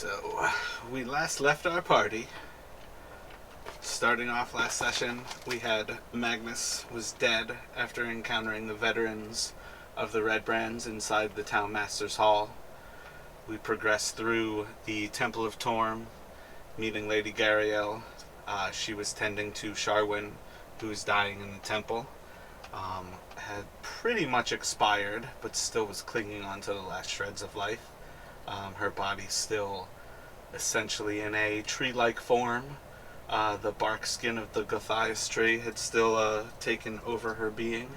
So, we last left our party. Starting off last session, we had Magnus was dead after encountering the veterans of the Redbrands inside the Town Master's Hall. We progressed through the Temple of Torm, meeting Lady Gariel. She was tending to Sharwin, who was dying in the temple. Had pretty much expired, but still was clinging on to the last shreds of life. Her body still essentially in a tree-like form. The bark skin of the Gothias tree had still taken over her being.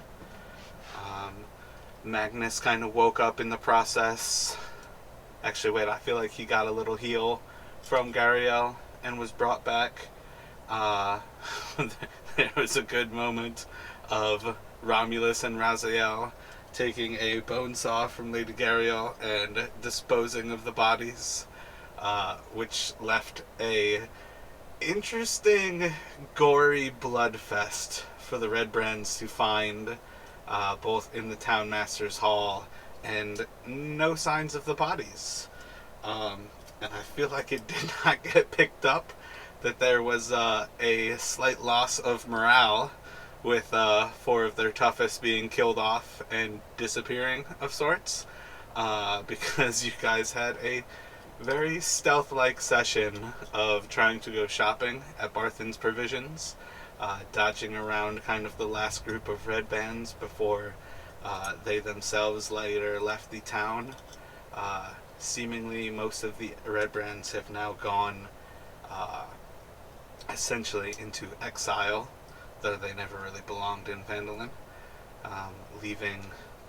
Magnus kind of woke up in the process. Actually, wait, I feel like he got a little heal from Gariel and was brought back. There was a good moment of Romulus and Raziel taking a bone saw from Lady Gariel and disposing of the bodies, which left a interesting, gory bloodfest for the Redbrands to find, both in the Town Master's Hall and no signs of the bodies. And I feel like it did not get picked up that there was a slight loss of morale with 4 of their toughest being killed off and disappearing of sorts, because you guys had a very stealth-like session of trying to go shopping at Barthen's Provisions, dodging around kind of the last group of red bands before they themselves later left the town. Seemingly most of the Redbrands have now gone essentially into exile, though they never really belonged in Phandalin, leaving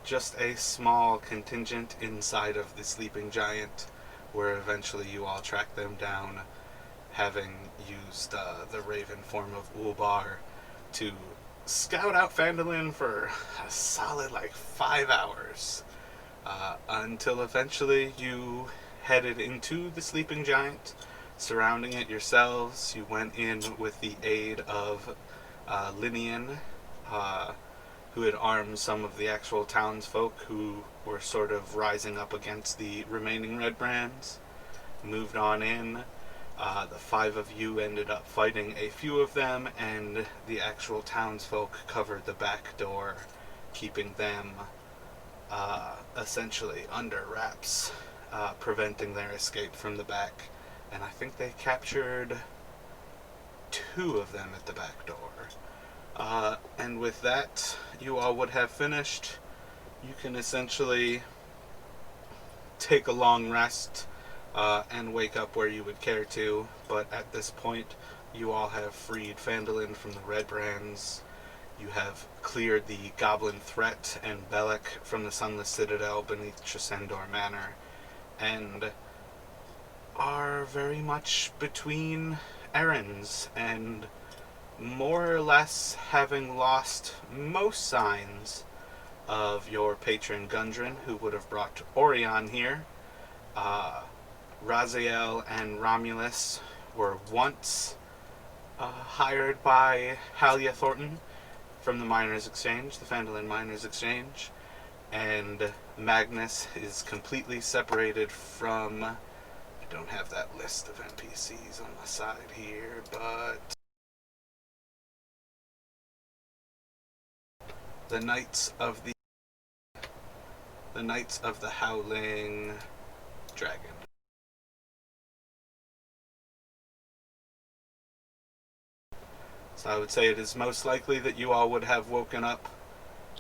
just a small contingent inside of the Sleeping Giant, where eventually you all track them down, having used the raven form of Ulbar to scout out Phandalin for a solid 5 hours, until eventually you headed into the Sleeping Giant, surrounding it yourselves. You went in with the aid of Linian, who had armed some of the actual townsfolk who were sort of rising up against the remaining Redbrands. Moved on in. The 5 of you ended up fighting a few of them, and the actual townsfolk covered the back door, keeping them essentially under wraps, preventing their escape from the back. And I think they captured 2 of them at the back door. And with that, you all would have finished. You can essentially take a long rest and wake up where you would care to, but at this point, you all have freed Phandalin from the Redbrands. You have cleared the Goblin Threat and Belek from the Sunless Citadel beneath Tresendor Manor, and are very much between errands and more or less having lost most signs of your patron Gundren, who would have brought Orion here. Raziel and Romulus were once hired by Halia Thornton from the Miners' Exchange, the Phandalin Miners' Exchange, and Magnus is completely separated from... I don't have that list of NPCs on the side here, but... The Knights of the Howling Dragon. So I would say it is most likely that you all would have woken up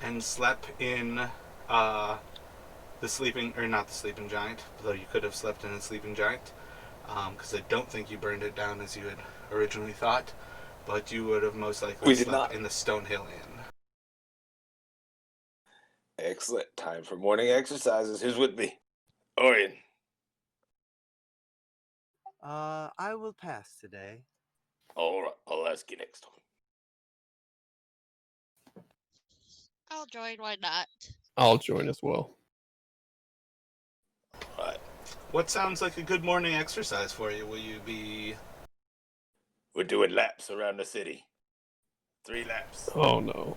and slept in the sleeping, or not the Sleeping Giant, though you could have slept in the Sleeping Giant, because I don't think you burned it down as you had originally thought, but you would have most likely slept in the Stonehill Inn. Excellent. Time for morning exercises. Who's with me? Orion. I will pass today. All right, I'll ask you next time. I'll join, why not? I'll join as well. All right. What sounds like a good morning exercise for you? Will you be... We're doing laps around the city. 3 laps. Oh, no.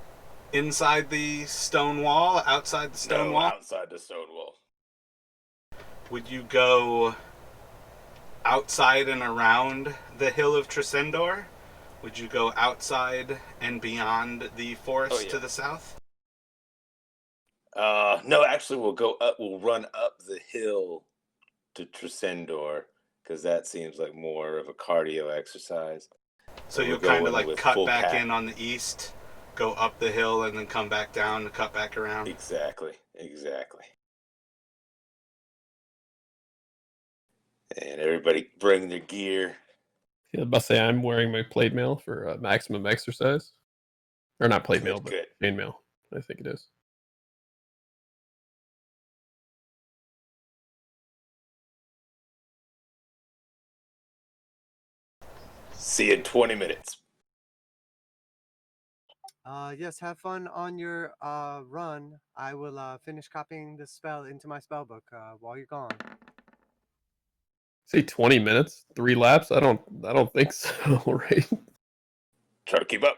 Inside the stone wall? Outside the stone wall? Outside the stone wall. Would you go outside and around the hill of Tresendor? Would you go outside and beyond the forest to the south? No, actually, we'll go up. We'll run up the hill to Tresendor because that seems like more of a cardio exercise. So We're you'll kind of going like with cut full back pack. in on the east, go up the hill, and then come back down and cut back around. Exactly. And everybody bring their gear. Yeah, I was about to say I'm wearing my plate mail for maximum exercise. Or not plate mail, but Good. chainmail, I think it is. See you in 20 minutes. Yes, have fun on your run. I will finish copying the spell into my spell book while you're gone. Say 20 minutes, 3 laps. I don't think so, right? Try to keep up.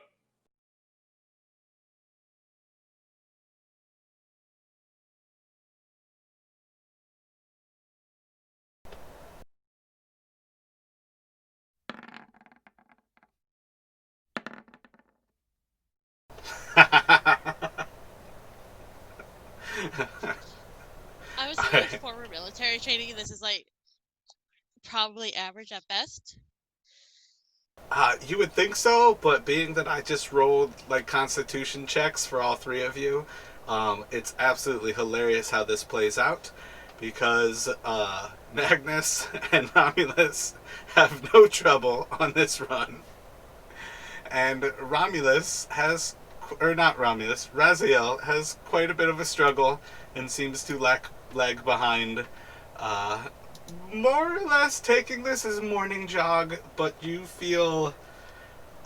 I was in like former military training, and this is like probably average at best. You would think so, but being that I just rolled like constitution checks for all three of you, it's absolutely hilarious how this plays out because Magnus and Romulus have no trouble on this run. And Romulus has, or not Romulus, Raziel has quite a bit of a struggle and seems to lag behind. More or less taking this as a morning jog, but you feel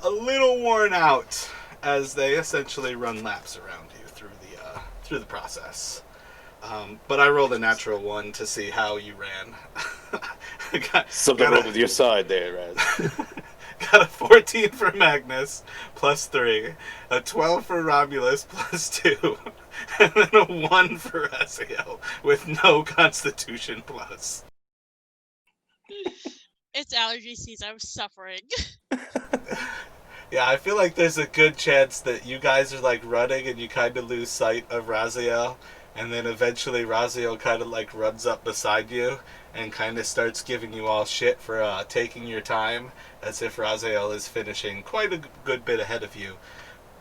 a little worn out as they essentially run laps around you through the process. But I rolled a natural 1 to see how you ran. Something wrong with your side there, Raz. Got a 14 for Magnus, plus 3. A 12 for Romulus, plus 2. And then a 1 for Raziel, with no constitution plus. It's allergy season. I'm suffering. Yeah, I feel like there's a good chance that you guys are like running and you kind of lose sight of Raziel, and then eventually Raziel kind of like runs up beside you and kind of starts giving you all shit for taking your time, as if Raziel is finishing quite a good bit ahead of you,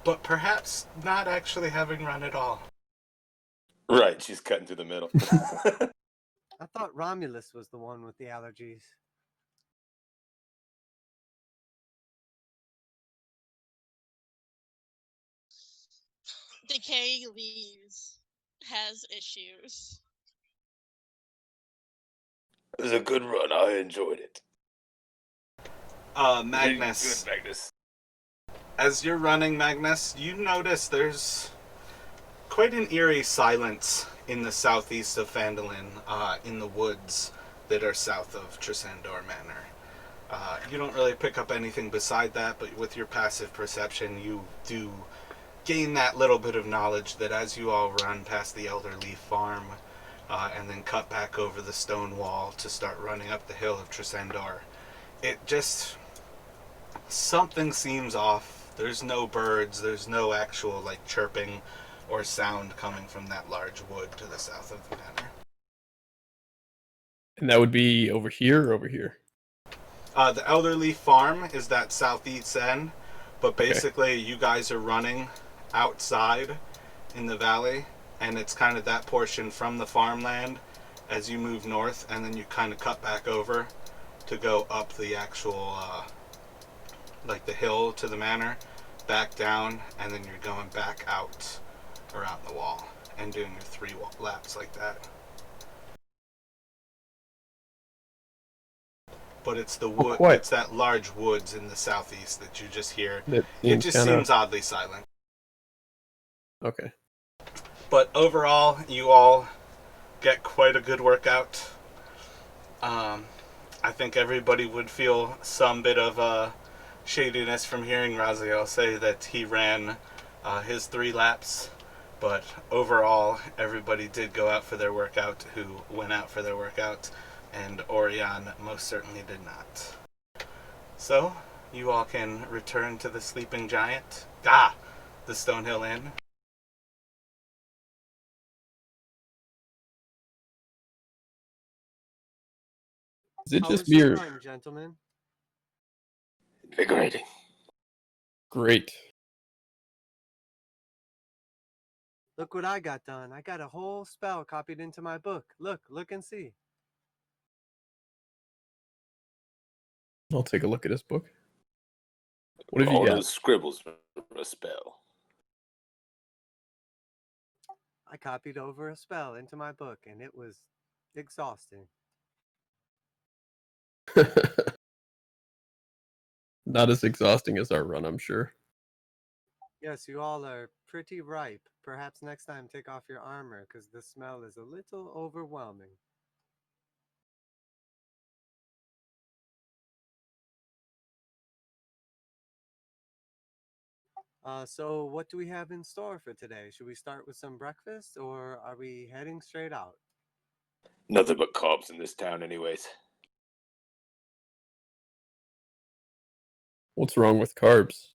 but perhaps not actually having run at all. Right, she's cutting through the middle. I thought Romulus was the one with the allergies. Decaying leaves has issues. It was a good run. I enjoyed it. Magnus. Good, Magnus. As you're running, Magnus, you notice there's quite an eerie silence in the southeast of Phandalin, in the woods that are south of Tresendor Manor. You don't really pick up anything beside that, but with your passive perception, you do gain that little bit of knowledge that as you all run past the Elderleaf farm, and then cut back over the stone wall to start running up the hill of Tresendor, it just... something seems off. There's no birds, there's no actual like chirping or sound coming from that large wood to the south of the manor. And that would be over here or over here? The Elderleaf farm is that southeast end, but basically you guys are running outside in the valley, and it's kind of that portion from the farmland as you move north, and then you kind of cut back over to go up the actual like the hill to the manor, back down, and then you're going back out around the wall and doing your 3 laps like that. But it's the wood. It's that large woods in the southeast that you just hear. It just seems oddly silent. Okay. But overall, you all get quite a good workout. I think everybody would feel some bit of shadiness from hearing Raziel say that he ran his 3 laps. But overall, everybody did go out for their workout who went out for their workout. and Orion most certainly did not. So, you all can return to the Sleeping Giant. The Stonehill Inn. Is it How just was me your or run, gentlemen? Invigorating. great? Look what I got done. I got a whole spell copied into my book. Look and see. I'll take a look at his book. What have you All got? those scribbles for a spell. I copied over a spell into my book, and it was exhausting. Not as exhausting as our run, I'm sure. Yes, you all are pretty ripe. Perhaps next time take off your armor, because the smell is a little overwhelming. So what do we have in store for today? Should we start with some breakfast, or are we heading straight out? Nothing but cobs in this town, anyways. What's wrong with carbs?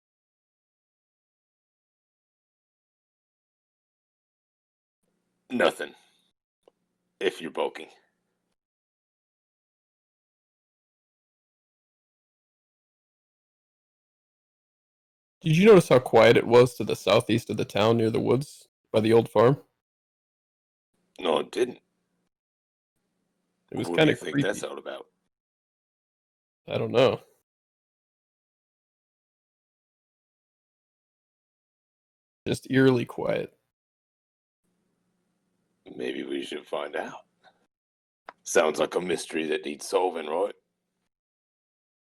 Nothing. If you're bulking. Did you notice how quiet it was to the southeast of the town near the woods by the old farm? No, it didn't. It was What do kind you of think creepy. that's all about? I don't know. Just eerily quiet. Maybe we should find out. Sounds like a mystery that needs solving, right?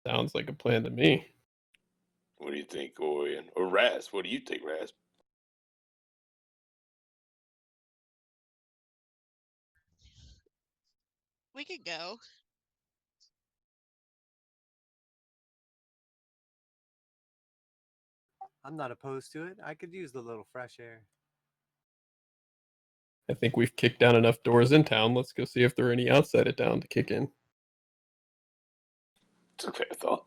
Sounds like a plan to me. What do you think, Orion? Or Raz? What do you think, Raz? We could go. I'm not opposed to it. I could use the little fresh air. I think we've kicked down enough doors in town. Let's go see if there are any outside of town to kick in. It's a fair thought.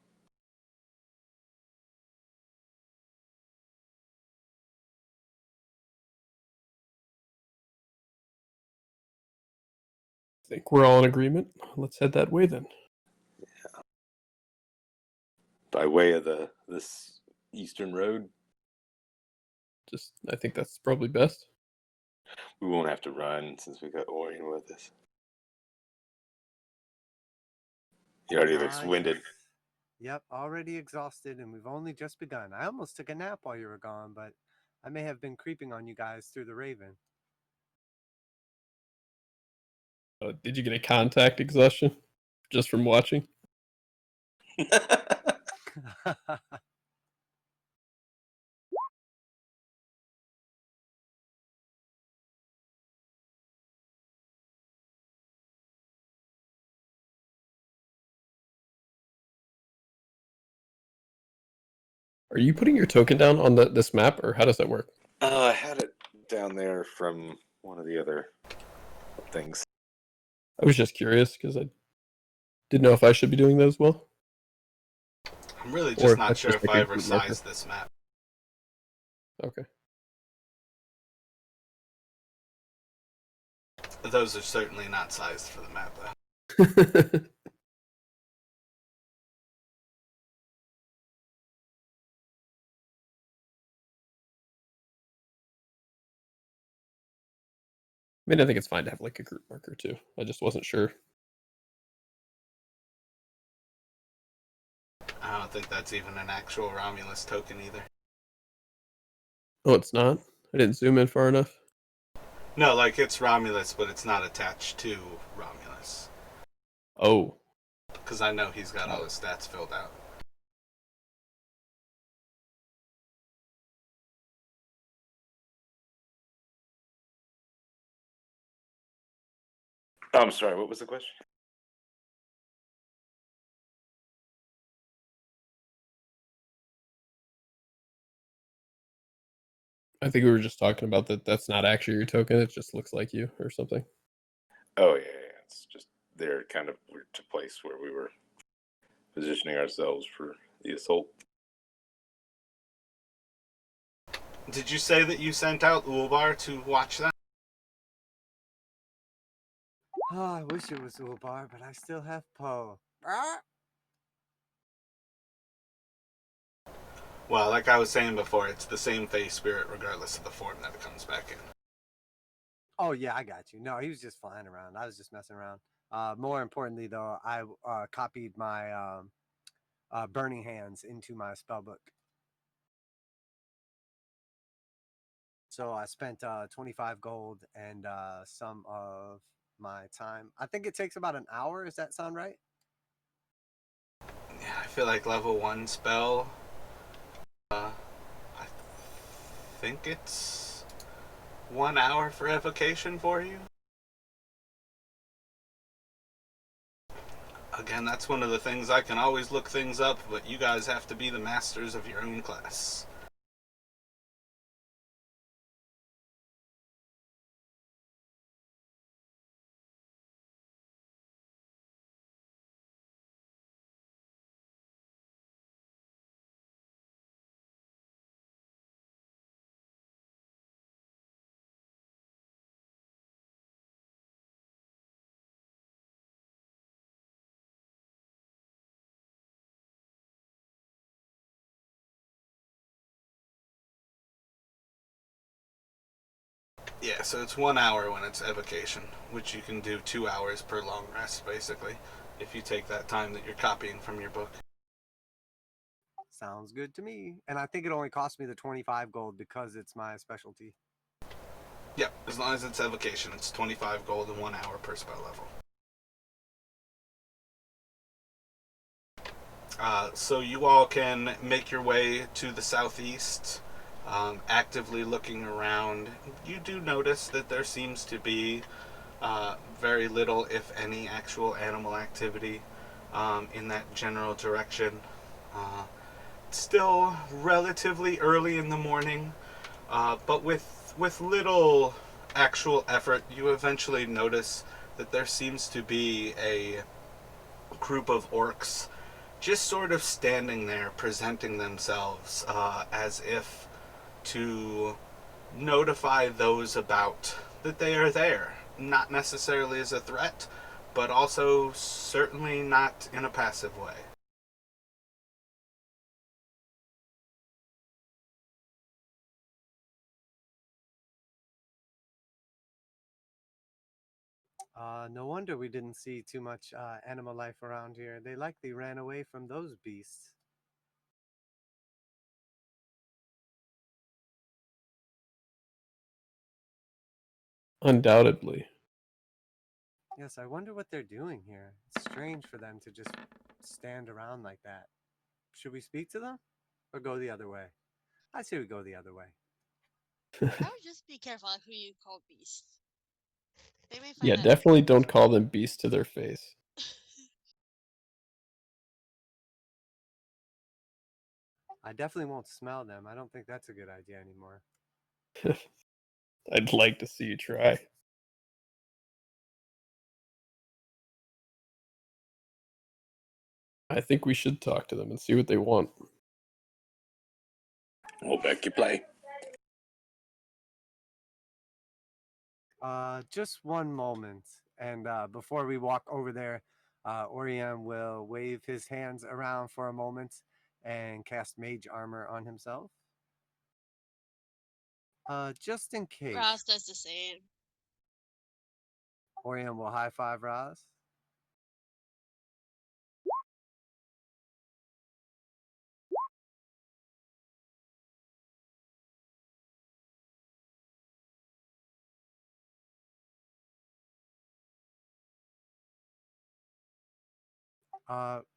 I think we're all in agreement. Let's head that way then. By way of this eastern road, I think that's probably best. we won't have to run since we got Orion with us. He already looks winded. Yes. Yep, already exhausted, and we've only just begun. I almost took a nap while you were gone, but I may have been creeping on you guys through the Raven. Did you get a contact exhaustion just from watching? Are you putting your token down on this map, or how does that work? I had it down there from one of the other things. I was just curious because I didn't know if I should be doing that as well. I'm really Or just if not that's sure just if like I a ever group marker. sized this map. Okay. Those are certainly not sized for the map, though. I mean, I think it's fine to have like a group marker too. I just wasn't sure. I don't think that's even an actual Romulus token either. Oh, it's not? I didn't zoom in far enough. No, like it's Romulus, but it's not attached to Romulus. Oh. Because I know he's got all his stats filled out. I'm sorry, what was the question? I think we were just talking about that. That's not actually your token. It just looks like you or something. Oh, yeah. It's just there kind of were to place where we were positioning ourselves for the assault. Did you say that you sent out Ulbar to watch that? Oh, I wish it was Ulbar, but I still have Poe. Ah! Well, like I was saying before, it's the same face spirit regardless of the form that it comes back in. Oh yeah, I got you. No, he was just flying around. I was just messing around. More importantly, though, I copied my burning hands into my spellbook. So I spent 25 gold and some of my time. I think it takes about an hour. Does that sound right? Yeah, I feel like level 1 spell, I think it's 1 hour for evocation for you. Again, that's one of the things I can always look things up, but you guys have to be the masters of your own class. Yeah, so it's 1 hour when it's evocation, which you can do 2 hours per long rest, basically, if you take that time that you're copying from your book. Sounds good to me. And I think it only cost me the 25 gold because it's my specialty. Yep, as long as it's evocation, it's 25 gold and 1 hour per spell level. So you all can make your way to the southeast, actively looking around. You do notice that there seems to be very little, if any, actual animal activity in that general direction. Still relatively early in the morning, but with little actual effort, you eventually notice that there seems to be a group of orcs just sort of standing there, presenting themselves as if to notify those about that they are there. Not necessarily as a threat, but also certainly not in a passive way. No wonder we didn't see too much animal life around here. They likely ran away from those beasts. Undoubtedly. Yes, I wonder what they're doing here. It's strange for them to just stand around like that. Should we speak to them or go the other way? I say we go the other way. I would just be careful of who you call beasts. They may find Yeah, that definitely don't offensive. call them beasts to their face. I definitely won't smell them. I don't think that's a good idea anymore. I'd like to see you try. I think we should talk to them and see what they want. Well, back you play. Just one moment. And before we walk over there, Oriam will wave his hands around for a moment and cast mage armor on himself. Just in case. Ross does the same. Oriam will high five Raz.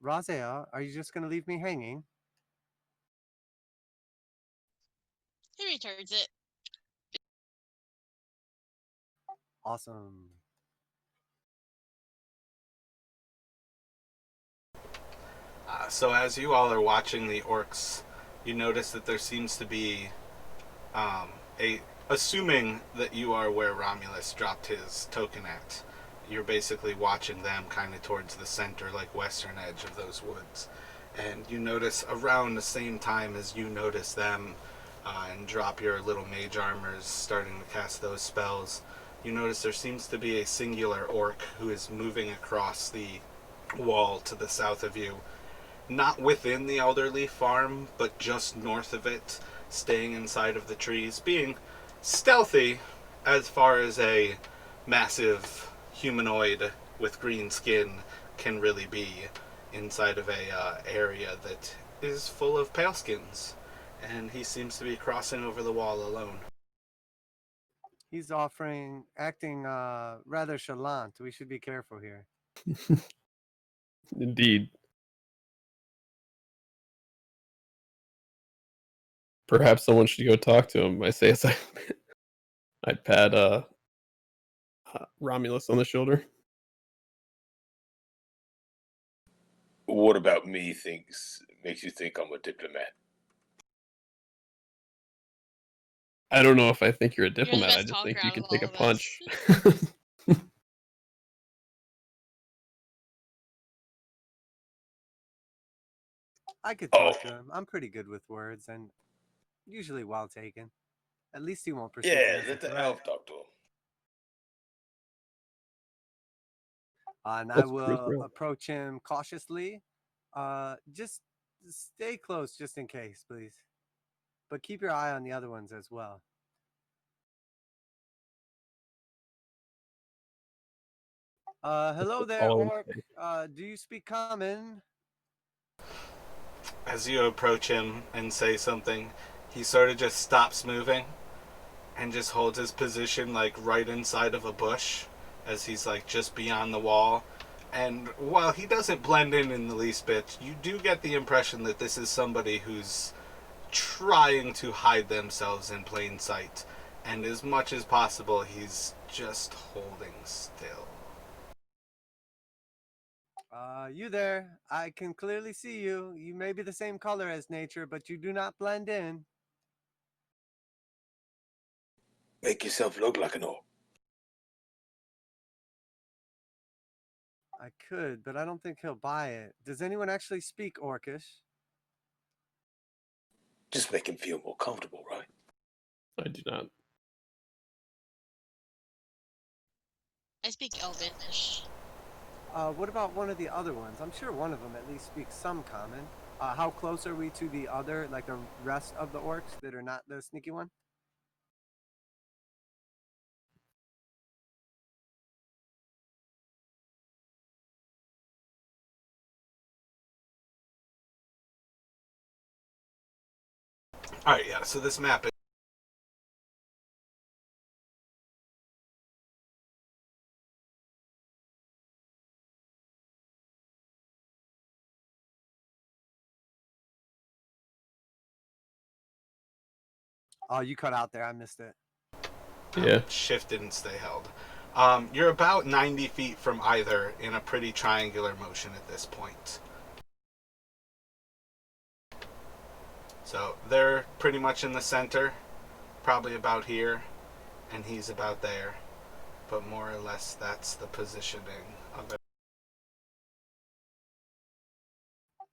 Razia, are you just gonna leave me hanging? He returns it. Awesome. So as you all are watching the orcs, you notice that there seems to be assuming that you are where Romulus dropped his token at, you're basically watching them kind of towards the center, like western edge of those woods. And you notice around the same time as you notice them and drop your little mage armors, starting to cast those spells, you notice there seems to be a singular orc who is moving across the wall to the south of you. Not within the Elderleaf farm, but just north of it, staying inside of the trees, being stealthy as far as a massive humanoid with green skin can really be inside of a area that is full of paleskins. And he seems to be crossing over the wall alone. He's acting rather chalant. We should be careful here. Indeed. Perhaps someone should go talk to him. I say as I pat Romulus on the shoulder. What about me makes you think I'm a diplomat? I don't know if I think you're a You're the diplomat. I best just think talker you out can of take a all of us. punch. I could Oh, talk to him. I'm pretty good with words and usually well taken. At least he won't perceive me yeah, as a let the threat. elf talk to him. And I What's Chris will Brown? approach him cautiously. Just stay close just in case, please. But keep your eye on the other ones as well. Hello there, Follow him. orc. Do you speak common? As you approach him and say something, he sort of just stops moving and just holds his position like right inside of a bush as he's like just beyond the wall. And while he doesn't blend in the least bit, you do get the impression that this is somebody who's trying to hide themselves in plain sight. And as much as possible, he's just holding still. You there. I can clearly see you. You may be the same color as nature, but you do not blend in. Make yourself look like an orc. I could, but I don't think he'll buy it. Does anyone actually speak Orcish? Just make him feel more comfortable, right? I do not. I speak Elvish. What about one of the other ones? I'm sure one of them at least speaks some common. How close are we to the other, like the rest of the orcs that are not the sneaky one? Alright, yeah, so this map is. Oh, you cut out there. I missed it. Yeah. Shift didn't stay held. You're about 90 feet from either in a pretty triangular motion at this point. So they're pretty much in the center, probably about here, and he's about there. But more or less that's the positioning of it.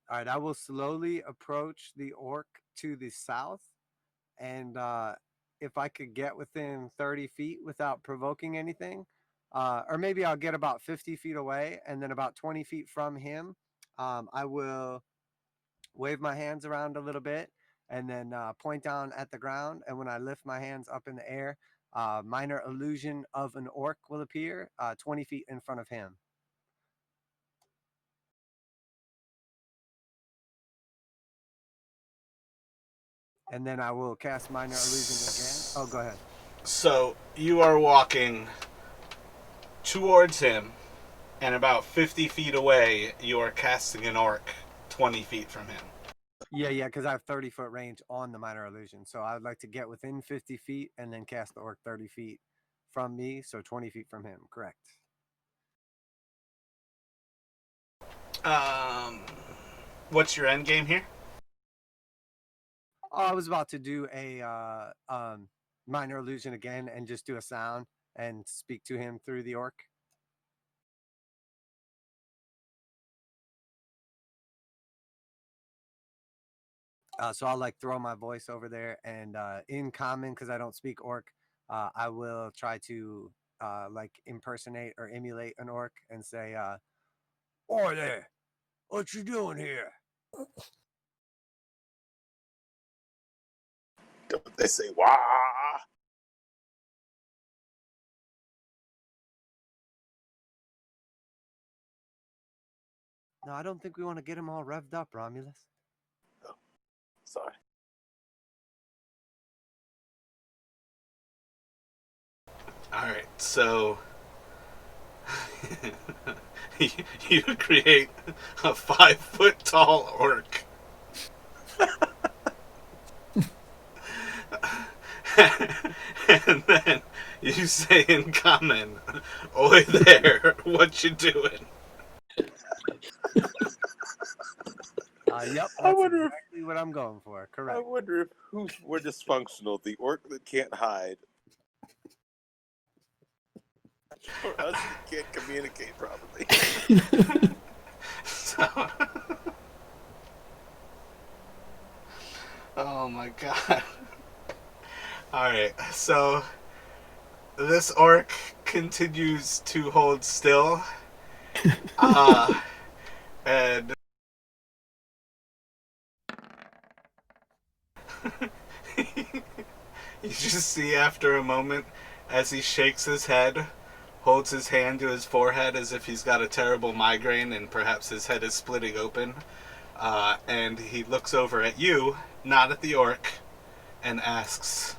All right, I will slowly approach the orc to the south, and if I could get within 30 feet without provoking anything, or maybe I'll get about 50 feet away, and then about 20 feet from him, I will wave my hands around a little bit, and then point down at the ground. And when I lift my hands up in the air, minor illusion of an orc will appear 20 feet in front of him. And then I will cast minor illusion again. Oh, go ahead. So you are walking towards him, and about 50 feet away, you are casting an orc 20 feet from him. Yeah, because I have 30-foot range on the minor illusion. So I would like to get within 50 feet and then cast the orc 30 feet from me, so 20 feet from him. Correct. What's your end game here? Oh, I was about to do a minor illusion again and just do a sound and speak to him through the orc. So I'll like throw my voice over there, and in common, because I don't speak orc, I will try to like impersonate or emulate an orc and say, "Oi there, what you doing here?" Don't they say wah? No, I don't think we want to get him all revved up, Romulus. Oh, sorry. All right, so you create a 5-foot tall orc. And then you say in common, "Oi there, what you doing?" Yep, I that's wonder if exactly what I'm going for. I Correct. wonder if who's more dysfunctional, the orc that can't hide, or us that can't communicate properly. So, oh my god. Alright, so this orc continues to hold still. And you just see after a moment as he shakes his head, holds his hand to his forehead as if he's got a terrible migraine and perhaps his head is splitting open. And he looks over at you, not at the orc, and asks,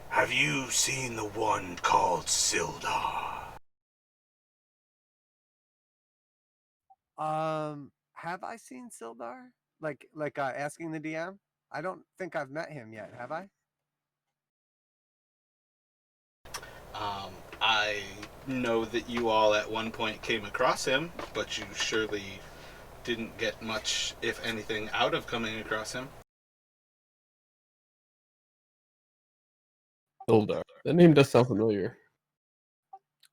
"Have you seen the one called Sildar?" Have I seen Sildar? Like asking the DM? I don't think I've met him yet. Have I? I know that you all at one point came across him, but you surely didn't get much, if anything, out of coming across him. Ildar. That name does sound familiar.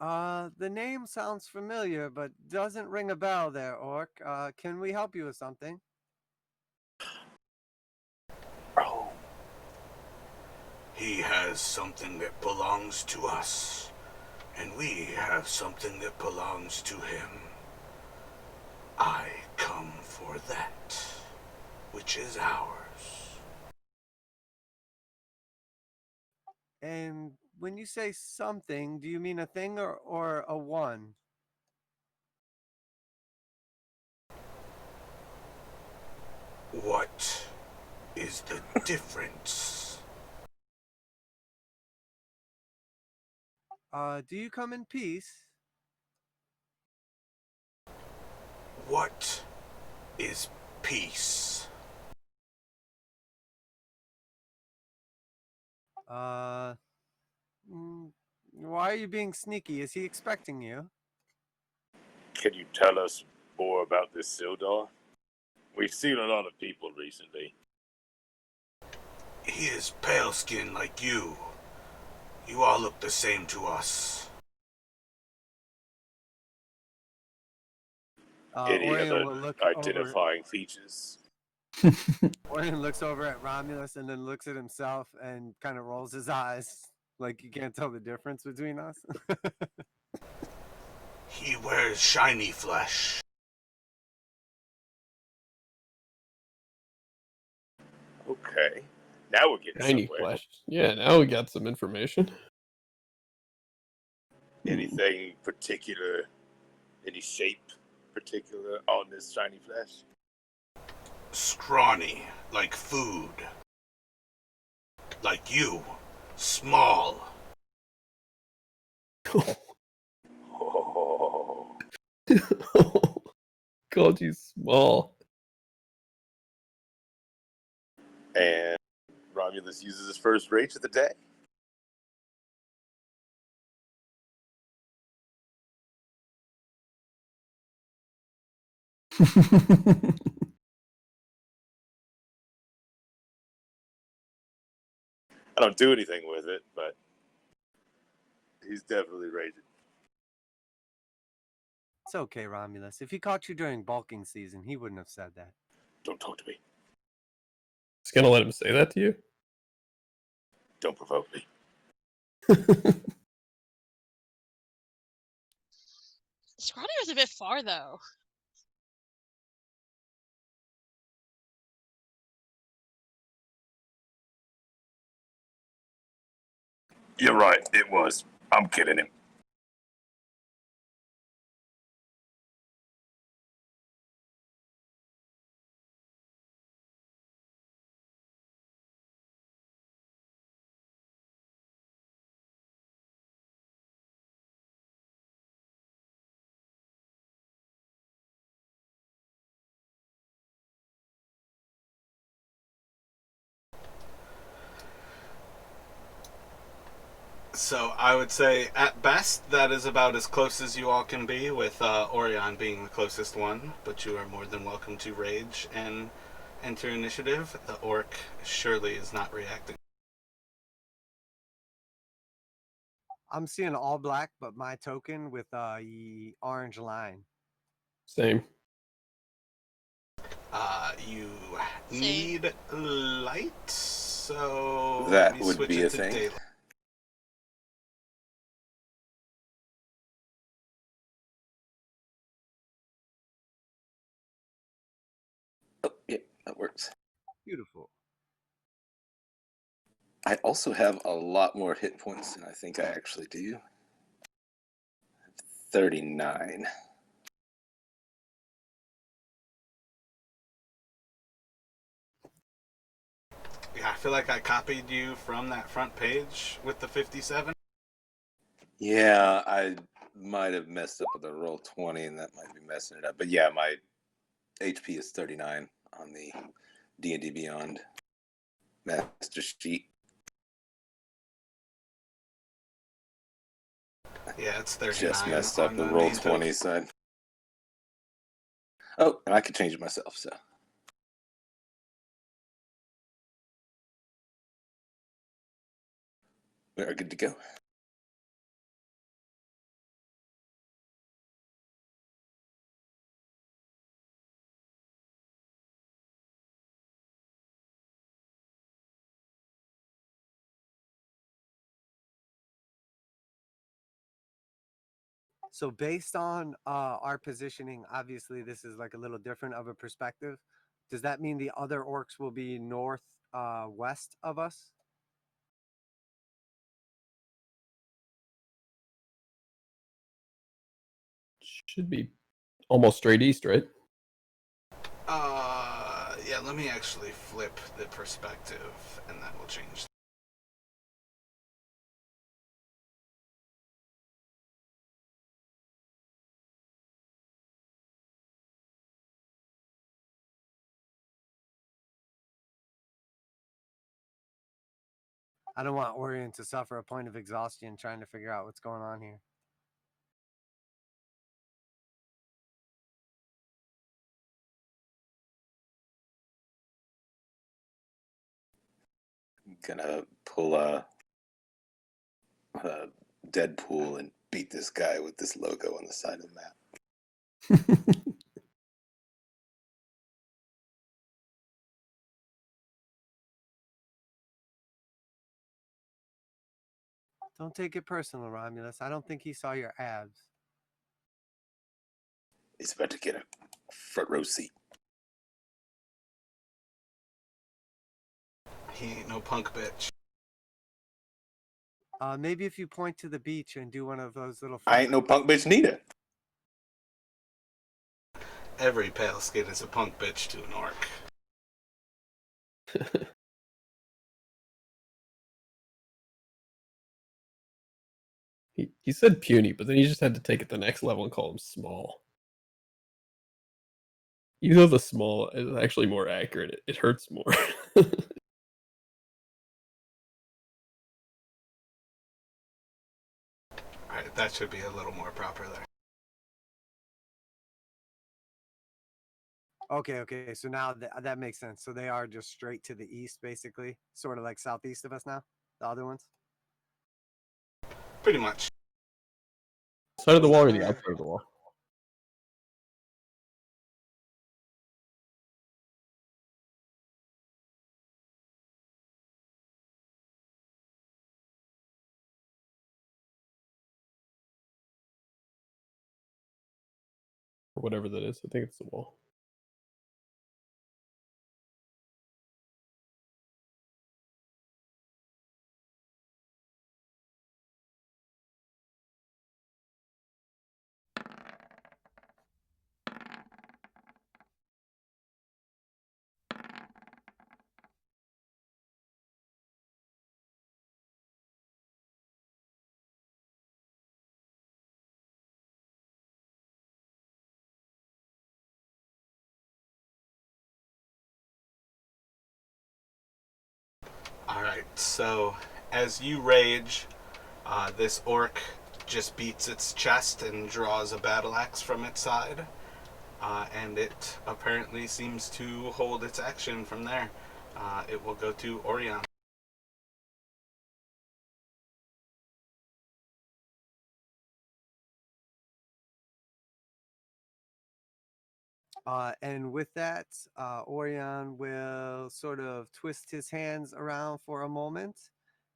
The name sounds familiar, but doesn't ring a bell there, Orc. Can we help you with something? Oh, He has something that belongs to us, and we have something that belongs to him. I come for that, which is ours. And when you say something, do you mean a thing or a one? What is the difference? Do you come in peace? What is peace? Uh, why are you being sneaky? Is he expecting you? can you tell us more about this Sildar? We've seen a lot of people recently. He is pale-skinned like you. You all look the same to us. Any Orion other will look over. identifying features? Orion looks over at Romulus and then looks at himself and kind of rolls his eyes, like you can't tell the difference between us. He wears shiny flesh. Okay, now we're getting Shiny somewhere. flesh. Yeah, now we got some information. Anything particular? Any shape particular on this shiny flesh? Scrawny, like food. Like you. Small. Oh, Called you small. and Romulus uses his first rage of the day. I don't do anything with it, but he's definitely raging. It's okay, Romulus. If he caught you during bulking season, he wouldn't have said that. Don't talk to me. Just gonna let him say that to you? Don't provoke me. Scrawny was a bit far, though. You're right, it was. I'm kidding him. So I would say, at best, that is about as close as you all can be, with Orion being the closest one. But you are more than welcome to rage and enter initiative. The orc surely is not reacting. I'm seeing all black, but my token with orange line. Same. You Same. need light, so That let me would switch be it a to thing. daylight. Oh, yeah, that works. Beautiful. I also have a lot more hit points than I think I actually do. 39. Yeah, I feel like I copied you from that front page with the 57. Yeah, I might have messed up with the roll 20, and that might be messing it up. But yeah, my HP is 39 on the D&D Beyond master sheet. Yeah, it's 39. Just messed up on the the roll main 20 token. side. Oh, and I could change it myself, so. We are good to go. So based on our positioning, obviously this is like a little different of a perspective. Does that mean the other orcs will be north west of us? Should be almost straight east, right? Yeah, let me actually flip the perspective, and that will change. I don't want Orion to suffer a point of exhaustion trying to figure out what's going on here. I'm gonna pull a Deadpool and beat this guy with this logo on the side of the map. Don't take it personal, Romulus. I don't think he saw your abs. He's about to get a front row seat. He ain't no punk bitch. Maybe if you point to the beach and do one of those little. I ain't no punk bitch neither. Every pale skin is a punk bitch to an orc. He said puny, but then he just had to take it the next level and call him small. Even though the small is actually more accurate, it hurts more. Alright, that should be a little more proper there. Okay. So now that makes sense. So they are just straight to the east, basically, sort of like southeast of us now. The other ones. Pretty much. Side of the wall or the outside of the wall? or whatever that is. I think it's the wall. Alright, so as you rage, this orc just beats its chest and draws a battle axe from its side. And it apparently seems to hold its action from there. It will go to Orion. And with that, Orion will sort of twist his hands around for a moment,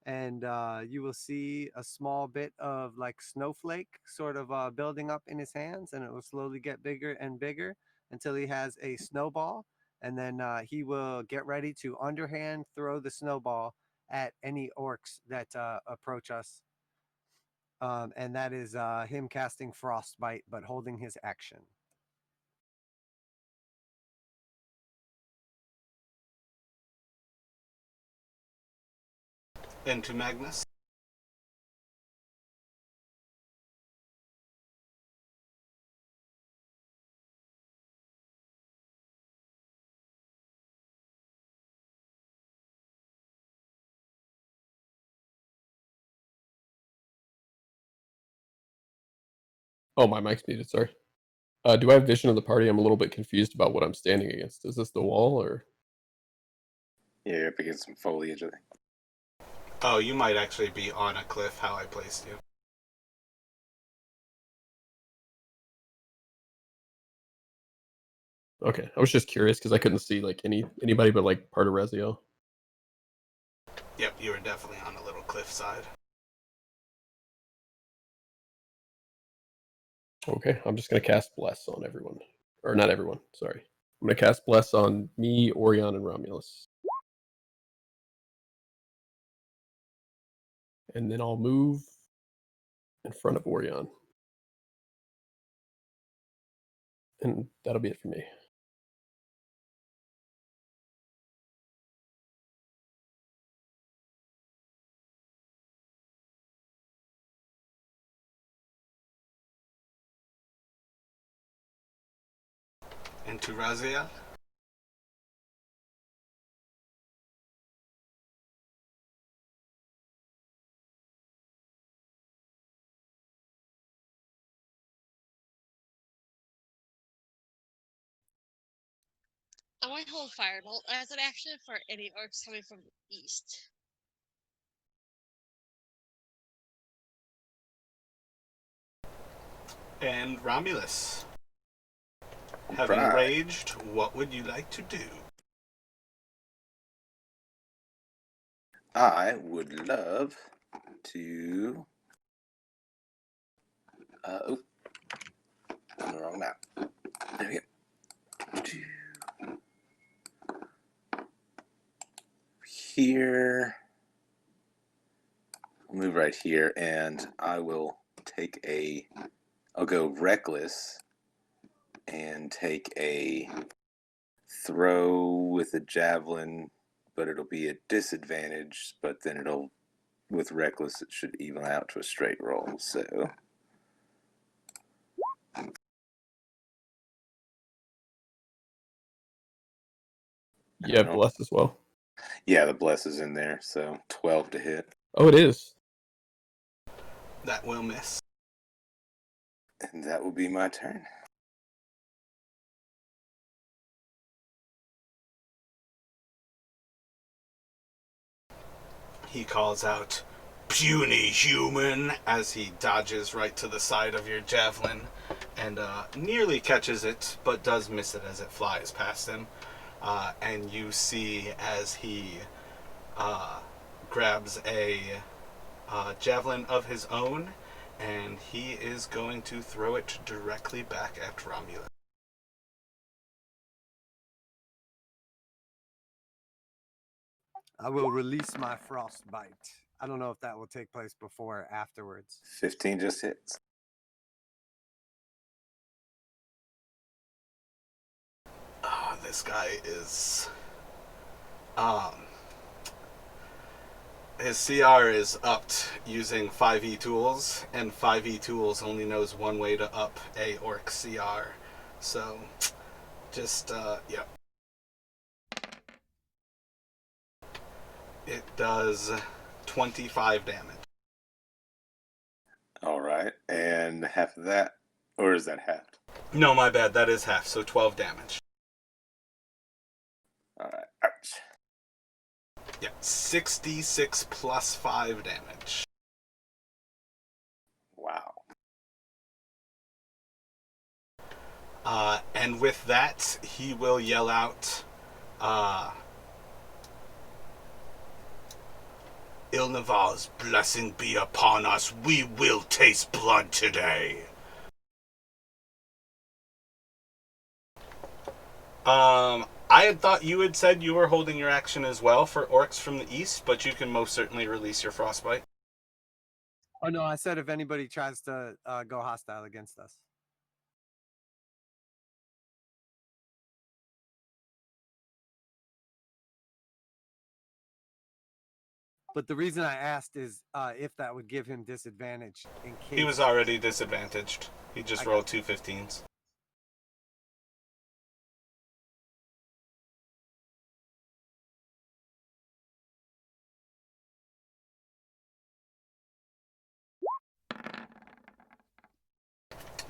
and you will see a small bit of like snowflake sort of building up in his hands, and it will slowly get bigger and bigger until he has a snowball. And then he will get ready to underhand throw the snowball at any orcs that approach us. And that is him casting Frostbite, but holding his action. Into Magnus. Oh, my mic's muted. Sorry. Do I have vision of the party? I'm a little bit confused about what I'm standing against. Is this the wall or? Yeah, you're up against some foliage, I think. Oh, you might actually be on a cliff how I placed you. Okay, I was just curious because I couldn't see like anybody but like part of Raziel. Yep, you were definitely on a little cliff side. Okay, I'm just gonna cast Bless on everyone, or not everyone. Sorry, I'm gonna cast Bless on me, Orion, and Romulus, and then I'll move in front of Orion, and that'll be it for me. Into Raziel. I might hold Firebolt as an action for any orcs coming from the east. And Romulus. Having Right. raged, what would you like to do? I would love to. Oh, on the wrong map. There we go. Here. I'll move right here, and I will take a. I'll go reckless and take a throw with a javelin, but it'll be a disadvantage. But then it'll, with reckless, it should even out to a straight roll. So. Yeah, Bless as well. Yeah, the bless is in there, so 12 to hit. Oh, it is. That will miss. And that will be my turn. He calls out, "Puny human," as he dodges right to the side of your javelin and nearly catches it, but does miss it as it flies past him. And you see as he grabs a javelin of his own, and he is going to throw it directly back at Romulus. I will release my frostbite. I don't know if that will take place before or afterwards. 15 just hits. This guy is his CR is upped using 5e tools, and 5e tools only knows one way to up a orc CR. So just yeah. It does 25 damage. All right, and half of that, or is that halved? No, my bad, that is half, so 12 damage. All right, ouch. Yeah, 66 plus 5 damage. Wow. And with that, he will yell out, Ilnavar's blessing be upon us. We will taste blood today. I had thought you had said you were holding your action as well for orcs from the east, but you can most certainly release your frostbite. Oh no, I said if anybody tries to go hostile against us. But the reason I asked is if that would give him disadvantage in case. He was already disadvantaged. He just I rolled got 2 15s.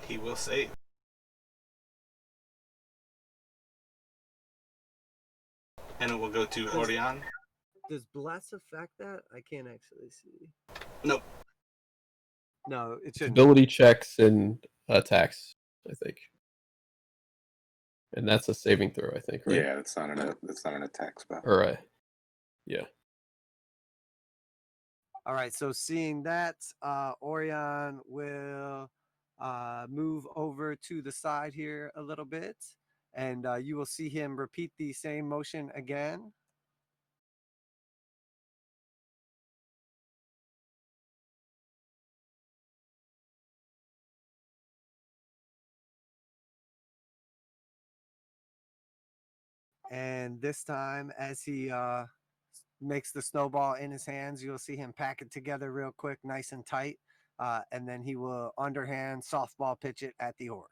He will save. And it will go to Orion. Does bless affect that? I can't actually see. Nope. No, it shouldn't. Ability checks and attacks, I think. And that's a saving throw, I think, right? Yeah, that's not an attack spell. All right. Yeah. All right, so seeing that, Orion will move over to the side here a little bit, and you will see him repeat the same motion again. And this time, as he makes the snowball in his hands, you'll see him pack it together real quick, nice and tight, and then he will underhand softball pitch it at the orc.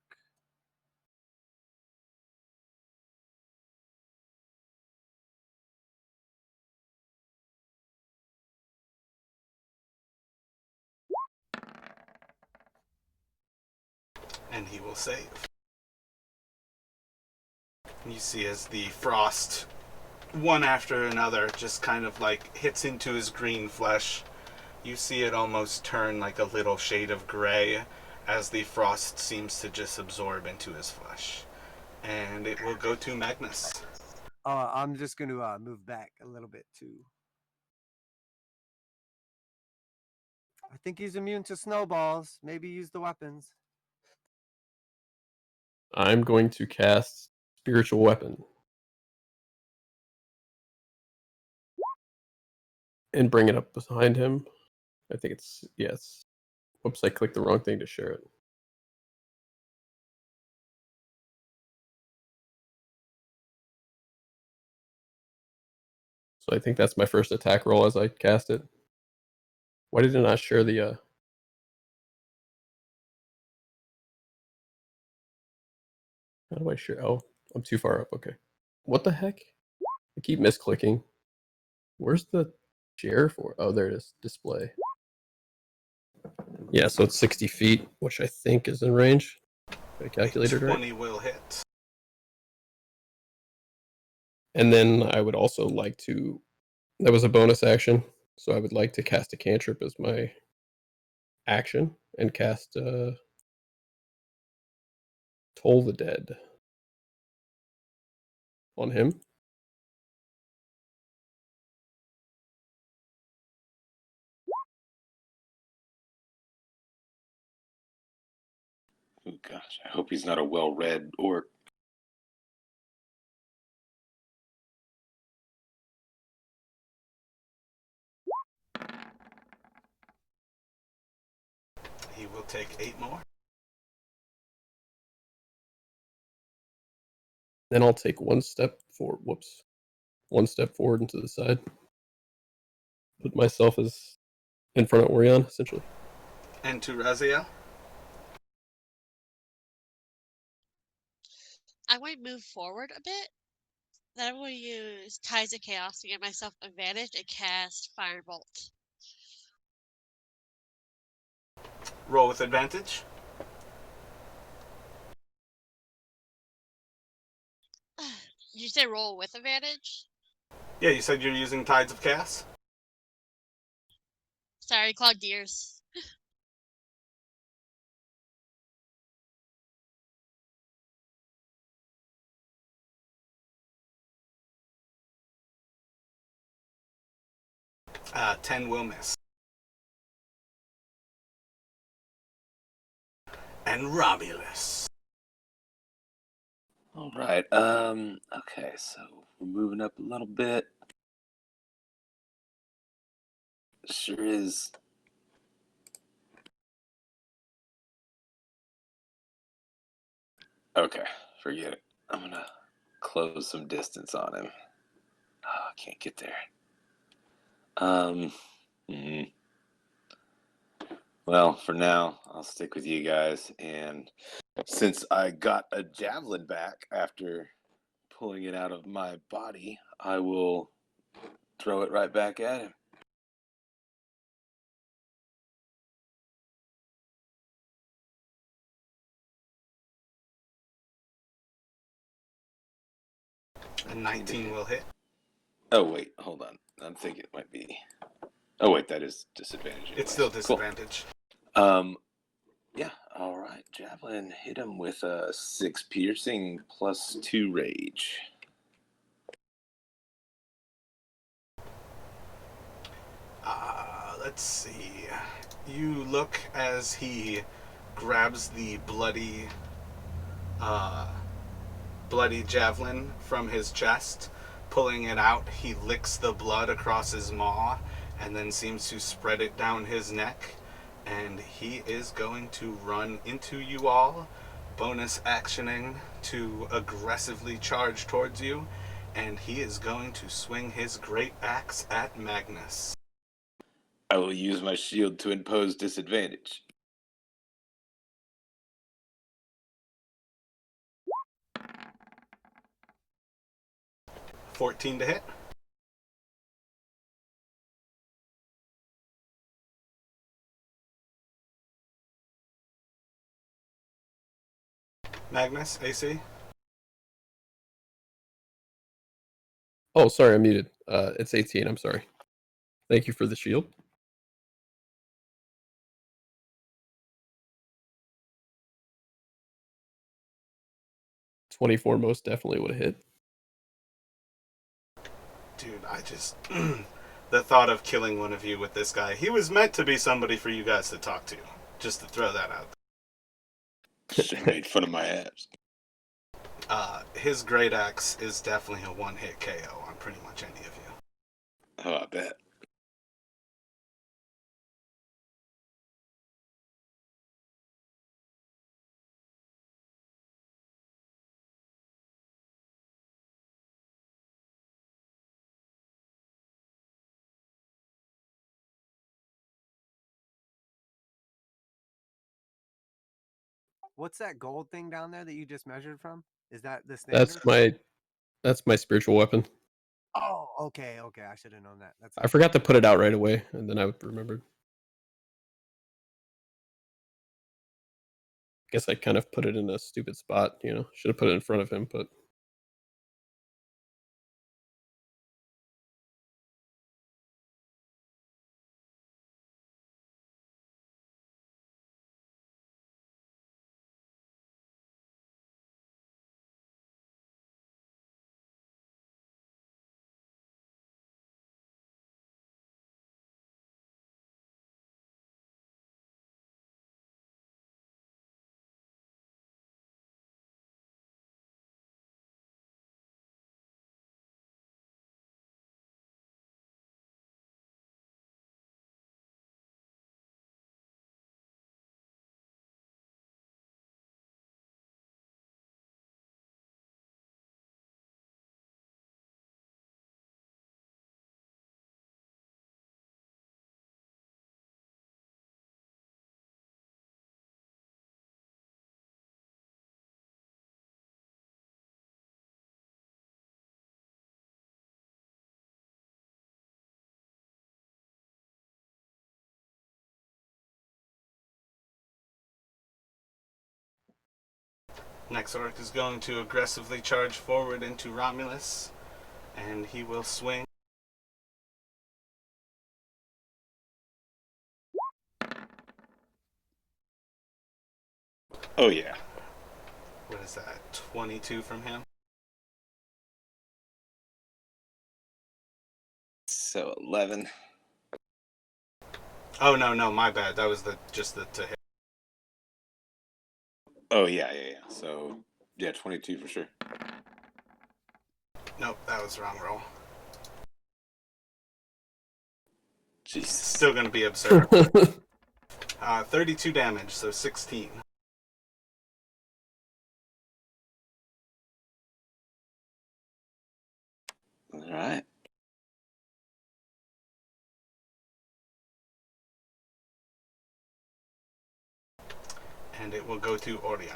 And he will save. You see as the frost, one after another, just kind of like hits into his green flesh. You see it almost turn like a little shade of gray as the frost seems to just absorb into his flesh. And it will go to Magnus. I'm just going to move back a little bit too. I think he's immune to snowballs. Maybe use the weapons. I'm going to cast Spiritual Weapon. And bring it up behind him. I think it's, yes. Whoops, I clicked the wrong thing to share it. So I think that's my first attack roll as I cast it. Why did it not share the... How do I share? Oh, I'm too far up. Okay. What the heck? I keep misclicking. Where's the share for? Oh, there it is. Display. Yeah, so it's 60 feet, which I think is in range. I calculated right. 20 will hit. And then I would also like to... That was a bonus action, so I would like to cast a cantrip as my action and cast Toll the Dead on him. Oh gosh, I hope he's not a well-read orc. he will take 8 more. Then I'll take one step forward. Whoops. One step forward and to the side. Put myself as in front of Orion, essentially. And to Raziel. I'm going to move forward a bit. Then I'm going to use Ties of Chaos to give myself advantage and cast Firebolt. Roll with advantage. Did you say roll with advantage? Yeah, you said you're using Tides of Chaos? Sorry, clogged ears. 10 will miss. And Romulus. All right. Okay, so we're moving up a little bit. Sure is. Okay, forget it. I'm gonna close some distance on him. Oh, I can't get there. Hmm. Well, for now, I'll stick with you guys. And since I got a javelin back after pulling it out of my body, I will throw it right back at him. And 19 will hit. Oh, wait, hold on. I'm thinking it might be. Oh, wait, that is disadvantage. Anyways. It's still disadvantage. Cool. Yeah, all right. Javelin hit him with a 6 piercing plus 2 rage. Let's see. You look as he grabs the bloody javelin from his chest. Pulling it out, he licks the blood across his maw and then seems to spread it down his neck. And he is going to run into you all, bonus actioning to aggressively charge towards you. And he is going to swing his great axe at Magnus. I will use my shield to impose disadvantage. $14 to hit. Magnus, AC. Oh, sorry, I'm muted. It's 18. I'm sorry. Thank you for the shield. 24 most definitely would have hit. Dude, I just... the thought of killing one of you with this guy. He was meant to be somebody for you guys to talk to. Just to throw that out there. Should have made fun of my abs. His great axe is definitely a one-hit KO on pretty much any of you. Oh, I bet. What's that gold thing down there that you just measured from? Is that the standard? That's my spiritual weapon. Oh, okay. I should have known that. That's I forgot to put it out right away, and then I remembered. Guess I kind of put it in a stupid spot, you know. Should have put it in front of him, but Next orc is going to aggressively charge forward into Romulus, and he will swing. Oh yeah. What is that? 22 from him. So 11. Oh no, my bad. That was just the to hit. Oh yeah. So yeah, 22 for sure. Nope, that was the wrong roll. Jesus. Still gonna be absurd. 32 damage, so 16. All right. And it will go to Orion.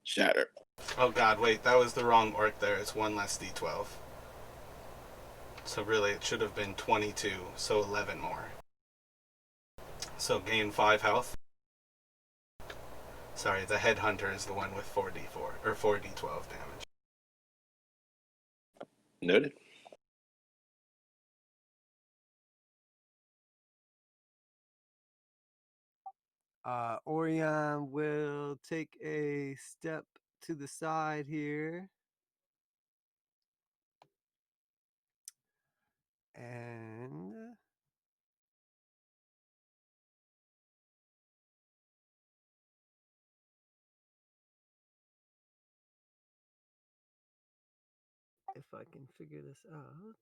Shatter. Oh god, wait, that was the wrong orc there. It's 1 less d12. So really it should have been 22, so 11 more. So gain 5 health. Sorry, the headhunter is the one with 4d4, or 4d12 damage. Noted. Orion will take a step to the side here. And if I can figure this out.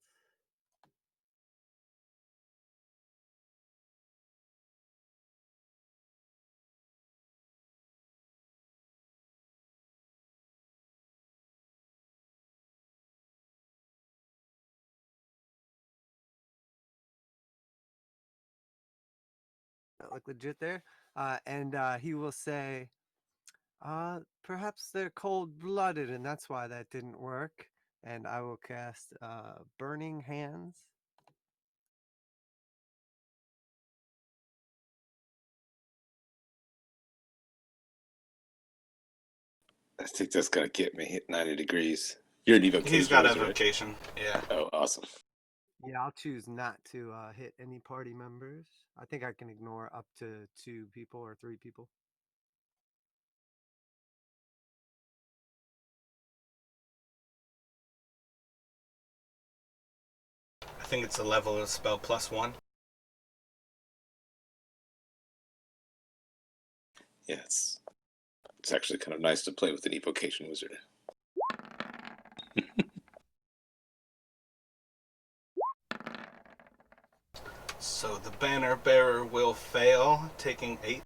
That look legit there. And he will say, perhaps they're cold-blooded, and that's why that didn't work. And I will cast Burning Hands. I think that's gonna get me hit 90 degrees. You're an evocation. He's got wizard, right? evocation, yeah. Oh, awesome. Yeah, I'll choose not to hit any party members. I think I can ignore up to 2 people or 3 people. I think it's a level of spell +1. Yeah, it's actually kind of nice to play with an evocation wizard. So the banner bearer will fail, taking 8.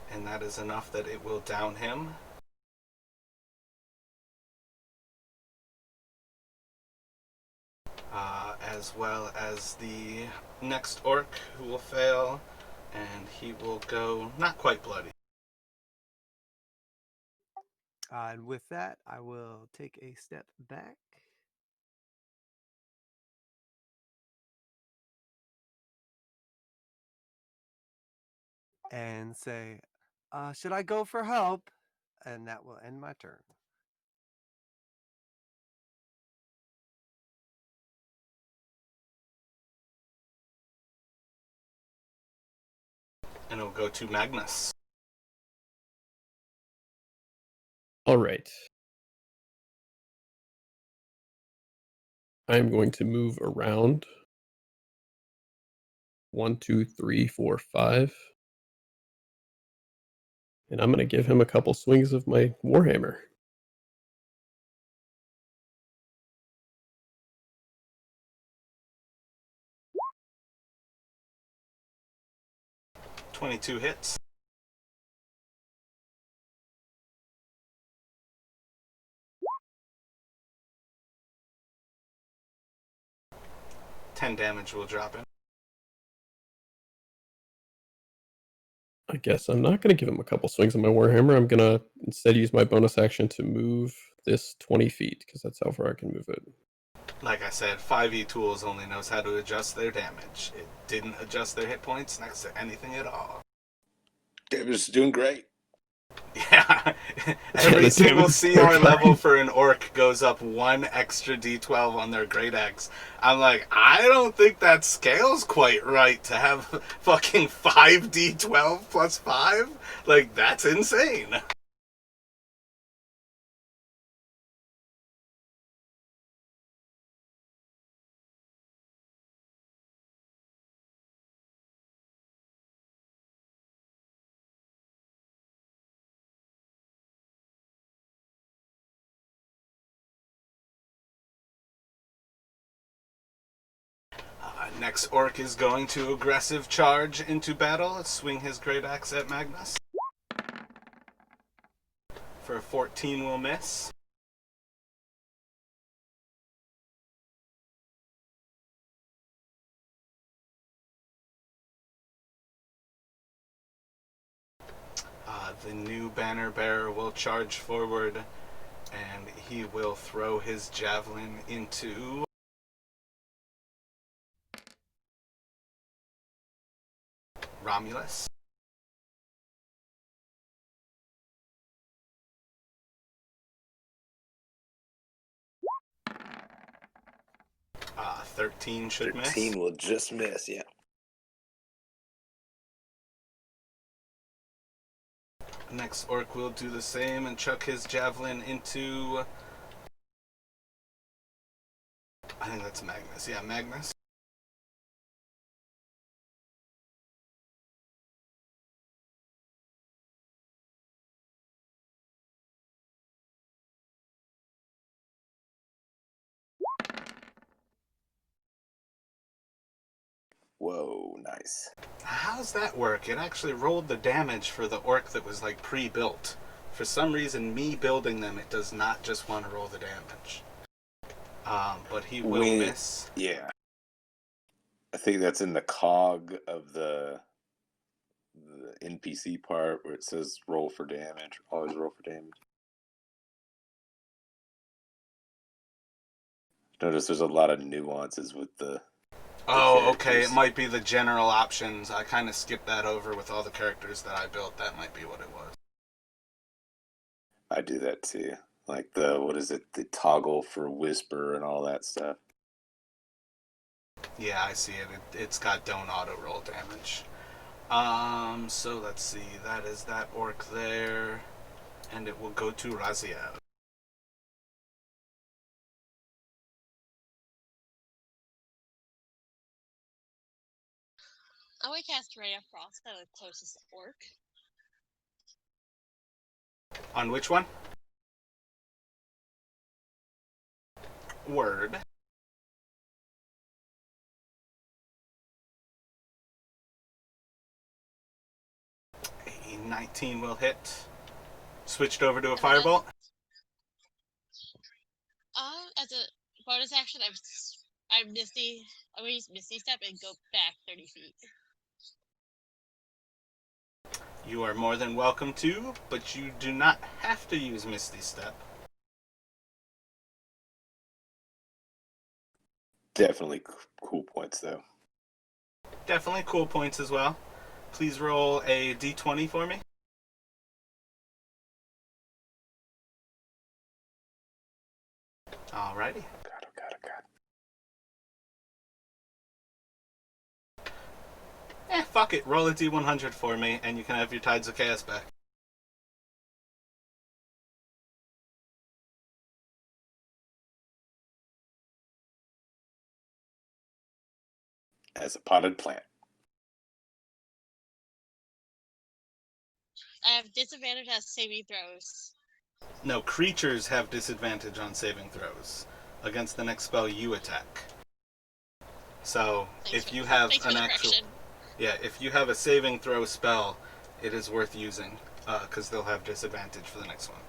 And that is enough that it will down him. As well as the next orc who will fail, and he will go not quite bloody. And with that, I will take a step back. And say, should I go for help? And that will end my turn. And it will go to Magnus. All right. I'm going to move around. 1, 2, 3, 4, 5. And I'm going to give him a couple swings of my Warhammer. "22 hits. "10 damage will drop him. I guess I'm not going to give him a couple swings on my Warhammer. I'm going to instead use my bonus action to move this 20 feet, because that's how far I can move it. Like I said, 5e Tools only knows how to adjust their damage. It didn't adjust their hit points next to anything at all. Damage is doing great. Yeah, every the single damage is CR so level fine. for an orc goes up 1 extra d12 on their great axe. I'm like, I don't think that scales quite right to have fucking 5d12 plus 5. Like, that's insane. Next orc is going to aggressive charge into battle, swing his great axe at Magnus. For a 14 will miss. The new banner bearer will charge forward, and he will throw his javelin into Romulus. Uh, 13 should 13 miss. will just miss, yeah. Next orc will do the same and chuck his javelin into... I think that's Magnus. Yeah, Magnus. Whoa, nice. How's that work? It actually rolled the damage for the orc that was like pre-built. For some reason, me building them, it does not just want to roll the damage. But he will miss. Yeah. I think that's in the cog of the NPC part where it says roll for damage. Always roll for damage. Notice there's a lot of nuances with the Oh, okay. characters. It might be the general options. I kind of skipped that over with all the characters that I built. That might be what it was. I do that too. Like the toggle for whisper and all that stuff. Yeah, I see it. It's got don't auto roll damage. So let's see. That is that orc there. And it will go to Raziel. I would cast Ray of Frost at the closest orc. On which one? Word. A 19 will hit. Switched over to a firebolt. As a bonus action, I'm gonna use Misty Step and go back 30 feet. You are more than welcome to, but you do not have to use Misty Step. Definitely cool points though. Definitely cool points as well. Please roll a d20 for me. Alrighty. God, oh god, oh god. Fuck it. Roll a d100 for me, and you can have your Tides of Chaos back. As a potted plant. I have disadvantage as saving throws. No, creatures have disadvantage on saving throws against the next spell you attack. So if you have an actual, if you have a saving throw spell, it is worth using because they'll have disadvantage for the next one.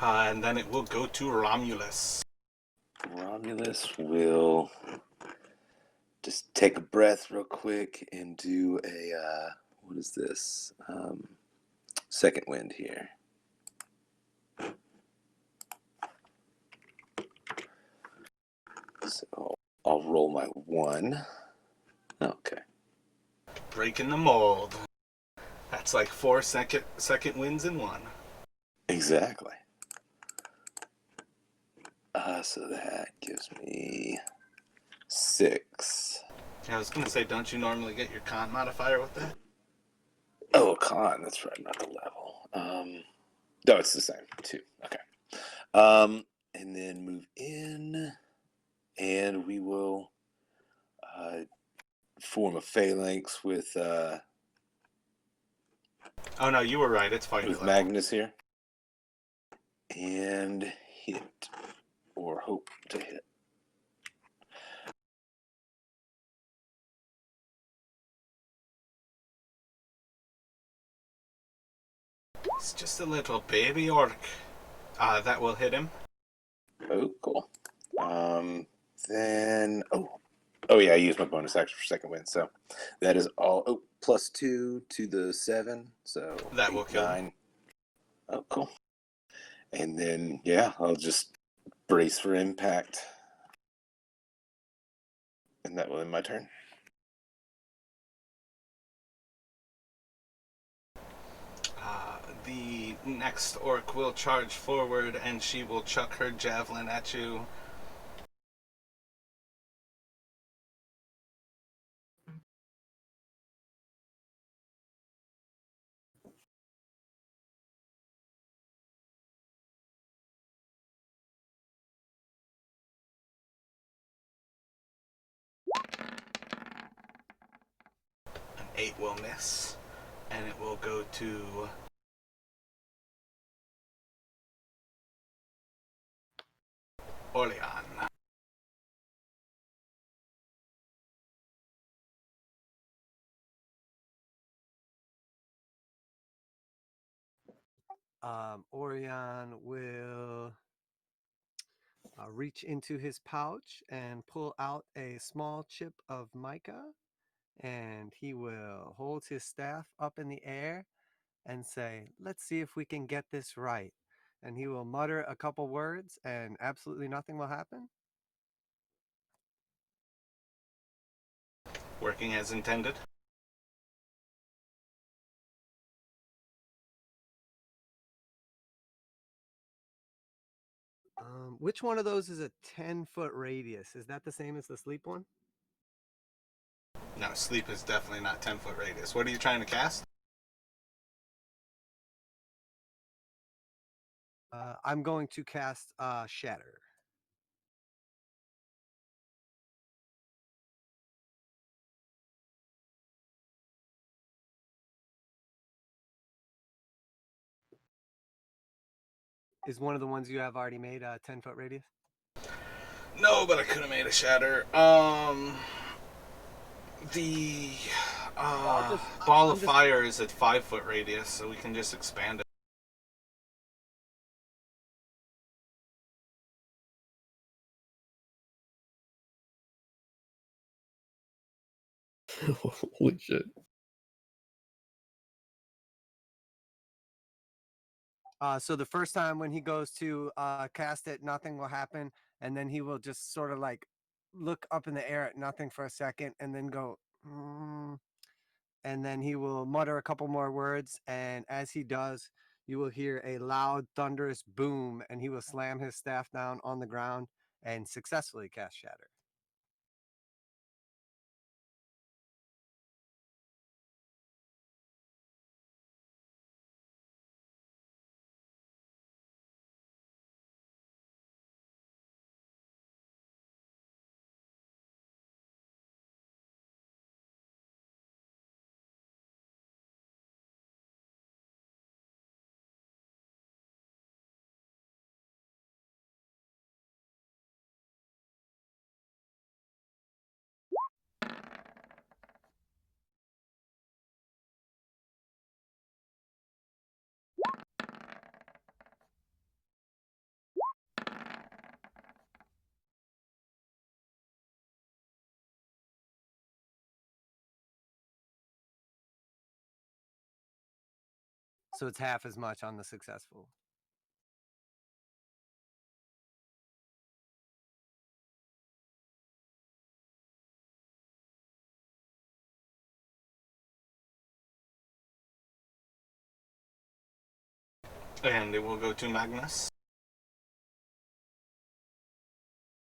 And then it will go to Romulus. Romulus will just take a breath real quick and do a what is this? Second wind here. So I'll roll my 1. Okay. Breaking the mold. That's like 4 second wins in one. Exactly. So that gives me 6. I was gonna say, don't you normally get your con modifier with that? Oh, con. That's right, not the level. No, it's the same. 2. Okay. And then move in, and we will form a phalanx with Oh no, you were right. It's fighting level. Magnus here, and hit or hope to hit. It's just a little baby orc. That will hit him. Oh, cool. Then oh yeah, I used my bonus action for second wind, so that is all. Oh, +2 to the 7, so That 8, will kill him. 9. Oh, cool. And then yeah, I'll just brace for impact, and that will end my turn. The next orc will charge forward, and she will chuck her javelin at you. An 8 will miss, and it will go to Orlean. Orion will reach into his pouch and pull out a small chip of mica, and he will hold his staff up in the air and say, "Let's see if we can get this right." And he will mutter a couple words, and absolutely nothing will happen. Working as intended. Which one of those is a 10-foot radius? Is that the same as the sleep one? No, sleep is definitely not 10-foot radius. What are you trying to cast? I'm going to cast Shatter. Is one of the ones you have already made a 10-foot radius? No, but I could have made a shatter. The ball of fire is at 5-foot radius, so we can just expand it. Holy shit. So the first time when he goes to cast it, nothing will happen, and then he will just sort of like look up in the air at nothing for a second, and then go, and then he will mutter a couple more words, and as he does, you will hear a loud, thunderous boom, and he will slam his staff down on the ground and successfully cast Shatter. So it's half as much on the successful. And it will go to Magnus.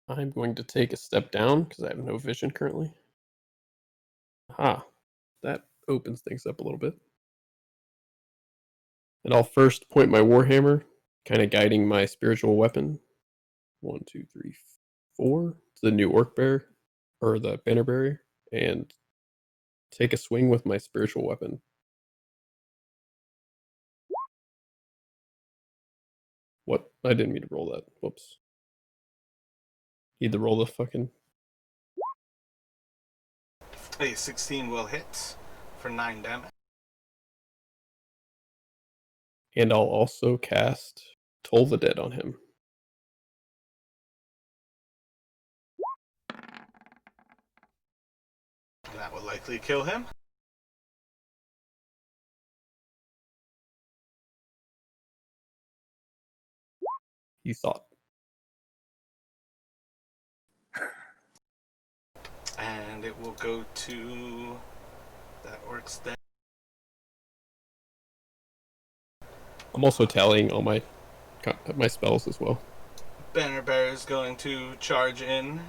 I'm going to take a step down because I have no vision currently. Aha, that opens things up a little bit. And I'll first point my warhammer, kind of guiding my spiritual weapon. 1, 2, 3, 4 to the new orc bear, or the banner bearer, and take a swing with my spiritual weapon. What? I didn't mean to roll that. Whoops. Need to roll the fucking... A 16 will hit for 9 damage. And I'll also cast Toll the Dead on him. That will likely kill him. You thought. And it will go to that orc's dead. I'm also tallying all my spells as well. Banner bearer is going to charge in.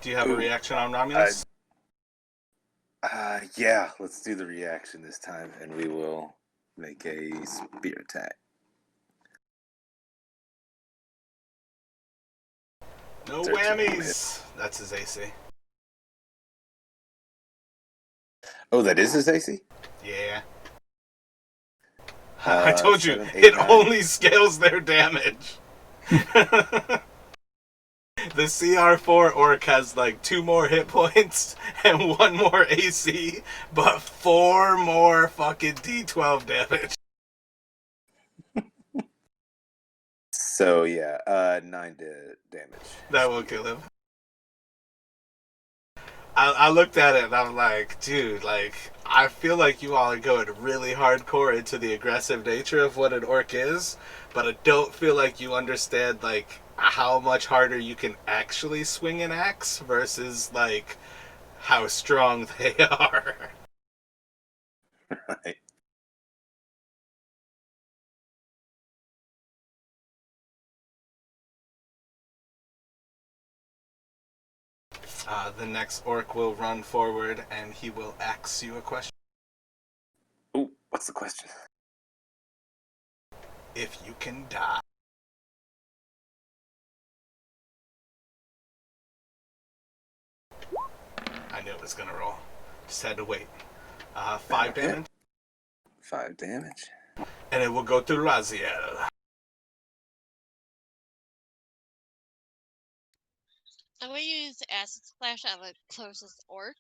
Do you have a reaction on Romulus? Yeah, let's do the reaction this time, and we will make a spear attack. No 13 whammies. That's his AC. Oh, that is his AC? Yeah. I told you, 7, 8, it 9. only scales their damage. The CR4 orc has like 2 more hit points and 1 more AC, but 4 more fucking D12 damage. So, yeah, 9 damage. That will kill him. I looked at it and I'm like, dude, like, I feel like you all are going really hardcore into the aggressive nature of what an orc is, but I don't feel like you understand, like, how much harder you can actually swing an axe versus, like, how strong they are. Right. The next orc will run forward and he will ask you a question. Oh, what's the question? If you can die. I knew it was gonna roll. Just had to wait. 5 Okay. damage. 5 damage. And it will go to Raziel. I'm going to use Acid Splash on the closest orc.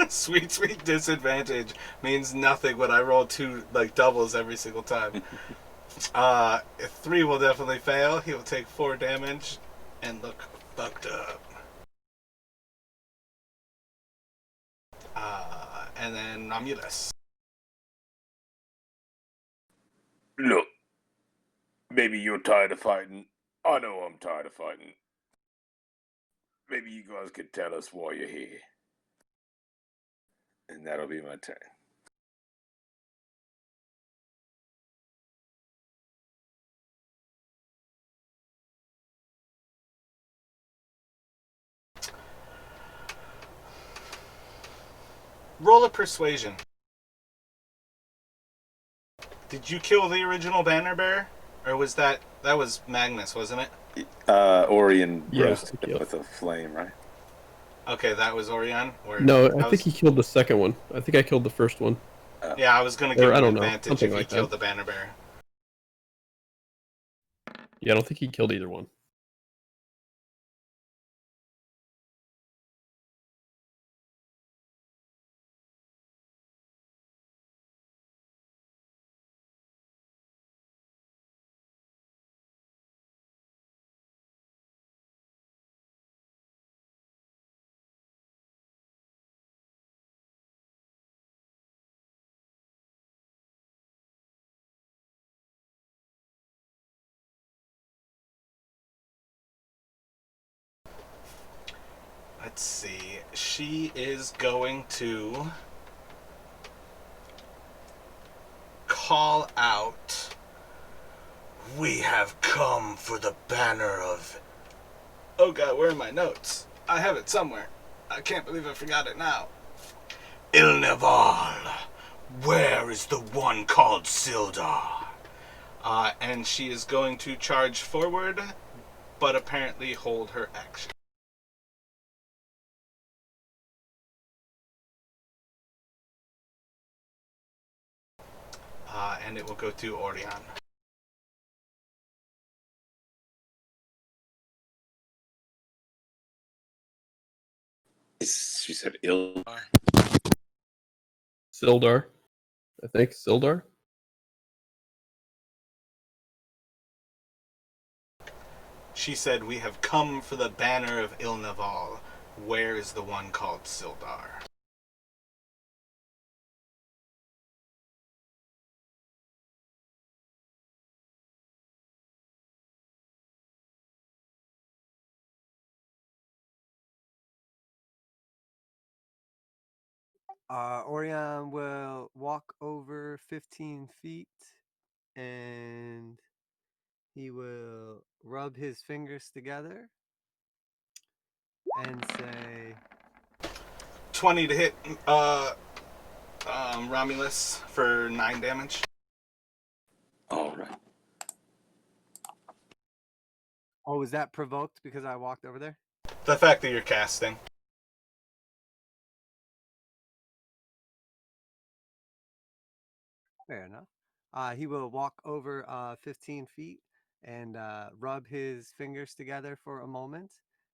Sweet, sweet disadvantage means nothing when I roll 2 like doubles every single time. 3 will definitely fail. He will take 4 damage and look fucked up. And then Romulus. Look, maybe you're tired of fighting. I know I'm tired of fighting. Maybe you guys could tell us why you're here. And that'll be my turn. Roll a persuasion. Did you kill the original banner bearer? Or was that was Magnus, wasn't it? Orion Yeah, roasted I killed. with a flame, right? Okay, that was Orion. No, I think he killed the second one. I think I killed the first one. Yeah, I was gonna Or, give I him don't know, advantage something if he like that. killed the banner bearer. Yeah, I don't think he killed either one. Let's see. She is going to call out, "We have come for the banner of..." Oh god, where are my notes? I have it somewhere. I can't believe I forgot it now. Ilneval, where is the one called Sildar? And she is going to charge forward, but apparently hold her action. And it will go to Orion. She said ill. Sildar. I think Sildar. She said, "We have come for the banner of Ilneval. Where is the one called Sildar?" Orion will walk over 15 feet and he will rub his fingers together and say, 20 to hit Romulus for 9 damage. All right. "Oh, was that provoked because I walked over there?" The fact that you're casting. Fair enough. He will walk over 15 feet and rub his fingers together for a moment.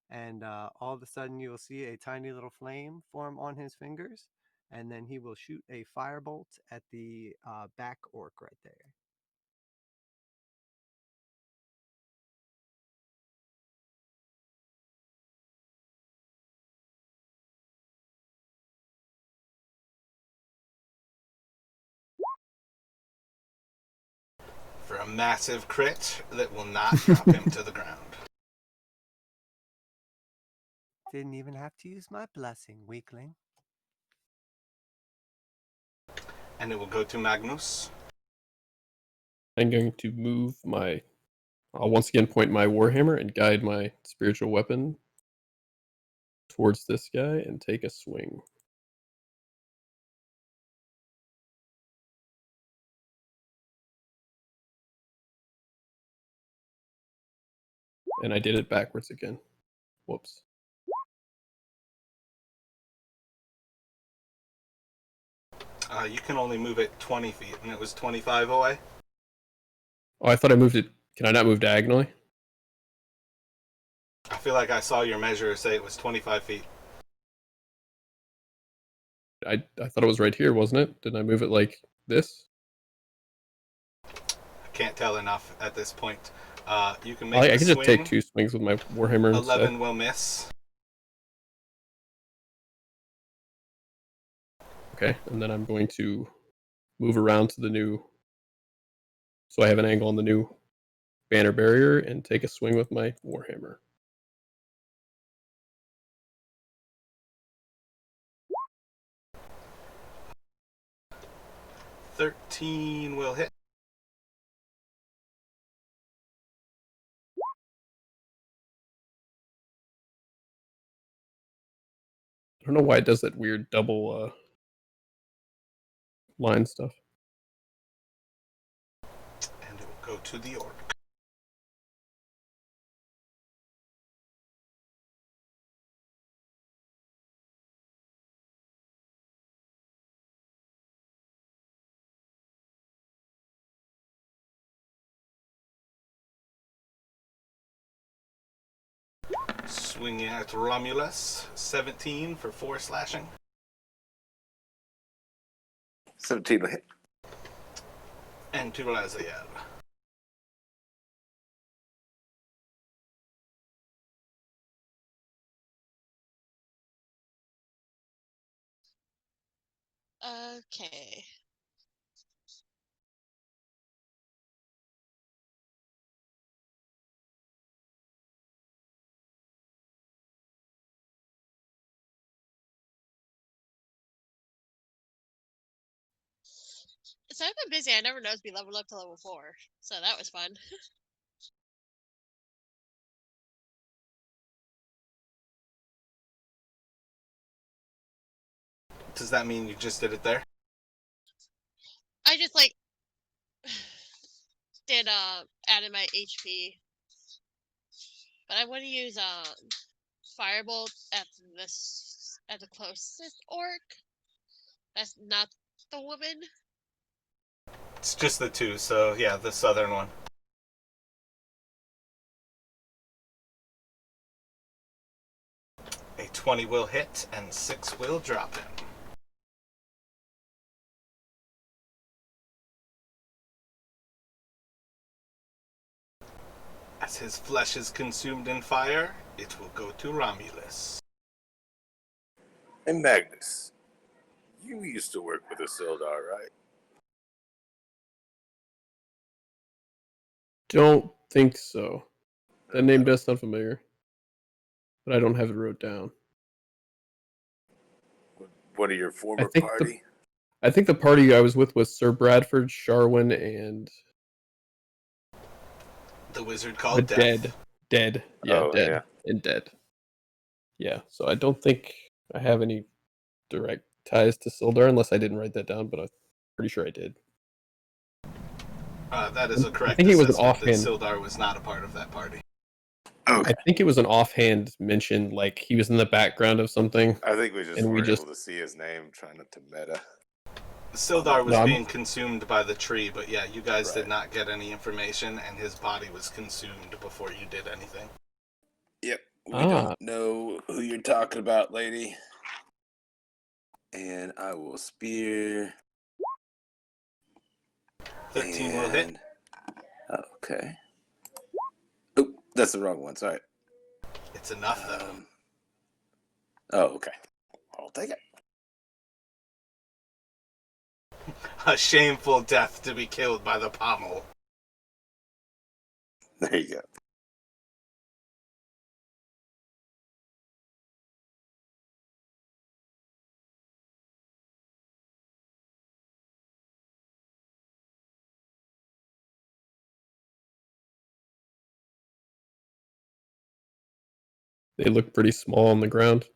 And all of a sudden, you will see a tiny little flame form on his fingers. And then he will shoot a firebolt at the back orc right there. For a massive crit that will not drop him to the ground. Didn't even have to use my blessing, weakling. And it will go to Magnus. I'm going to move my. I'll once again point my warhammer and guide my spiritual weapon towards this guy and take a swing. And I did it backwards again. Whoops. You can only move it 20 feet, and it was 25 away. Oh, I thought I moved it. Can I not move diagonally? I feel like I saw your measure say it was 25 feet. I thought it was right here, wasn't it? Didn't I move it like this? I can't tell enough at this point. You can make I the can swing. just take 2 swings with my warhammer 11 instead. will miss. Okay, and then I'm going to move around to the new. So I have an angle on the new banner barrier and take a swing with my warhammer. $13 will hit. I don't know why it does that weird double line stuff. And it will go to the orc. Swinging at Romulus. 17 for 4 slashing. 17 will hit. And to Raziel. Okay. So I've been busy. I never noticed we leveled up to level 4. So that was fun. Does that mean you just did it there? I just like did added my HP. But I want to use Firebolt at the closest orc. That's not the woman. It's just the two, so yeah, the southern one. A 20 will hit, and 6 will drop him. As his flesh is consumed in fire, it will go to Romulus. Hey, Magnus, you used to work with a Sildar, right? Don't think so. That name does sound familiar, but I don't have it wrote down. One of your former think party? I think the party I was with was Sir Bradford, Sharwin, and The wizard the called Death. Dead. Yeah, Oh, Dead. yeah. And Dead. Yeah, so I don't think I have any direct ties to Sildar unless I didn't write that down, but I'm pretty sure I did. That is a correct think it was an assessment that offhand. Sildar was not a part of that party. Okay. I think it was an offhand mention, like he was in the background of something. I think we just And we were just- able to see his name, trying not to meta. Sildar was No, I'm- being consumed by the tree, but yeah, you guys did Right. not get any information, and his body was consumed before you did anything. Yep. We Ah. don't know who you're talking about, lady. And I will spear. 13 will hit. and- Okay. Oh, that's the wrong one. Sorry. It's enough, though. Oh, okay. I'll take it. A shameful death to be killed by the pommel. There you go. They look pretty small on the ground.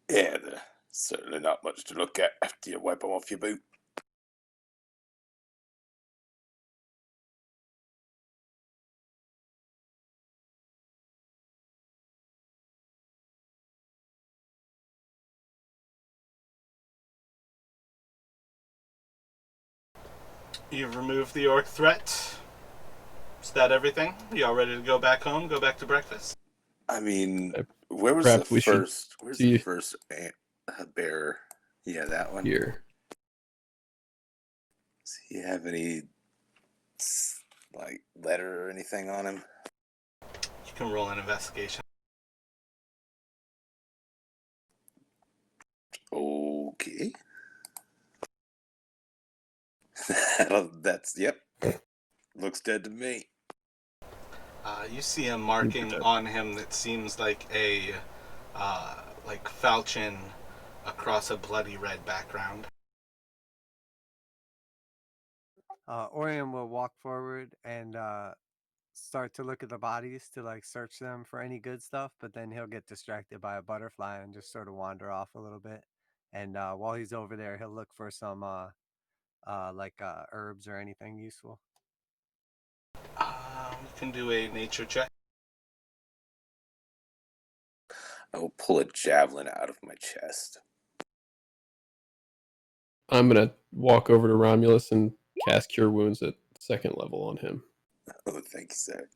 Yeah, there's certainly not much to look at after you wipe them off your boot. You've removed the orc threat. Is that everything? You all ready to go back home? Go back to breakfast? I mean, Uh, where was perhaps the we should first? Where's see- the first bear? Yeah, that one. Here. Does he have any like letter or anything on him? You can roll an investigation. Okay. That's yep. Looks dead to me. You see a marking on him that seems like a falchion across a bloody red background. Orion will walk forward and start to look at the bodies to like search them for any good stuff, but then he'll get distracted by a butterfly and just sort of wander off a little bit. And while he's over there, he'll look for some herbs or anything useful. You can do a nature check. I will pull a javelin out of my chest. I'm gonna walk over to Romulus and cast Cure Wounds at 2nd level on him. Oh, thank you, sir.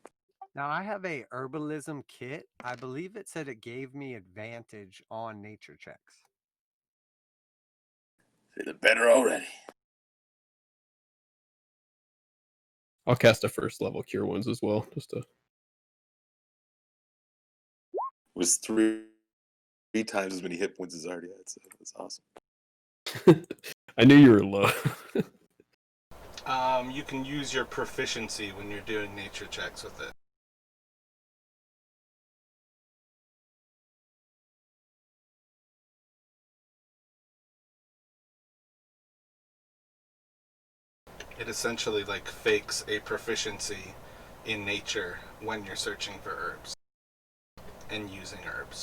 Now I have a herbalism kit. I believe it said it gave me advantage on nature checks. Feeling better already. I'll cast a 1st level Cure Wounds as well, just to. Was three times as many hit points as I already had, so that's awesome. I knew you were low. You can use your proficiency when you're doing nature checks with it. It essentially like fakes a proficiency in nature when you're searching for herbs and using herbs.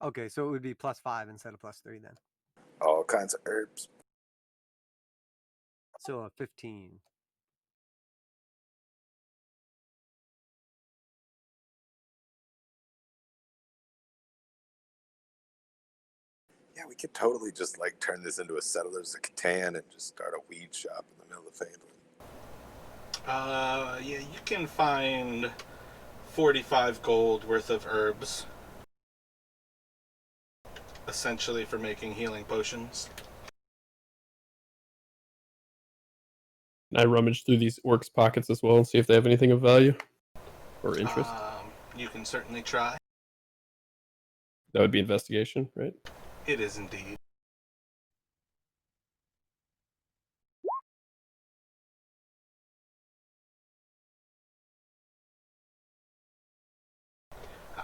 Okay, so it would be +5 instead of +3 then. All kinds of herbs. So a 15. Yeah, we could totally just like turn this into a Settlers of Catan and just start a weed shop in the middle of Phandalin. Yeah, you can find 45 gold worth of herbs, essentially for making healing potions. And I rummage through these orcs' pockets as well and see if they have anything of value or interest. You can certainly try. That would be investigation, right? It is indeed.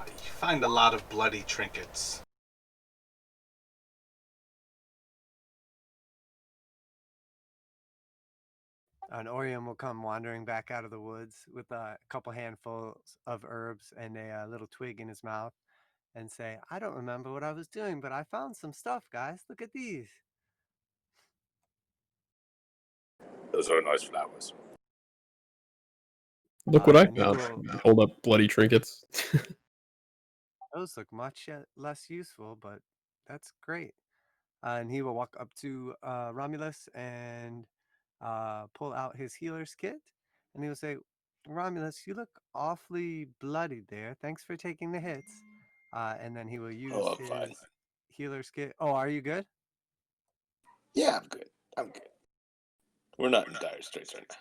You find a lot of bloody trinkets. An Orion will come wandering back out of the woods with a couple handfuls of herbs and a little twig in his mouth and say, I don't remember what I was doing, but I found some stuff, guys. Look at these. Those are nice flowers. Look what I And he found. will. Hold up bloody trinkets. Those look much less useful, but that's great. And he will walk up to Romulus and pull out his healer's kit. And he will say, Romulus, you look awfully bloodied there. Thanks for taking the hits. And then he will use Oh, I'm his fine. healer's kit. Oh, are you good? Yeah, I'm good. I'm good. We're not in dire straits right now.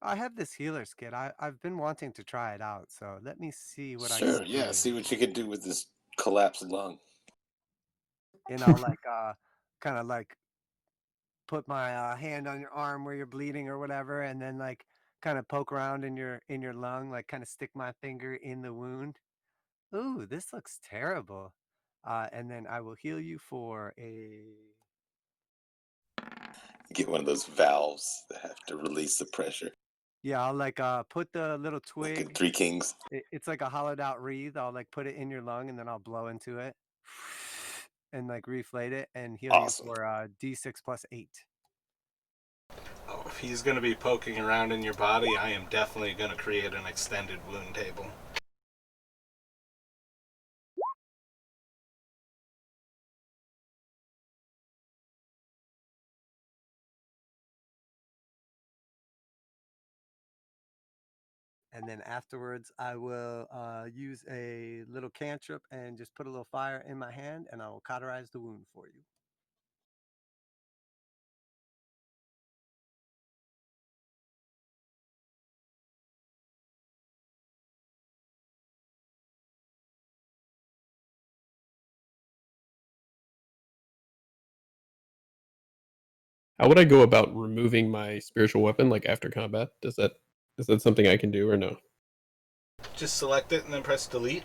I have this healer's kit. I've been wanting to try it out. So let me see what I Sure, can yeah. do. See what you can do with this collapsed lung. And I'll like kind of like put my hand on your arm where you're bleeding or whatever, and then like kind of poke around in your lung, like kind of stick my finger in the wound. Ooh, this looks terrible. And then I will heal you for a. Get one of those valves that have to release the pressure. Yeah, I'll like put the little Like in twig. Three Kings. It's like a hollowed out wreath. I'll like put it in your lung and then I'll blow into it and like reflate it and heal you Awesome. for D6 plus 8. Oh, if he's going to be poking around in your body, I am definitely going to create an extended wound table. And then afterwards, I will use a little cantrip and just put a little fire in my hand, and I will cauterize the wound for you. How would I go about removing my spiritual weapon, like after combat? Is that something I can do or no? Just select it and then press delete.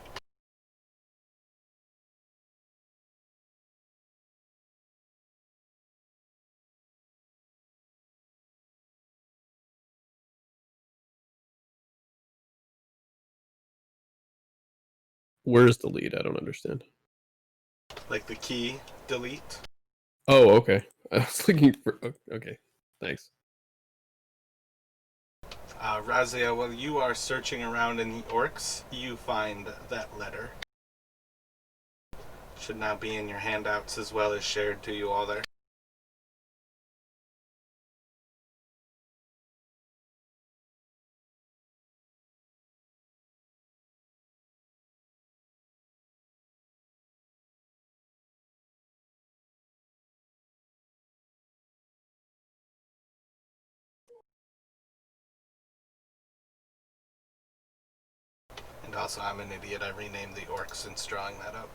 Where's the lead? I don't understand. Like the key, delete. Oh, okay. I was looking for. Okay, thanks. Razia, while you are searching around in the orcs, you find that letter. Should now be in your handouts as well as shared to you all there. And also, I'm an idiot. I renamed the orcs since drawing that up.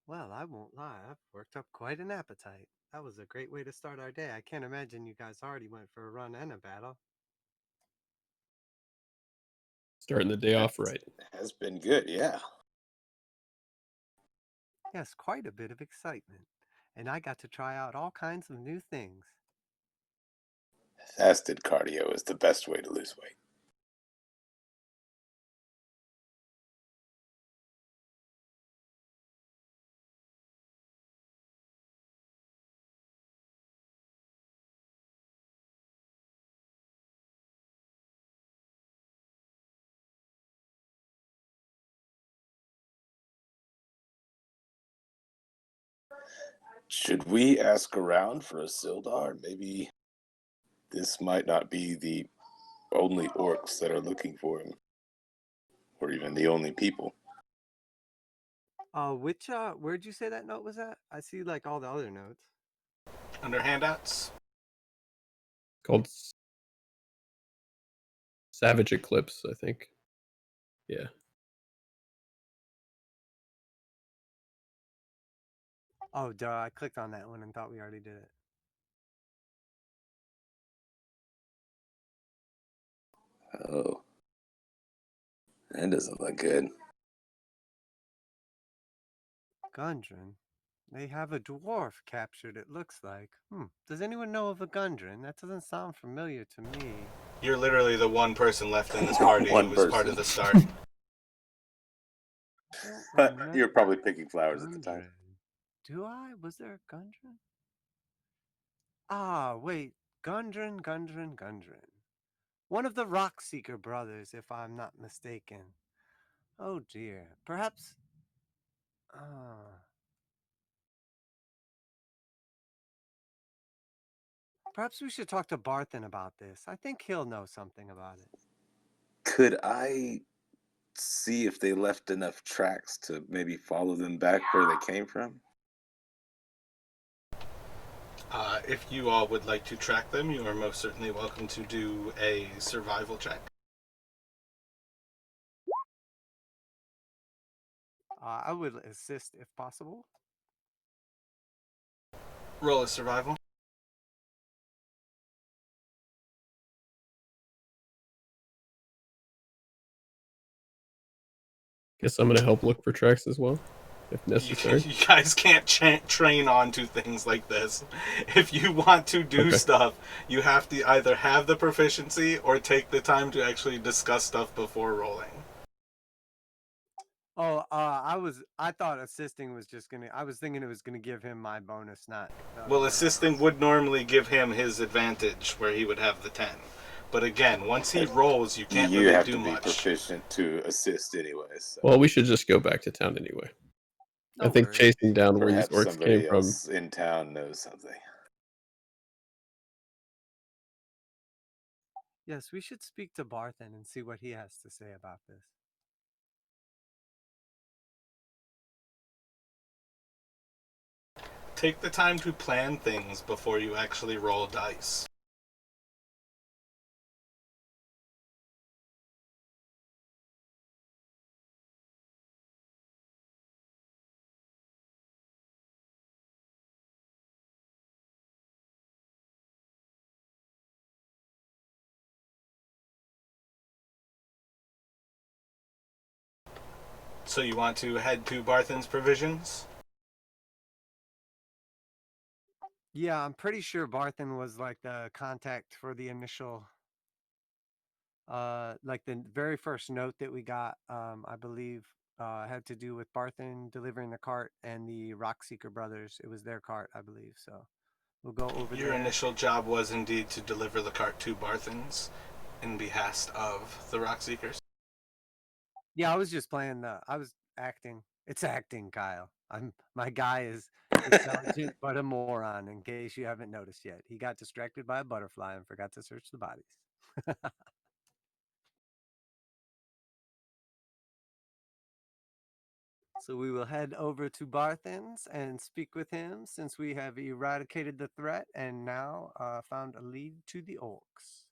Well, I won't lie. I've worked up quite an appetite. That was a great way to start our day. I can't imagine you guys already went for a run and a battle. Starting the day off right. Has been good, yeah. Yes, quite a bit of excitement. And I got to try out all kinds of new things. Fasted cardio is the best way to lose weight. Should we ask around for a Sildar? Maybe this might not be the only orcs that are looking for him, or even the only people. Where'd you say that note was at? I see like all the other notes. Under handouts? Called Savage Eclipse, I think. Yeah. Oh, duh, I clicked on that one and thought we already did it. Oh, that doesn't look good. Gundren? They have a dwarf captured, it looks like. Does anyone know of a Gundren? That doesn't sound familiar to me. You're literally the one person left in this party One who was part person. of the start. I don't But remember you're probably picking flowers at the time. Gundren. Do I? Was there a Gundren? Ah, wait. Gundren. One of the Rockseeker brothers, if I'm not mistaken. Oh dear. Perhaps. Perhaps we should talk to Barthen about this. I think he'll know something about it. Could I see if they left enough tracks to maybe follow them back where they came from? If you all would like to track them, you are most certainly welcome to do a survival check. I would assist if possible. Roll a survival. Guess I'm gonna help look for tracks as well, if necessary. You guys can't train onto things like this. If you want to do stuff, you have to either have the proficiency or take the time to actually discuss stuff before rolling. Oh, I thought assisting was just gonna. I was thinking it was gonna give him my bonus, not. Well, assisting would normally give him his advantage, where he would have the 10. But again, once he rolls, you can't You really have do to be much. proficient to assist anyways. So. Well, we should just go back to town anyway. No I think worries. chasing down where these Perhaps orcs came somebody from. else in town knows something. Yes, we should speak to Barthen and see what he has to say about this. Take the time to plan things before you actually roll dice. So you want to head to Barthen's provisions? Yeah, I'm pretty sure Barthen was like the contact for the initial. Like the very first note that we got, I believe, had to do with Barthen delivering the cart and the Rockseeker brothers. It was their cart, I believe. So we'll go over Your there. initial job was indeed to deliver the cart to Barthen's in behest of the Rockseekers. Yeah, I was just playing I was acting. It's acting, Kyle. My guy is intelligent but a moron, in case you haven't noticed yet. He got distracted by a butterfly and forgot to search the bodies. So we will head over to Barthen's and speak with him, since we have eradicated the threat and now found a lead to the orcs.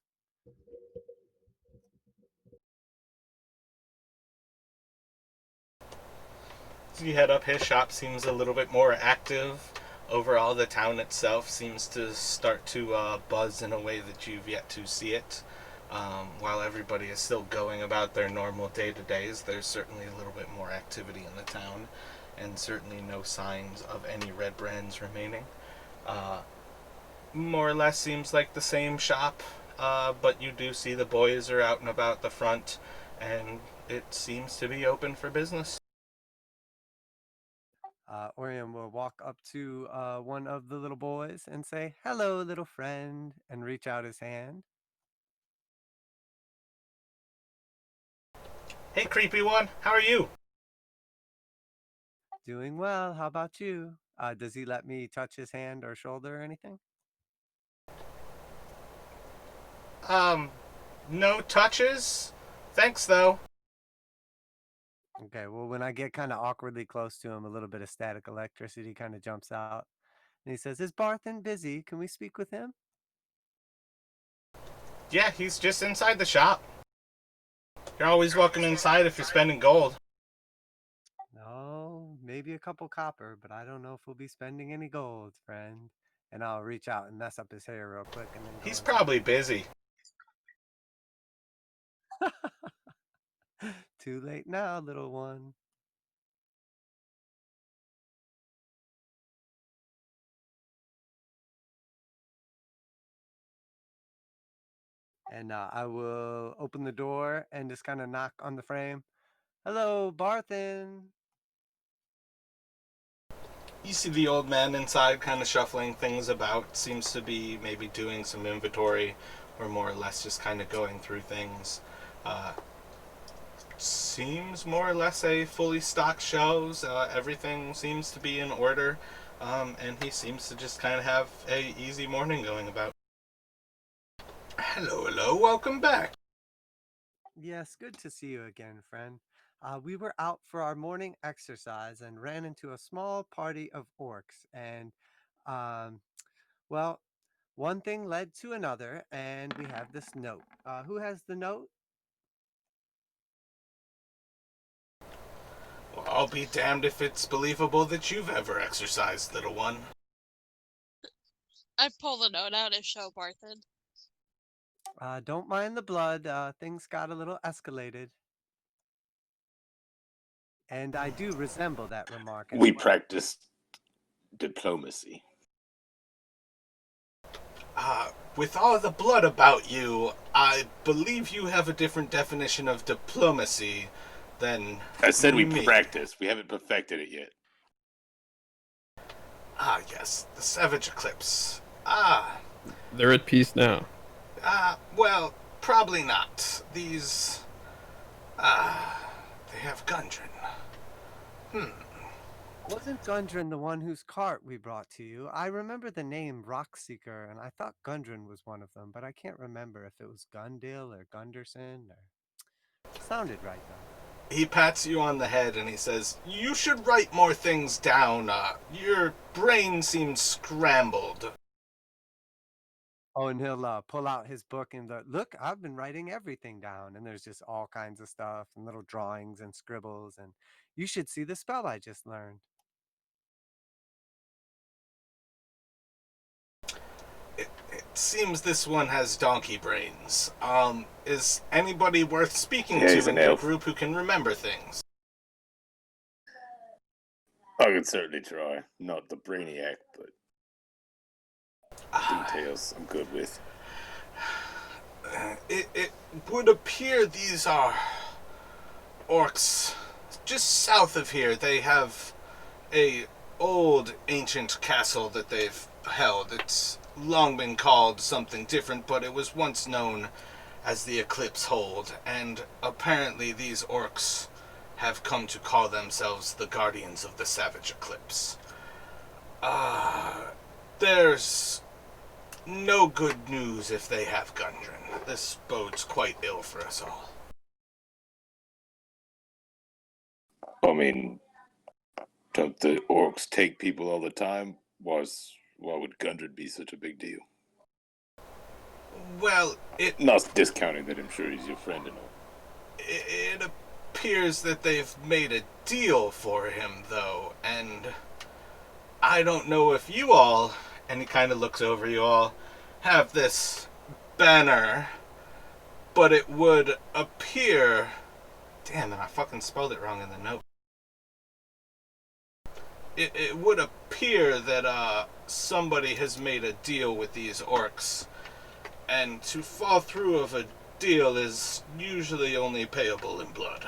you head up, his shop seems a little bit more active. Overall, the town itself seems to start to buzz in a way that you've yet to see it. While everybody is still going about their normal day-to-days, there's certainly a little bit more activity in the town, and certainly no signs of any Redbrands remaining. More or less seems like the same shop, but you do see the boys are out and about the front, and it seems to be open for business. Orion will walk up to one of the little boys and say, "Hello, little friend," and reach out his hand. Hey, creepy one, how are you? Doing well. How about you? Does he let me touch his hand or shoulder or anything? No touches? Thanks, though. Okay, well, when I get kind of awkwardly close to him, a little bit of static electricity kind of jumps out. And he says, "Is Barthen busy? Can we speak with him?" Yeah, he's just inside the shop. You're always welcome inside if you're spending gold. No, maybe a couple copper, but I don't know if we'll be spending any gold, friend. And I'll reach out and mess up his hair real quick and then go He's inside. probably busy. Too late now, little one. And I will open the door and just kind of knock on the frame. "Hello, Barthen." You see the old man inside kind of shuffling things about. Seems to be maybe doing some inventory or more or less just kind of going through things. Seems more or less a fully stocked shelves. Everything seems to be in order. And he seems to just kind of have a easy morning going about. Hello, welcome back. Yes, good to see you again, friend. We were out for our morning exercise and ran into a small party of orcs. And, um, well, one thing led to another, and we have this note. Who has the note? Well, I'll be damned if it's believable that you've ever exercised, little one. I pull the note out and show Barthen. Don't mind the blood. Things got a little escalated. And I do resemble that remark as We well. practiced diplomacy. With all the blood about you, I believe you have a different definition of diplomacy than I said we me. practiced. We haven't perfected it yet. Ah, yes, the Savage Eclipse. They're at peace now. Well, probably not. These, they have Gundren. Wasn't Gundren the one whose cart we brought to you? I remember the name Rockseeker, and I thought Gundren was one of them, but I can't remember if it was Gundil or Gunderson or... Sounded right, though. He pats you on the head and he says, "You should write more things down. Your brain seems scrambled." Oh, and he'll pull out his book and look, I've been writing everything down. And there's just all kinds of stuff and little drawings and scribbles. And you should see the spell I just learned. It seems this one has donkey brains. Is anybody worth speaking Yeah, he's to an in your elf. group who can remember things? I could certainly try. Not the brainiac, but details I'm good with. It would appear these are orcs just south of here. They have a old ancient castle that they've held. It's long been called something different, but it was once known as the Eclipse Hold, and apparently these orcs have come to call themselves the Guardians of the Savage Eclipse. There's no good news if they have Gundren. This bodes quite ill for us all. I mean, don't the orcs take people all the time? Why would Gundren be such a big deal? Well, Not discounting that I'm sure he's your friend and all. it appears that they've made a deal for him, though, and I don't know if you all, and he kind of looks over you all, have this banner, but it would appear... Damn it, I fucking spelled it wrong in the note. It would appear that somebody has made a deal with these orcs, and to fall through of a deal is usually only payable in blood.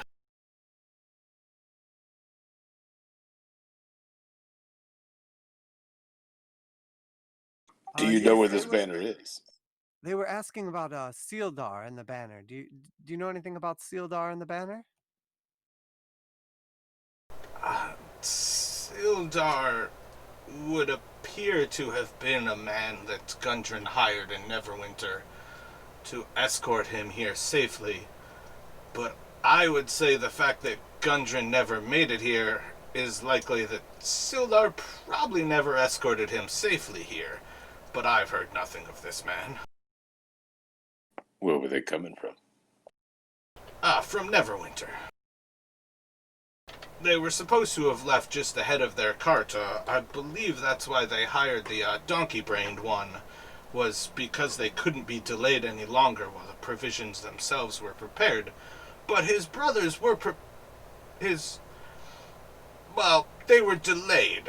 Do you know where this banner is? They were asking about Sildar and the banner. Do you know anything about Sildar and the banner? Sildar would appear to have been a man that Gundren hired in Neverwinter to escort him here safely, but I would say the fact that Gundren never made it here is likely that Sildar probably never escorted him safely here, but I've heard nothing of this man. Where were they coming from? From Neverwinter. They were supposed to have left just ahead of their cart. I believe that's why they hired the donkey-brained one, was because they couldn't be delayed any longer while the provisions themselves were prepared. But his brothers were they were delayed.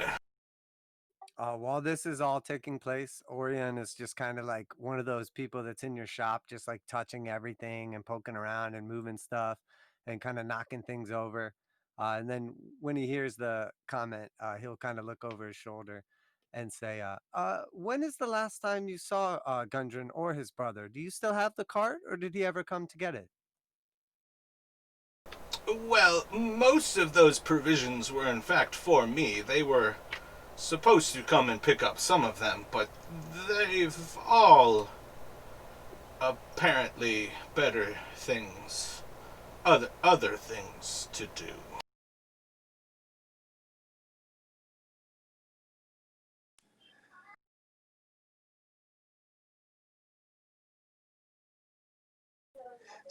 While this is all taking place, Orion is just kind of like one of those people that's in your shop, just like touching everything and poking around and moving stuff and kind of knocking things over. And then when he hears the comment, he'll kind of look over his shoulder and say, when is the last time you saw Gundren or his brother? Do you still have the cart, or did he ever come to get it? Well, most of those provisions were in fact for me. They were supposed to come and pick up some of them, but they've all apparently better things, other things to do.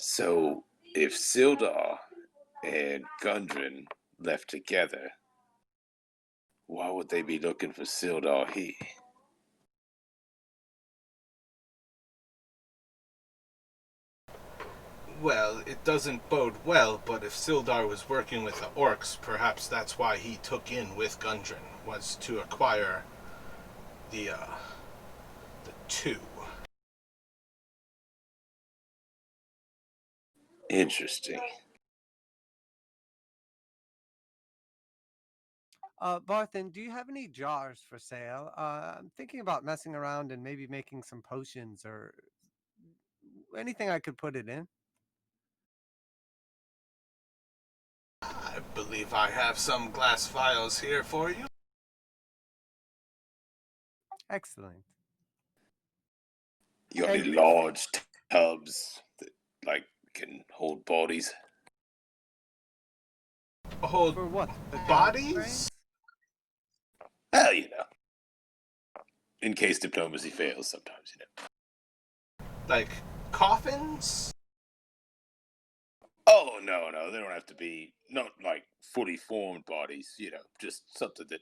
So, if Sildar and Gundren left together, why would they be looking for Sildar here? Well, it doesn't bode well, but if Sildar was working with the orcs, perhaps that's why he took in with Gundren, was to acquire the two. Interesting. Barthen, do you have any jars for sale? I'm thinking about messing around and maybe making some potions or anything I could put it in. I believe I have some glass vials here for you. Excellent. You got And any large tubs that, like, can hold bodies? Hold for what? The bodies? brains? Well, you know. In case diplomacy fails sometimes, you know. Like coffins? Oh, no, they don't have to be, not like fully formed bodies, you know, just something that,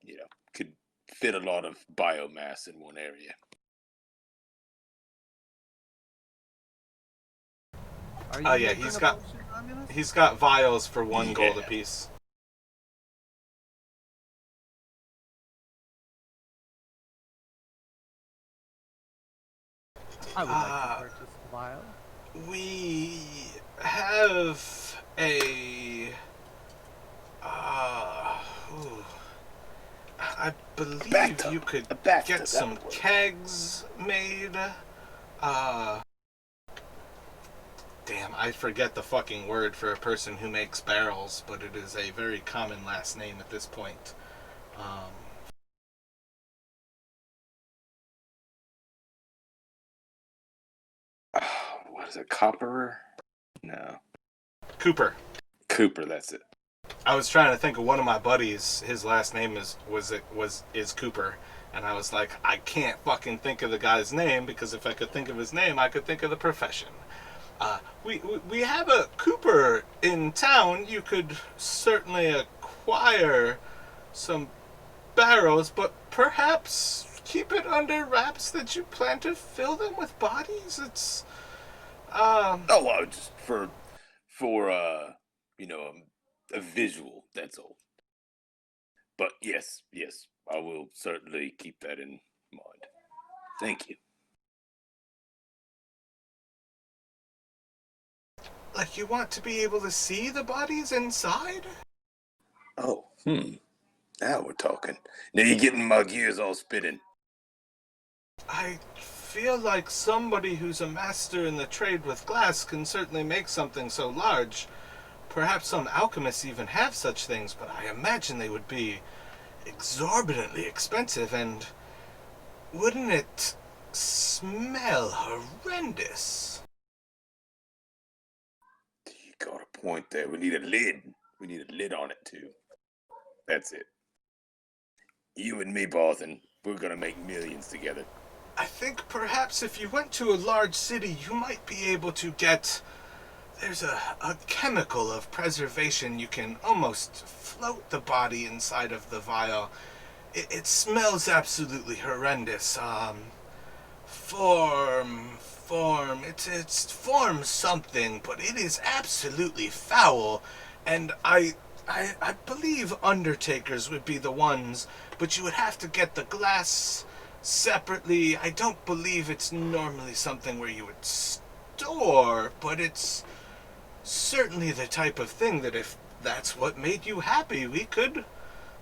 you know, could fit a lot of biomass in one area. Are Oh, you yeah, making he's a got- potion, Romulus? He's got vials for 1 gold Yeah. apiece. I would like to purchase a vial. We have a... ooh. I believe Bathtub. you could A bathtub, get that some would work. kegs made. Damn, I forget the fucking word for a person who makes barrels, but it is a very common last name at this point. What is it, Copperer? No. Cooper. Cooper, that's it. I was trying to think of one of my buddies. His last name is Cooper, and I was like, I can't fucking think of the guy's name, because if I could think of his name, I could think of the profession. We have a cooper in town. You could certainly acquire some barrels, but perhaps keep it under wraps that you plan to fill them with bodies. It's Oh, well, just for a visual. That's all. But yes, I will certainly keep that in mind. Thank you. like you want to be able to see the bodies inside. Oh, now we're talking. Now you're getting my gears all spinning. I feel like somebody who's a master in the trade with glass can certainly make something so large. Perhaps some alchemists even have such things, but I imagine they would be exorbitantly expensive, and wouldn't it smell horrendous? You got a point there. We need a lid. We need a lid on it too. That's it. You and me, Barthen, we're gonna make millions together. I think perhaps if you went to a large city, you might be able to get. There's a chemical of preservation. You can almost float the body inside of the vial. It smells absolutely horrendous. It's form something, but it is absolutely foul. And I believe undertakers would be the ones, but you would have to get the glass separately. I don't believe it's normally something where you would store, but it's certainly the type of thing that if that's what made you happy, we could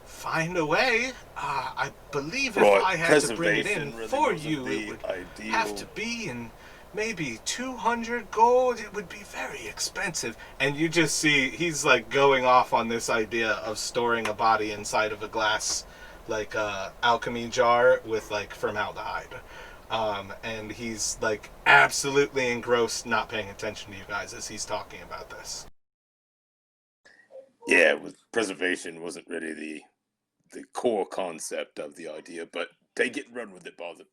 find a way. I believe if I had to bring it in really for wasn't you, the it would ideal. have to be in maybe 200 gold. It would be very expensive. And you just see he's like going off on this idea of storing a body inside of a glass, like alchemy jar with like formaldehyde. And he's like absolutely engrossed, not paying attention to you guys as he's talking about this. Yeah, with preservation wasn't really the core concept of the idea, but take it and run with it, Barthen.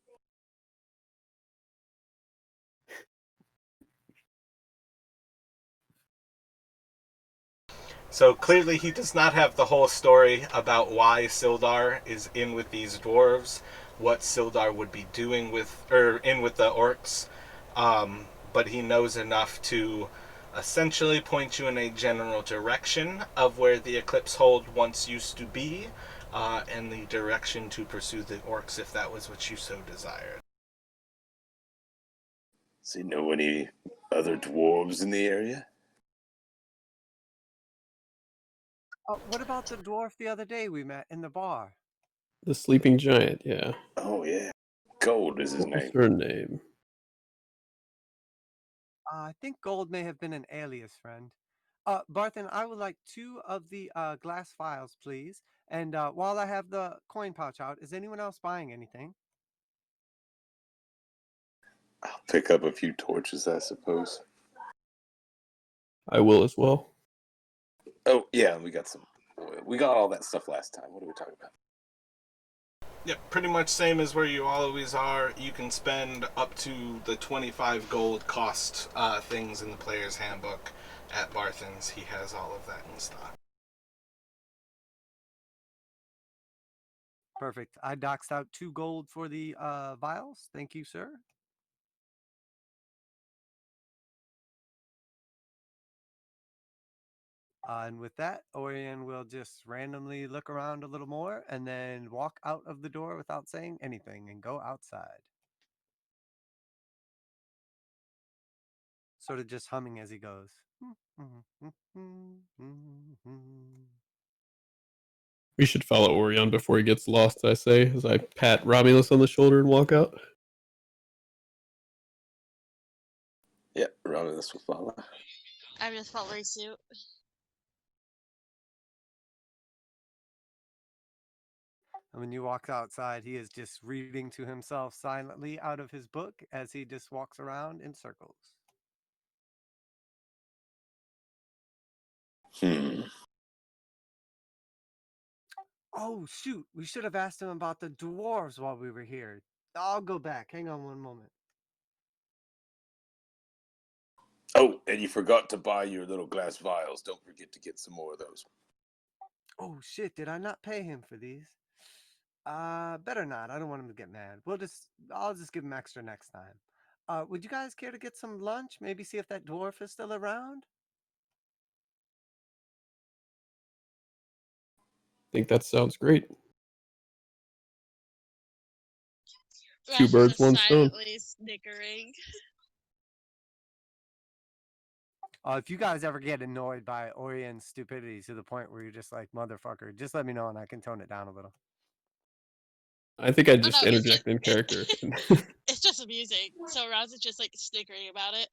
So clearly he does not have the whole story about why Sildar is in with these dwarves, what Sildar would be doing with, or in with the orcs, but he knows enough to essentially point you in a general direction of where the Eclipse Hold once used to be, and the direction to pursue the orcs if that was what you so desired. Does he know any other dwarves in the area? What about the dwarf the other day we met in the bar? The sleeping giant, yeah. Oh yeah, Gold is his What was name. her name? I think gold may have been an alias, friend. Barthen, I would like 2 of the glass files, please. And while I have the coin pouch out, is anyone else buying anything? I'll pick up a few torches, I suppose. I will as well. Oh yeah, we got all that stuff last time. What are we talking about? Yeah, pretty much same as where you always are. You can spend up to the 25 gold cost things in the player's handbook at Barthen's. He has all of that in stock. Perfect. I doxed out 2 gold for the vials. Thank you, sir. And with that, Orion will just randomly look around a little more and then walk out of the door without saying anything and go outside. Sort of just humming as he goes. We should follow Orion before he gets lost, I say, as I pat Romulus on the shoulder and walk out. Yeah, Romulus will follow. I'm just following suit. And when you walk outside, he is just reading to himself silently out of his book as he just walks around in circles. Oh, shoot. We should have asked him about the dwarves while we were here. I'll go back. Hang on one moment. Oh, and you forgot to buy your little glass vials. Don't forget to get some more of those. Oh shit! Did I not pay him for these? Better not. I don't want him to get mad. I'll just give him extra next time. Would you guys care to get some lunch? Maybe see if that dwarf is still around? I think that sounds great. Two Rash is birds, just one stone. silently snickering. If you guys ever get annoyed by Orien's stupidity to the point where you're just like, motherfucker, just let me know and I can tone it down a little. I think I Oh just no, interject in character. it's just amusing. So Raz is just like snickering about it.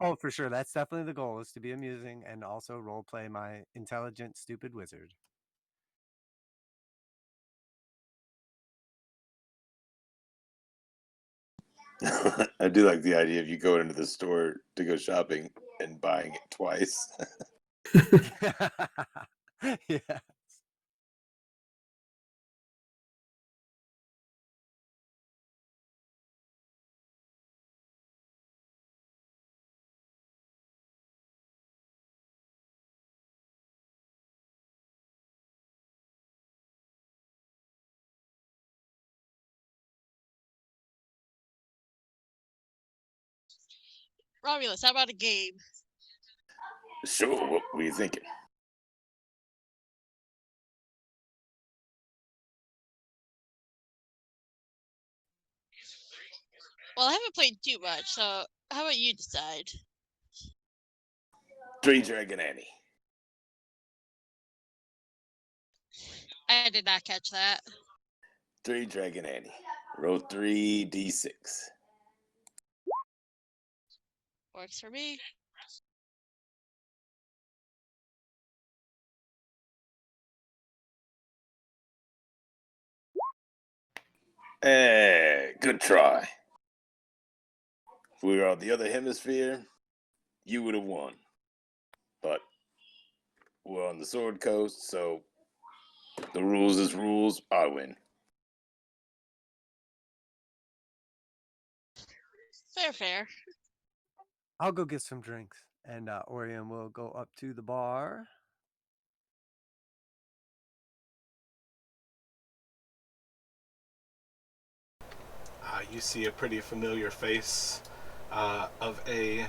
Oh, for sure. That's definitely the goal, is to be amusing and also role play my intelligent, stupid wizard. I do like the idea of you going into the store to go shopping and buying it twice. Yeah. Romulus, how about a game? Sure, what were you thinking? Well, I haven't played too much, so how about you decide? Three Dragon Annie. I did not catch that. Three Dragon Annie. Roll 3d6. Works for me. Hey, good try. If we were on the other hemisphere, you would have won. But we're on the Sword Coast, so the rules is rules. I win. Fair. I'll go get some drinks. And Orien will go up to the bar. You see a pretty familiar face of a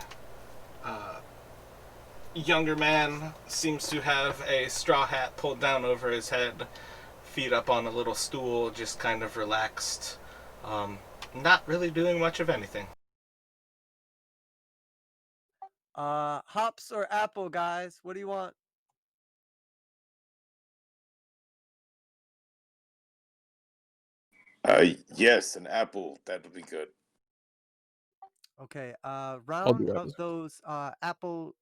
younger man. Seems to have a straw hat pulled down over his head, feet up on a little stool, just kind of relaxed. Not really doing much of anything. Hops or apple, guys? What do you want? Yes, an apple. That would be good. Okay, I'll round do of apples. those apple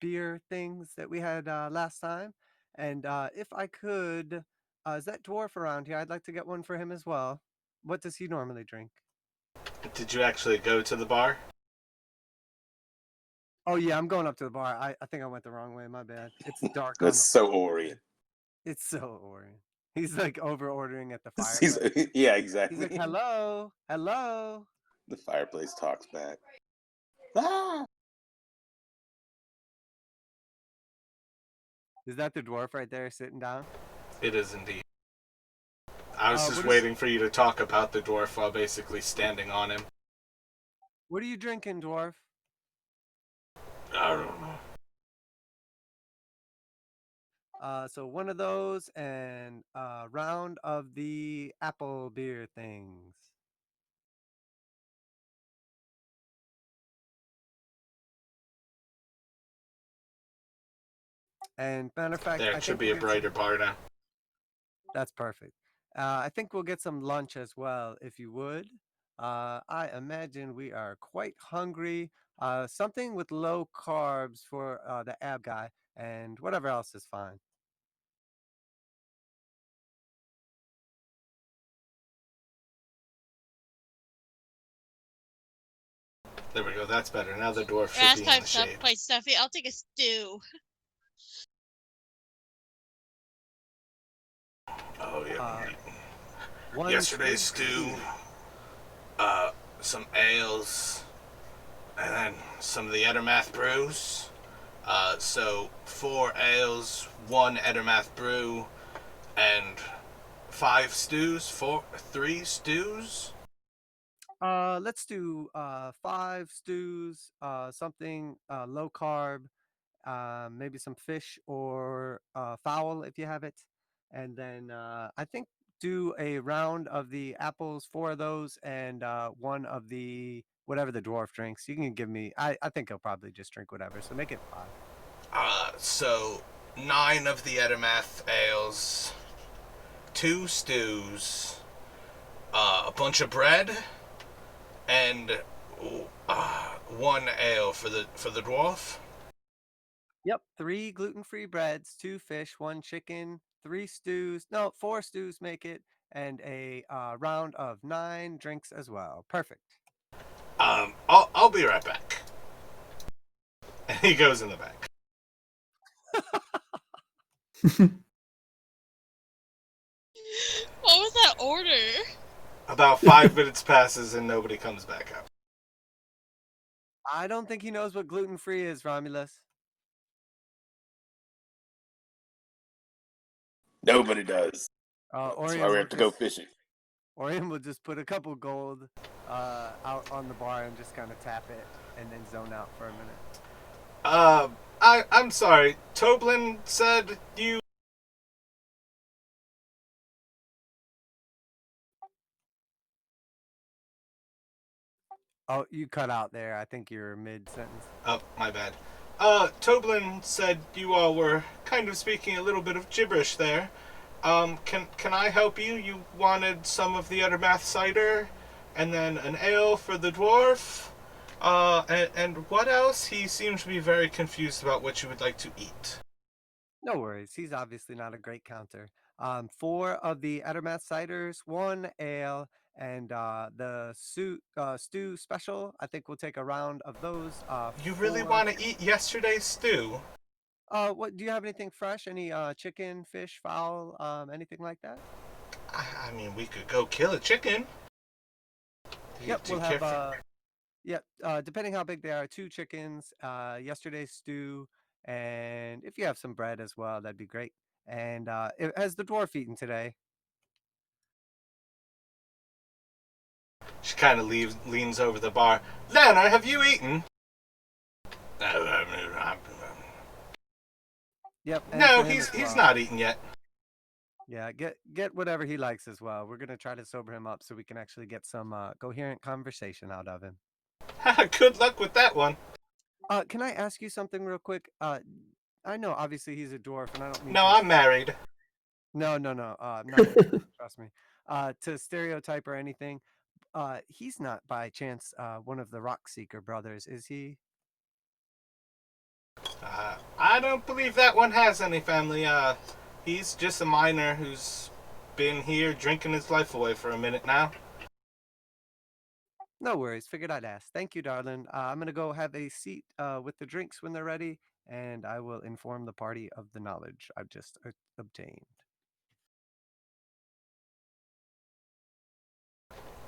beer things that we had last time. And if I could, is that dwarf around here? I'd like to get one for him as well. What does he normally drink? Did you actually go to the bar? Oh yeah, I'm going up to the bar. I think I went the wrong way. My bad. It's dark on That's the. so Orient. It's so Orient. He's like over ordering at the He's, fireplace. yeah, He's exactly. like, hello, hello. The fireplace talks back. Ah! Is that the dwarf right there sitting down? It is indeed. I was just what is- waiting for you to talk about the dwarf while basically standing on him. What are you drinking, dwarf? I don't know. So one of those and a round of the apple beer things. And matter of fact, There I should think be we'll a get brighter bar now. that's perfect. I think we'll get some lunch as well, if you would. I imagine we are quite hungry. Something with low carbs for the ab guy, and whatever else is fine. There we go. That's better. Now the dwarf should Raz be in the pipes up, shade. quite stuffy. I'll take a stew. Oh yeah. One Yesterday's stew. stew. Some ales. And then some of the Ettermath brews. So 4 ales, 1 Ettermath brew, and 5 stews. 3 stews. Let's do 5 stews, something low carb, maybe some fish or fowl if you have it, and then I think do a round of the apples, 4 of those, and one of the whatever the dwarf drinks. You can give me. I think he'll probably just drink whatever. So make it 5. So 9 of the Ettermath ales, 2 stews, a bunch of bread, and 1 ale for the dwarf. Yep, 3 gluten-free breads, 2 fish, 1 chicken, 3 stews. No, 4 stews make it, and a round of 9 drinks as well. Perfect. I'll be right back. And he goes in the back. What was that order? About 5 minutes passes and nobody comes back up. I don't think he knows what gluten-free is, Romulus. Nobody does. That's Orion why we will have to go just fishing. Orion will just put a couple gold out on the bar and just kind of tap it and then zone out for a minute. I'm sorry. Toblin said you. Oh, you cut out there. I think you're mid-sentence. Oh, my bad. Toblin said you all were kind of speaking a little bit of gibberish there. Can I help you? You wanted some of the Ettermath cider, and then an ale for the dwarf. And what else? He seemed to be very confused about what you would like to eat. No worries. He's obviously not a great counter. 4 of the Ettermath ciders, 1 ale, and the stew special. I think we'll take a round of those. You really 4. want to eat yesterday's stew? What do you have anything fresh? Any chicken, fish, fowl, anything like that? I mean, we could go kill a chicken. Yep, Do we'll you care have depending how big they are, 2 chickens, yesterday's stew, and if you have some bread as well, that'd be great. And has the dwarf eaten today? She kind of leans over the bar. Lana, have you eaten? Yep. And No, for him he's as well. not eaten yet. Yeah, get whatever he likes as well. We're gonna try to sober him up so we can actually get some coherent conversation out of him. Good luck with that one. Can I ask you something real quick? I know obviously he's a dwarf, and I don't mean No, to I'm married. No. I'm not trust me. To stereotype or anything. He's not by chance one of the Rockseeker brothers, is he? I don't believe that one has any family. He's just a miner who's been here drinking his life away for a minute now. No worries. Figured I'd ask. Thank you, darling. I'm gonna go have a seat with the drinks when they're ready, and I will inform the party of the knowledge I've just obtained.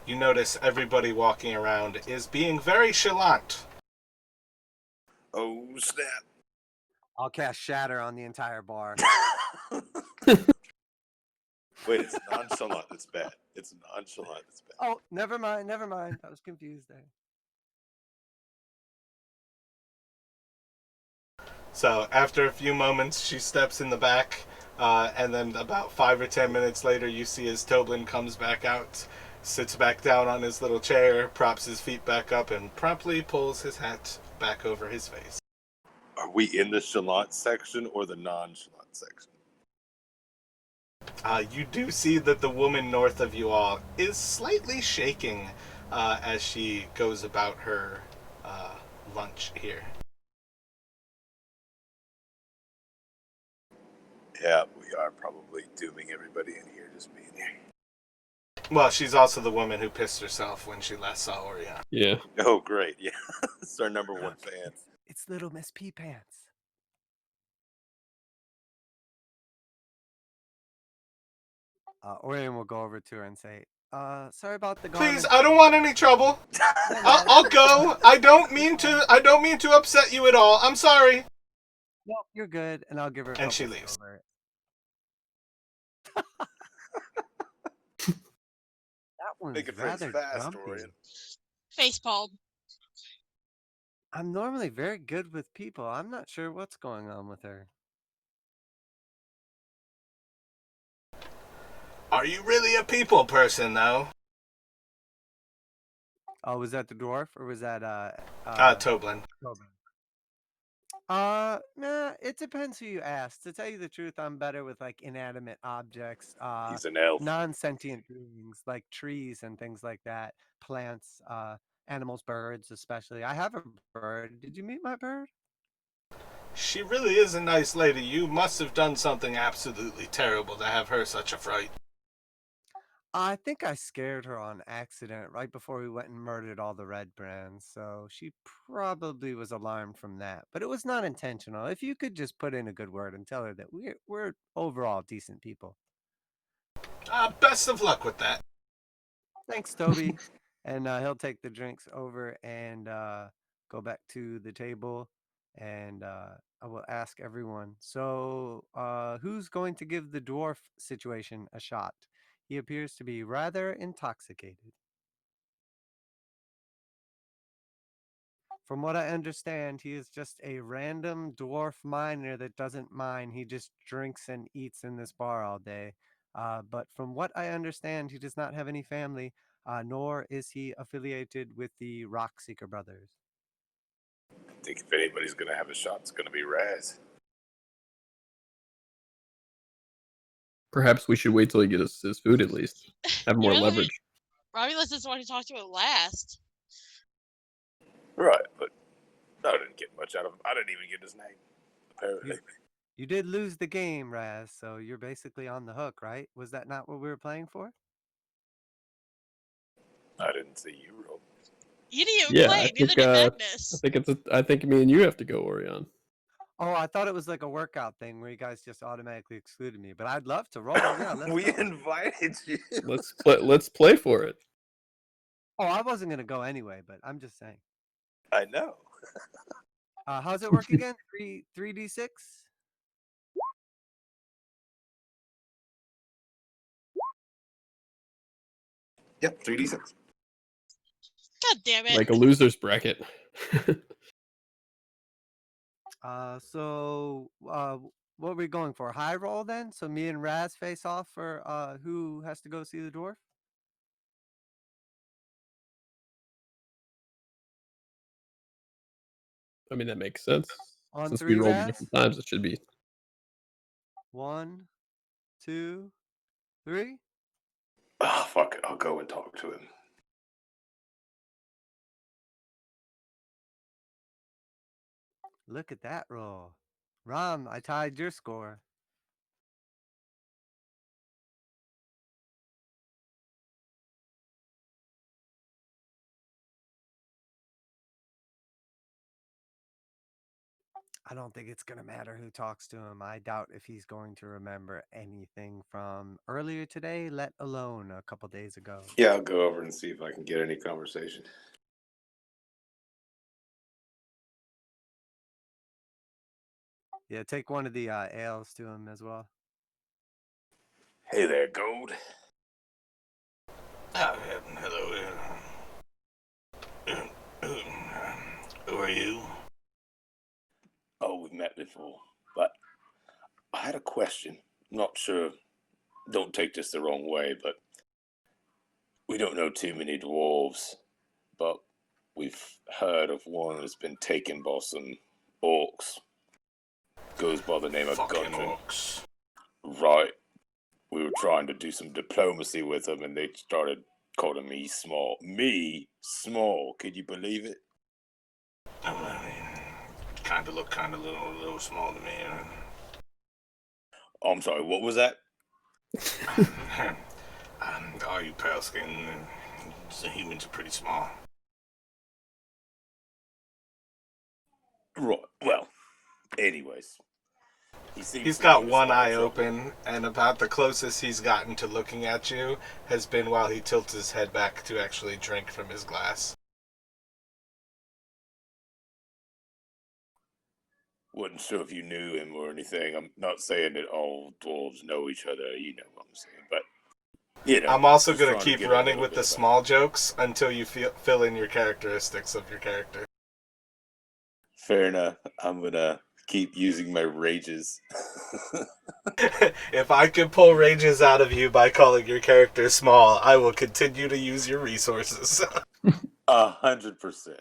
You notice everybody walking around is being very chalant. Oh, snap. I'll cast Shatter on the entire bar. Wait, it's nonchalant. It's bad. It's nonchalant. It's bad. Oh, never mind. I was confused there. So after a few moments, she steps in the back, and then about 5 or 10 minutes later, you see as Toblin comes back out, sits back down on his little chair, props his feet back up, and promptly pulls his hat back over his face. Are we in the chalant section or the nonchalant section? You do see that the woman north of you all is slightly shaking as she goes about her lunch here. Yeah, we are probably dooming everybody in here just being here. Well, she's also the woman who pissed herself when she last saw Orion. Yeah. Oh, great. Yeah. It's our number 1 fan. It's Little Miss Pea Pants. Orion will go over to her and say, Sorry about the Please, garment. I don't want any trouble. I'll go. I don't mean to upset you at all. I'm sorry. No, you're good, and I'll give her a And she couple leaves. silver. That one's Making friends rather fast, grumpy. Orion. Facepalm. I'm normally very good with people. I'm not sure what's going on with her. Are you really a people person, though? Oh, was that the dwarf or was that Toblin. Tobin? Nah, it depends who you ask. To tell you the truth, I'm better with like inanimate objects, He's an elf. non-sentient beings like trees and things like that, plants, animals, birds, especially. I have a bird. Did you meet my bird? She really is a nice lady. You must have done something absolutely terrible to have her such a fright. I think I scared her on accident right before we went and murdered all the Redbrands, so she probably was alarmed from that. But it was not intentional. If you could just put in a good word and tell her that we're overall decent people. Best of luck with that. Thanks, Toby. And he'll take the drinks over and go back to the table, and I will ask everyone. So, who's going to give the dwarf situation a shot? He appears to be rather intoxicated. From what I understand, he is just a random dwarf miner that doesn't mine. He just drinks and eats in this bar all day. But from what I understand, he does not have any family, nor is he affiliated with the Rockseeker brothers. I think if anybody's going to have a shot, it's going to be Raz. Perhaps we should wait till he gets his food at least. Have more leverage. Romulus is the one who talked to it last. Right, but I didn't get much out of him. I didn't even get his name, apparently. You did lose the game, Raz, so you're basically on the hook, right? Was that not what we were playing for? I didn't see you roll. You didn't even Yeah, play. Neither did Magnus. I think me and you have to go, Orion. Oh, I thought it was like a workout thing where you guys just automatically excluded me, but I'd love to roll. Yeah, let's We go. invited you. Let's play for it. Oh, I wasn't going to go anyway, but I'm just saying. I know. How's it work again? 3d6? Yep, 3d6. God damn it. Like a loser's bracket. So what are we going for? High roll then? So me and Raz face off for who has to go see the dwarf? I mean, that makes sense. On Since we three, rolled at Raz? different times, it should be. 1, 2, 3. Oh, fuck it. I'll go and talk to him. Look at that roll. Ram, I tied your score. I don't think it's going to matter who talks to him. I doubt if he's going to remember anything from earlier today, let alone a couple days ago. Yeah, I'll go over and see if I can get any conversation. Yeah, take one of the ales to him as well. Hey there, Gold. Hello. Who are you? Oh, we've met before, but I had a question. Not sure. Don't take this the wrong way, but we don't know too many dwarves, but we've heard of one that's been taken by some orcs. Goes by the name of Fucking Gundren. orcs. Right. We were trying to do some diplomacy with them, and they started calling me small. Me? Small. Could you believe it? I mean, look a little small to me. Oh, I'm sorry, what was that? Are you pale skin? The humans are pretty small. Right. Well, anyways. He's got one eye open, and about the closest he's gotten to looking at you has been while he tilts his head back to actually drink from his glass. Wasn't sure if you knew him or anything. I'm not saying that all dwarves know each other, you know what I'm saying, but you know. I'm also just going to trying keep get a running little with bit the about small jokes until you fill in your characteristics of your character. it. Fair enough. I'm gonna keep using my rages. If I could pull rages out of you by calling your character small, I will continue to use your resources. 100%.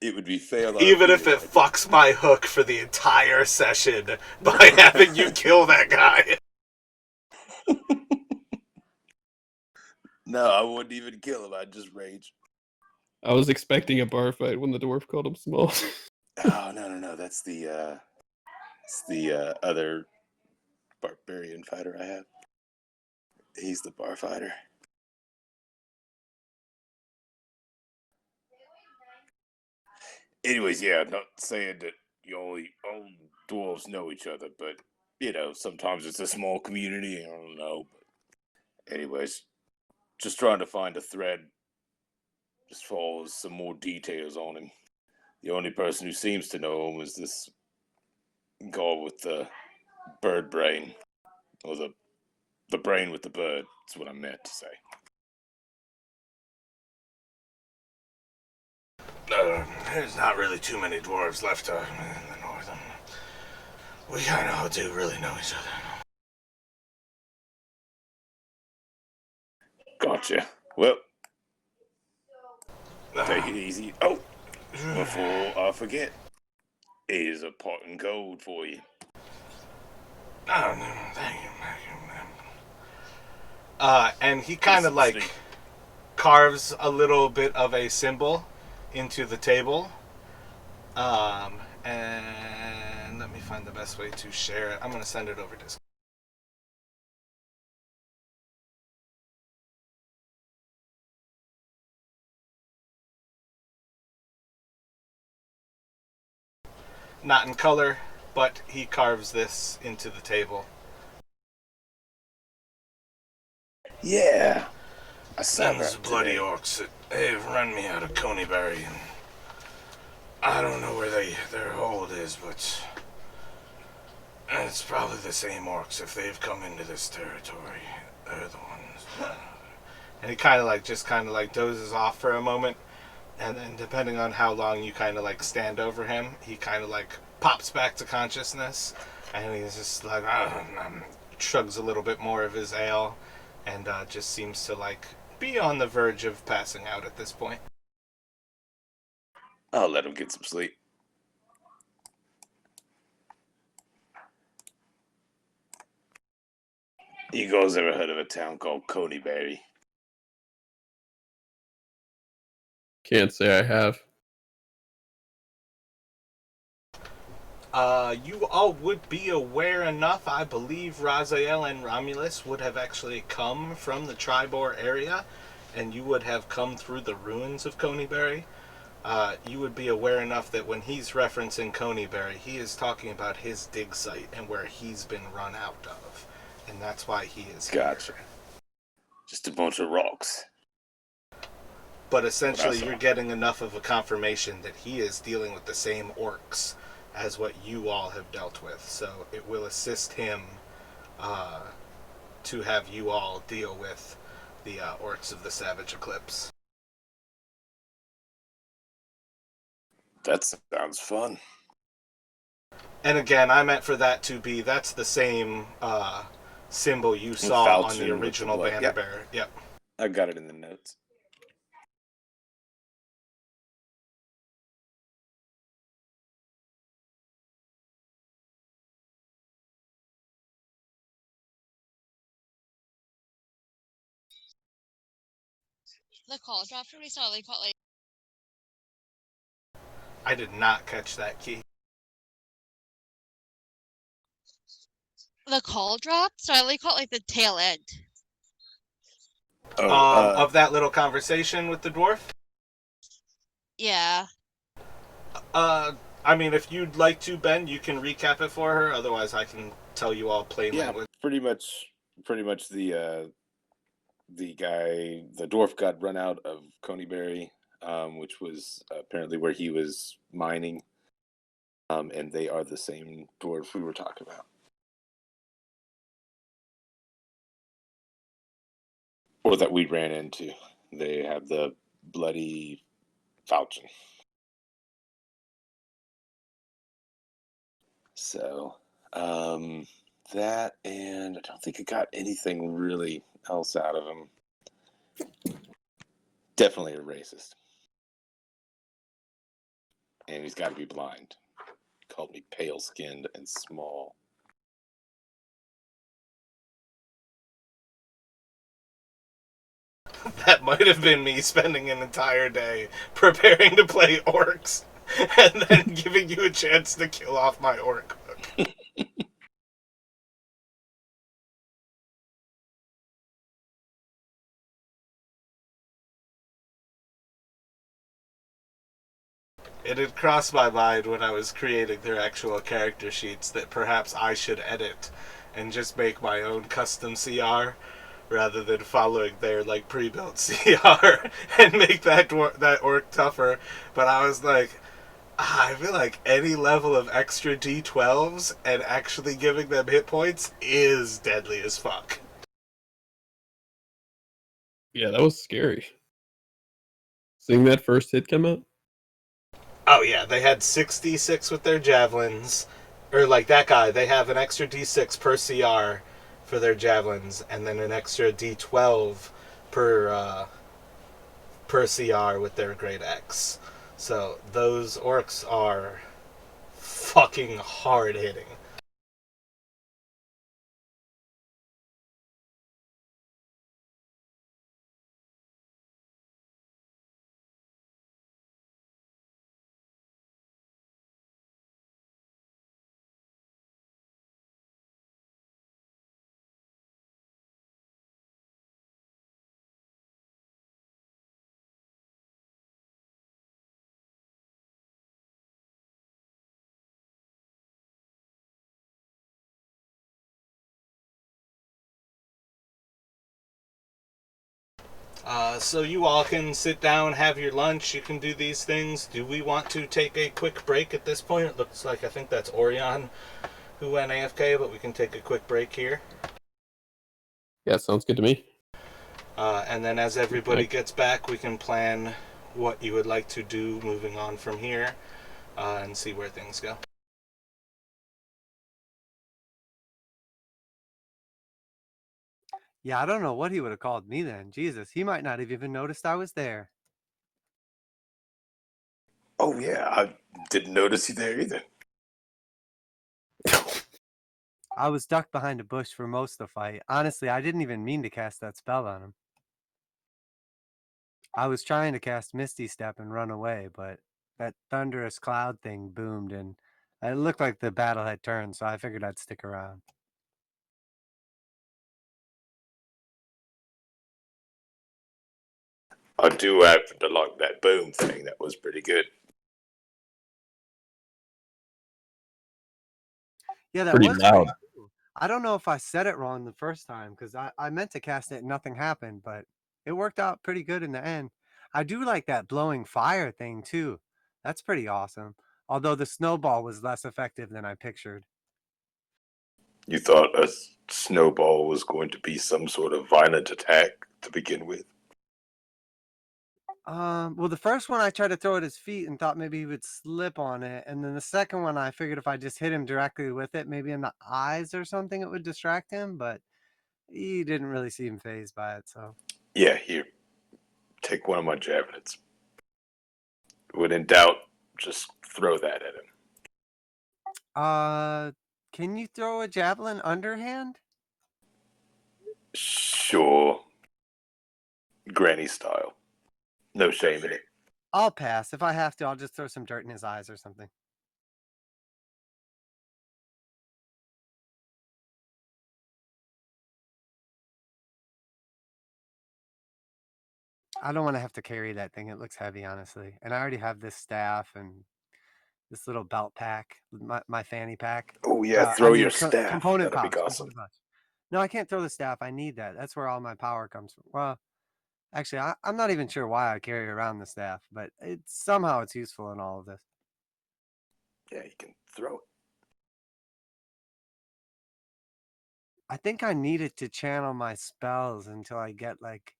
It would be fair. Even if it fucks my hook for the entire session by having you kill that guy. No, I wouldn't even kill him. I'd just rage. I was expecting a bar fight when the dwarf called him small. Oh no. That's the other barbarian fighter I have. He's the bar fighter. Anyways, yeah, not saying that all dwarves know each other, but you know, sometimes it's a small community. I don't know. But anyways, just trying to find a thread as far as some more details on him. The only person who seems to know him is this guy with the bird brain, or the brain with the bird. That's what I meant to say. There's not really too many dwarves left in the north. We kind of all do really know each other. Gotcha. Well, take it easy. Oh, before I forget, here's a pot and gold for you. Oh, no, thank you. And he kind of like carves a little bit of a symbol into the table. And let me find the best way to share it. I'm going to send it over Discord. Not in color, but he carves this into the table. Yeah. I saw Them's that bloody today. orcs. They've run me out of Coneyberry, and I don't know where their hold is, but it's probably the same orcs. If they've come into this territory, they're the ones. And he kind of like dozes off for a moment, and then depending on how long you kind of like stand over him, he kind of like pops back to consciousness, and he's just like chugs a little bit more of his ale, and just seems to like be on the verge of passing out at this point. I'll let him get some sleep. You guys ever heard of a town called Coneyberry? Can't say I have. You all would be aware enough, I believe Raziel and Romulus would have actually come from the Tribor area, and you would have come through the ruins of Coneyberry. You would be aware enough that when he's referencing Coneyberry, he is talking about his dig site and where he's been run out of. And that's why he is here. Gotcha. Just a bunch of rocks. But essentially, saw. you're getting enough of a confirmation that he is dealing with the same orcs as what you all have dealt with. So it will assist him to have you all deal with the orcs of the Savage Eclipse. That sounds fun. And again, I meant for that to be, that's the same symbol you saw on falchion the with the original blood. banner Yep. bearer. Yep. I got it in the notes. The call drop for me, so they caught like I did not catch that key. the call drop, so I only caught like the tail end. Of that little conversation with the dwarf? Yeah. I mean, if you'd like to, Ben, you can recap it for her. Otherwise, I can tell you all plain Yeah, language. pretty much the guy, the dwarf got run out of Coneyberry, which was apparently where he was mining, and they are the same dwarves we were talking about. Or that we ran into. They have the bloody falchion. So, that, and I don't think I got anything really else out of him. Definitely a racist. And he's got to be blind. He called me pale skinned and small. That might have been me spending an entire day preparing to play orcs and then giving you a chance to kill off my orc. It had crossed my mind when I was creating their actual character sheets that perhaps I should edit and just make my own custom CR rather than following their like pre-built CR and make that orc tougher. But I was like, I feel like any level of extra D12s and actually giving them hit points is deadly as fuck. Yeah, that was scary. Seeing that first hit come out? Oh yeah, they had 6d6 with their javelins. Or like that guy, they have an extra d6 per CR for their javelins, and then an extra d12 per CR with their great X. So those orcs are fucking hard hitting. So you all can sit down, have your lunch. You can do these things. Do we want to take a quick break at this point? It looks like I think that's Orion who went AFK, but we can take a quick break here. Yeah, sounds good to me. And then as everybody gets back, we can plan what you would like to do moving on from here and see where things go. Yeah, I don't know what he would have called me then. Jesus, he might not have even noticed I was there. Oh, yeah, I didn't notice you there either. I was ducked behind a bush for most of the fight. Honestly, I didn't even mean to cast that spell on him. I was trying to cast Misty Step and run away, but that thunderous cloud thing boomed and it looked like the battle had turned, so I figured I'd stick around. I do happen to like that boom thing. That was pretty good. Yeah, that Pretty was loud. pretty cool. I don't know if I said it wrong the first time because I meant to cast it and nothing happened, but it worked out pretty good in the end. I do like that blowing fire thing too. That's pretty awesome. Although the snowball was less effective than I pictured. You thought a snowball was going to be some sort of violent attack to begin with? Well, the first one I tried to throw at his feet and thought maybe he would slip on it, and then the second one I figured if I just hit him directly with it, maybe in the eyes or something, it would distract him. But he didn't really seem phased by it. So Yeah, here, take one of my javelins. When in doubt, just throw that at him. can you throw a javelin underhand? Sure. Granny style. No shame in it. I'll pass. If I have to, I'll just throw some dirt in his eyes or something. I don't want to have to carry that thing. It looks heavy, honestly. And I already have this staff, and this little belt pack, my fanny pack. Oh yeah, throw your staff. Component That'd be pouch. awesome. Component pouch. No, I can't throw the staff. I need that. That's where all my power comes from. Well, actually, I'm not even sure why I carry around the staff, but somehow it's useful in all of this. Yeah, you can throw it. I think I need it to channel my spells until I get like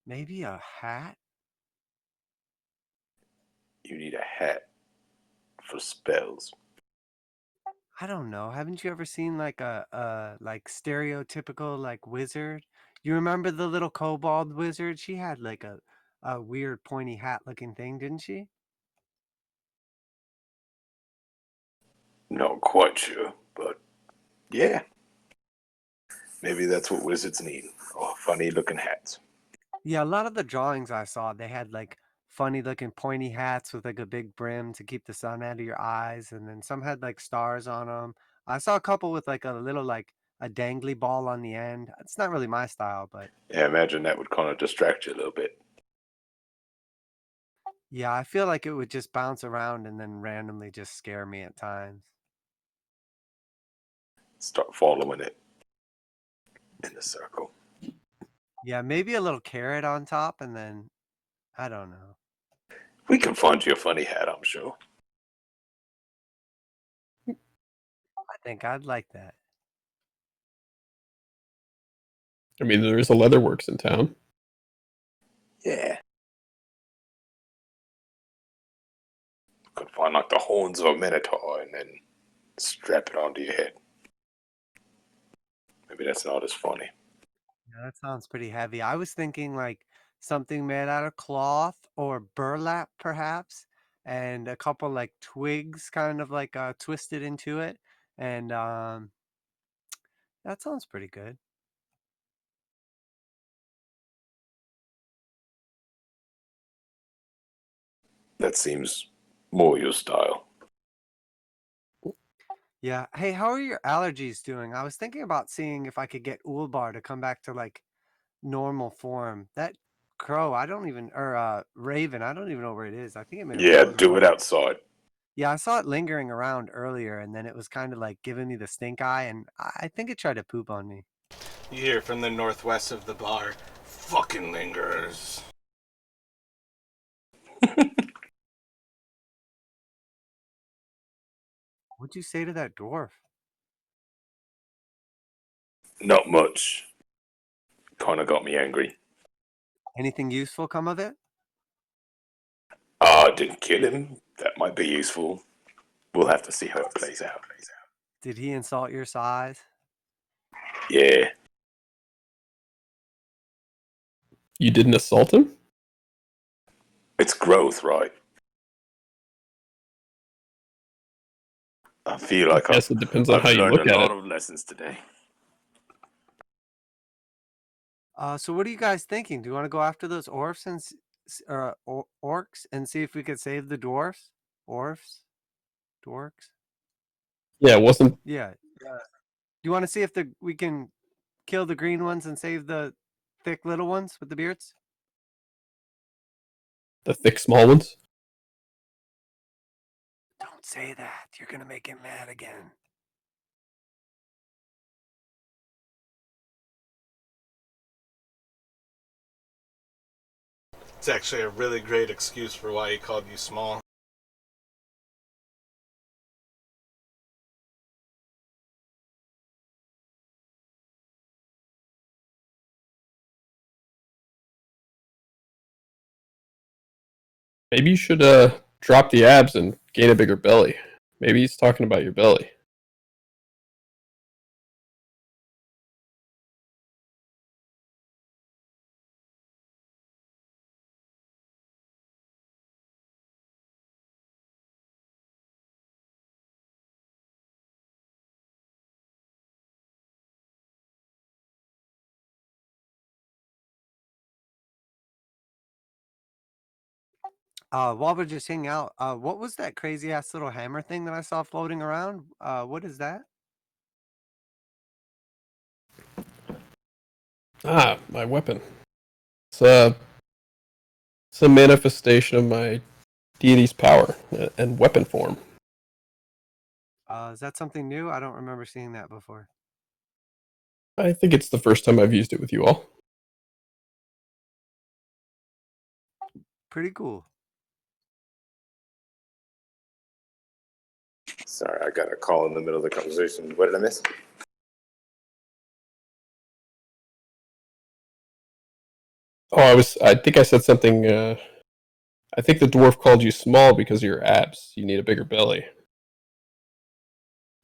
maybe a hat. You need a hat for spells. I don't know. Haven't you ever seen like a like stereotypical like wizard? You remember the little kobold wizard? She had like a weird pointy hat looking thing, didn't she? Not quite sure, but yeah. Maybe that's what wizards need. Oh, funny looking hats. Yeah, a lot of the drawings I saw, they had like funny looking pointy hats with like a big brim to keep the sun out of your eyes, and then some had like stars on them. I saw a couple with like a little like a dangly ball on the end. It's not really my style, but Yeah, imagine that would kind of distract you a little bit. yeah, I feel like it would just bounce around and then randomly just scare me at times. Start following it in a circle. Yeah, maybe a little carrot on top, and then I don't know. We can find you a funny hat, I'm sure. I think I'd like that. I mean, there is a leatherworks in town. Yeah. Could find like the horns of a minotaur and then strap it onto your head. Maybe that's not as funny. Yeah, that sounds pretty heavy. I was thinking like something made out of cloth or burlap, perhaps, and a couple like twigs kind of like twisted into it. And that sounds pretty good. That seems more your style. Yeah. Hey, how are your allergies doing? I was thinking about seeing if I could get Ulbar to come back to like normal form. That crow, I don't even, or raven, I don't even know where it is. I think it may have Yeah, flown do it away. outside. Yeah, I saw it lingering around earlier, and then it was kind of like giving me the stink eye, and I think it tried to poop on me. You hear from the northwest of the bar, fucking lingerers. What'd you say to that dwarf? Not much. Kind of got me angry. Anything useful come of it? Ah, didn't kill him. That might be useful. We'll have to see how it plays out. Did he insult your size? Yeah. You didn't assault him? It's growth, right? I feel like I guess it depends on I've how you learned look a at lot it. of lessons today. So what are you guys thinking? Do you want to go after those orcs and see if we could save the dwarfs? Orcs? Dwarks? Yeah, it wasn't Yeah. Do you want to see if we can kill the green ones and save the thick little ones with the beards? the thick, small ones. Don't say that. You're gonna make him mad again. It's actually a really great excuse for why he called you small. Maybe you should drop the abs and gain a bigger belly. Maybe he's talking about your belly. While we're just hanging out, what was that crazy ass little hammer thing that I saw floating around? What is that? Ah, my weapon. It's a manifestation of my deity's power and weapon form. Is that something new? I don't remember seeing that before. I think it's the first time I've used it with you all. Pretty cool. Sorry, I got a call in the middle of the conversation. What did I miss? Oh, I think I said something. I think the dwarf called you small because of your abs. You need a bigger belly.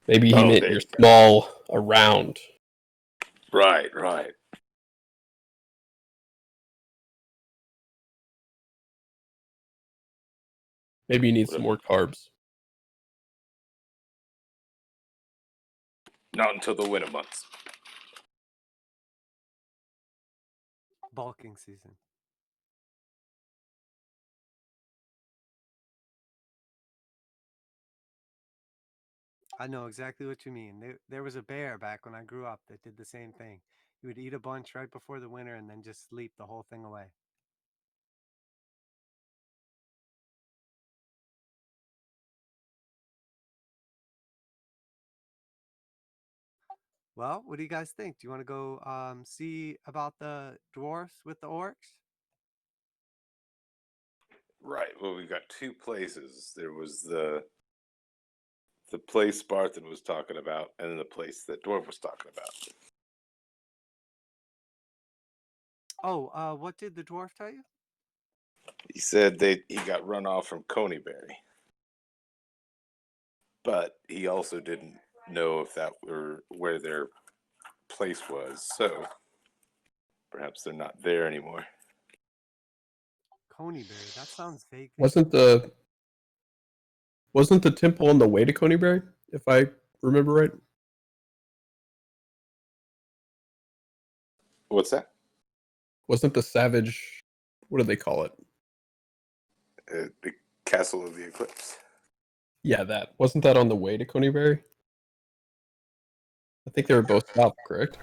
Maybe he meant there you're you go. small around. Right. Maybe you need some more carbs. Not until the winter months. Bulking season. I know exactly what you mean. There was a bear back when I grew up that did the same thing. He would eat a bunch right before the winter and then just sleep the whole thing away. Well, what do you guys think? Do you want to go see about the dwarfs with the orcs? Right. Well, we got two places. There was the place Spartan was talking about, and then the place that Dwarf was talking about. Oh, what did the dwarf tell you? He said he got run off from Coneyberry, but he also didn't know if that were where their place was. So perhaps they're not there anymore. Coneyberry. That sounds vaguely. Wasn't the temple on the way to Coneyberry, if I remember right? What's that? Wasn't the savage? What do they call it? The Castle of the Eclipse. Yeah, that wasn't that on the way to Coneyberry. I think they were both south, correct?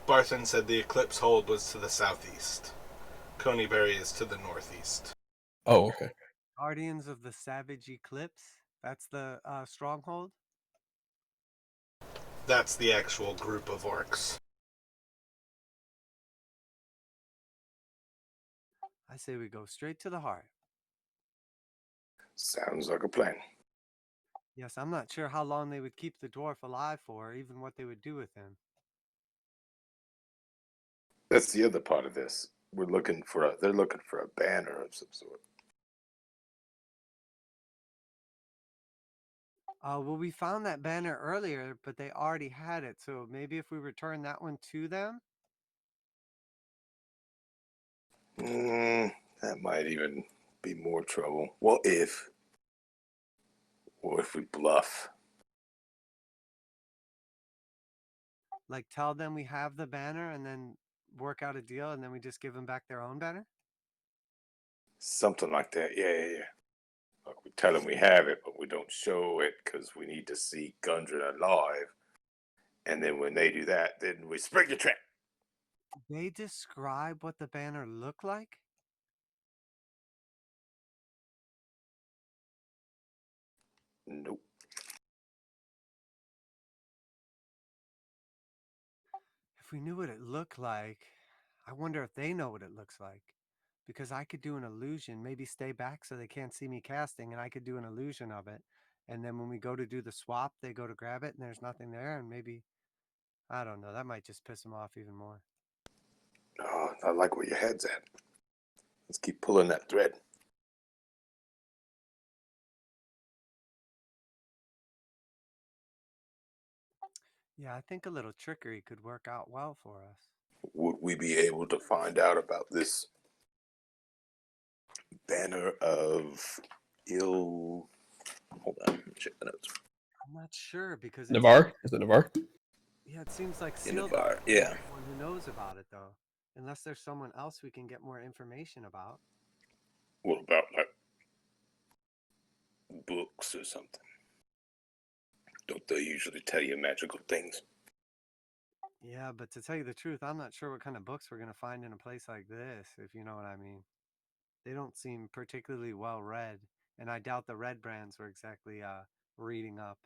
Barton said the Eclipse Hold was to the southeast. Coneyberry is to the northeast. Oh, okay. Guardians of the Savage Eclipse. That's the stronghold. That's the actual group of orcs. I say we go straight to the heart. Sounds like a plan. Yes, I'm not sure how long they would keep the dwarf alive for, or even what they would do with him. That's the other part of this. They're looking for a banner of some sort. Well, we found that banner earlier, but they already had it. So maybe if we return that one to them. That might even be more trouble. What if we bluff? Like tell them we have the banner and then work out a deal and then we just give them back their own banner? Something like that. Yeah. Like we tell them we have it, but we don't show it because we need to see Gundren alive. And then when they do that, then we spring the trap. They describe what the banner looked like? Nope. If we knew what it looked like, I wonder if they know what it looks like. Because I could do an illusion, maybe stay back so they can't see me casting, and I could do an illusion of it. And then when we go to do the swap, they go to grab it and there's nothing there. And maybe, I don't know, that might just piss them off even more. Oh, I like where your head's at. Let's keep pulling that thread. Yeah, I think a little trickery could work out well for us. Would we be able to find out about this banner of ill? Hold on, let me check the notes. I'm not sure because Navarre? Is it Navarre? Yeah, it seems like In sealed Navarre, yeah. One who knows about it though, unless there's someone else we can get more information about. What about like Books or something. Don't they usually tell you magical things? Yeah, but to tell you the truth, I'm not sure what kind of books we're gonna find in a place like this, if you know what I mean. They don't seem particularly well read, and I doubt the Redbrands were exactly reading up.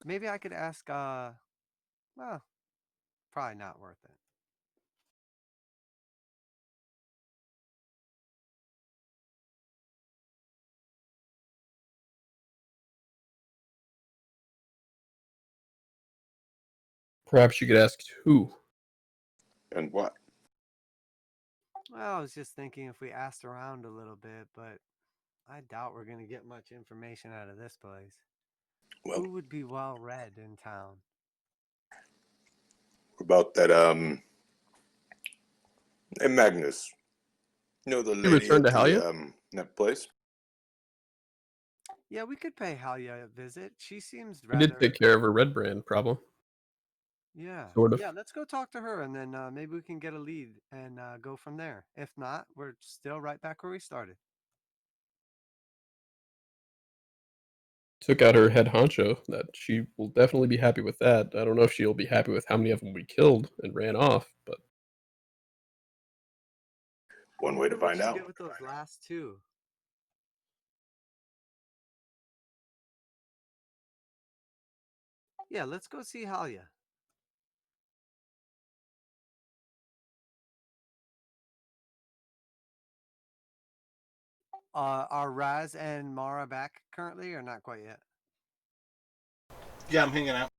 Maybe I could ask. Well, probably not worth it. Perhaps you could ask who. And what? Well, I was just thinking if we asked around a little bit, but I doubt we're gonna get much information out of this place. Well, Who would be well read in town? about that, hey, Magnus. You know the You lady returned at to Halia? that place? Yeah, we could pay Halia a visit. She seems We did rather. take care of her red brand problem. Yeah. Sort of. Yeah, let's go talk to her and then maybe we can get a lead and go from there. If not, we're still right back where we started. Took out her head honcho. That she will definitely be happy with that. I don't know if she'll be happy with how many of them we killed and ran off, but One way to What find she out. did with those last two? Yeah, let's go see Halia. Are Raz and Mara back currently or not quite yet? Yeah, I'm hanging out.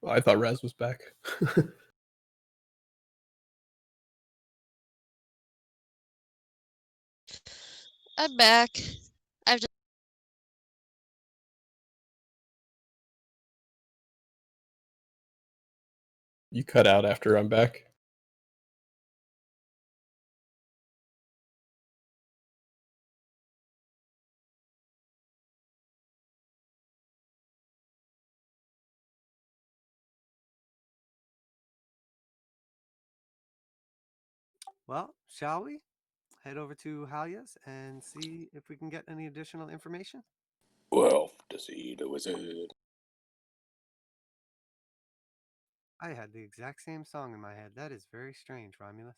well, I thought Raz was back. I'm back. I've just You cut out after I'm back. Well, shall we head over to Halia's and see if we can get any additional information? Well, to see the wizard. I had the exact same song in my head. That is very strange, Romulus.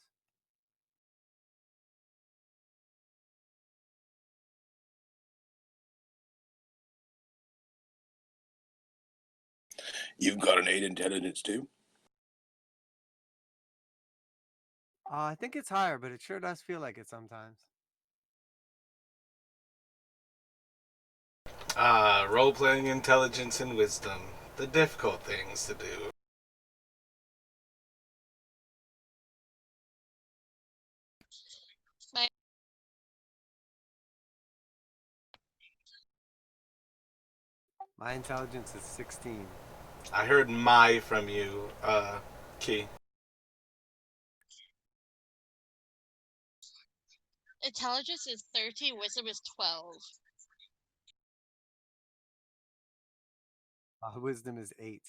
You've got an 8 intelligence too? I think it's higher, but it sure does feel like it sometimes. Role playing intelligence and wisdom. The difficult things to do. my My intelligence is 16. I heard my from you, Key. intelligence is 30, wisdom is 12. Wisdom is 8.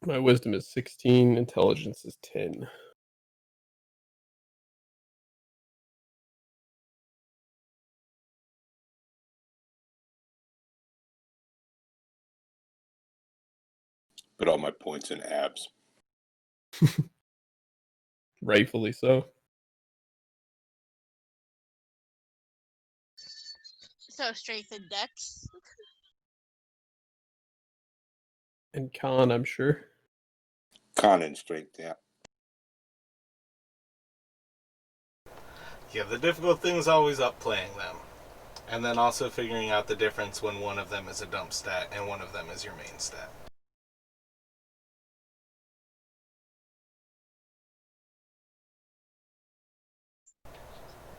My wisdom is 16, intelligence is 10. Put all my points in abs. Rightfully so. So strength and dex. And con, I'm sure. Con and strength, yeah. Yeah, the difficult thing is always up playing them. And then also figuring out the difference when one of them is a dump stat and one of them is your main stat.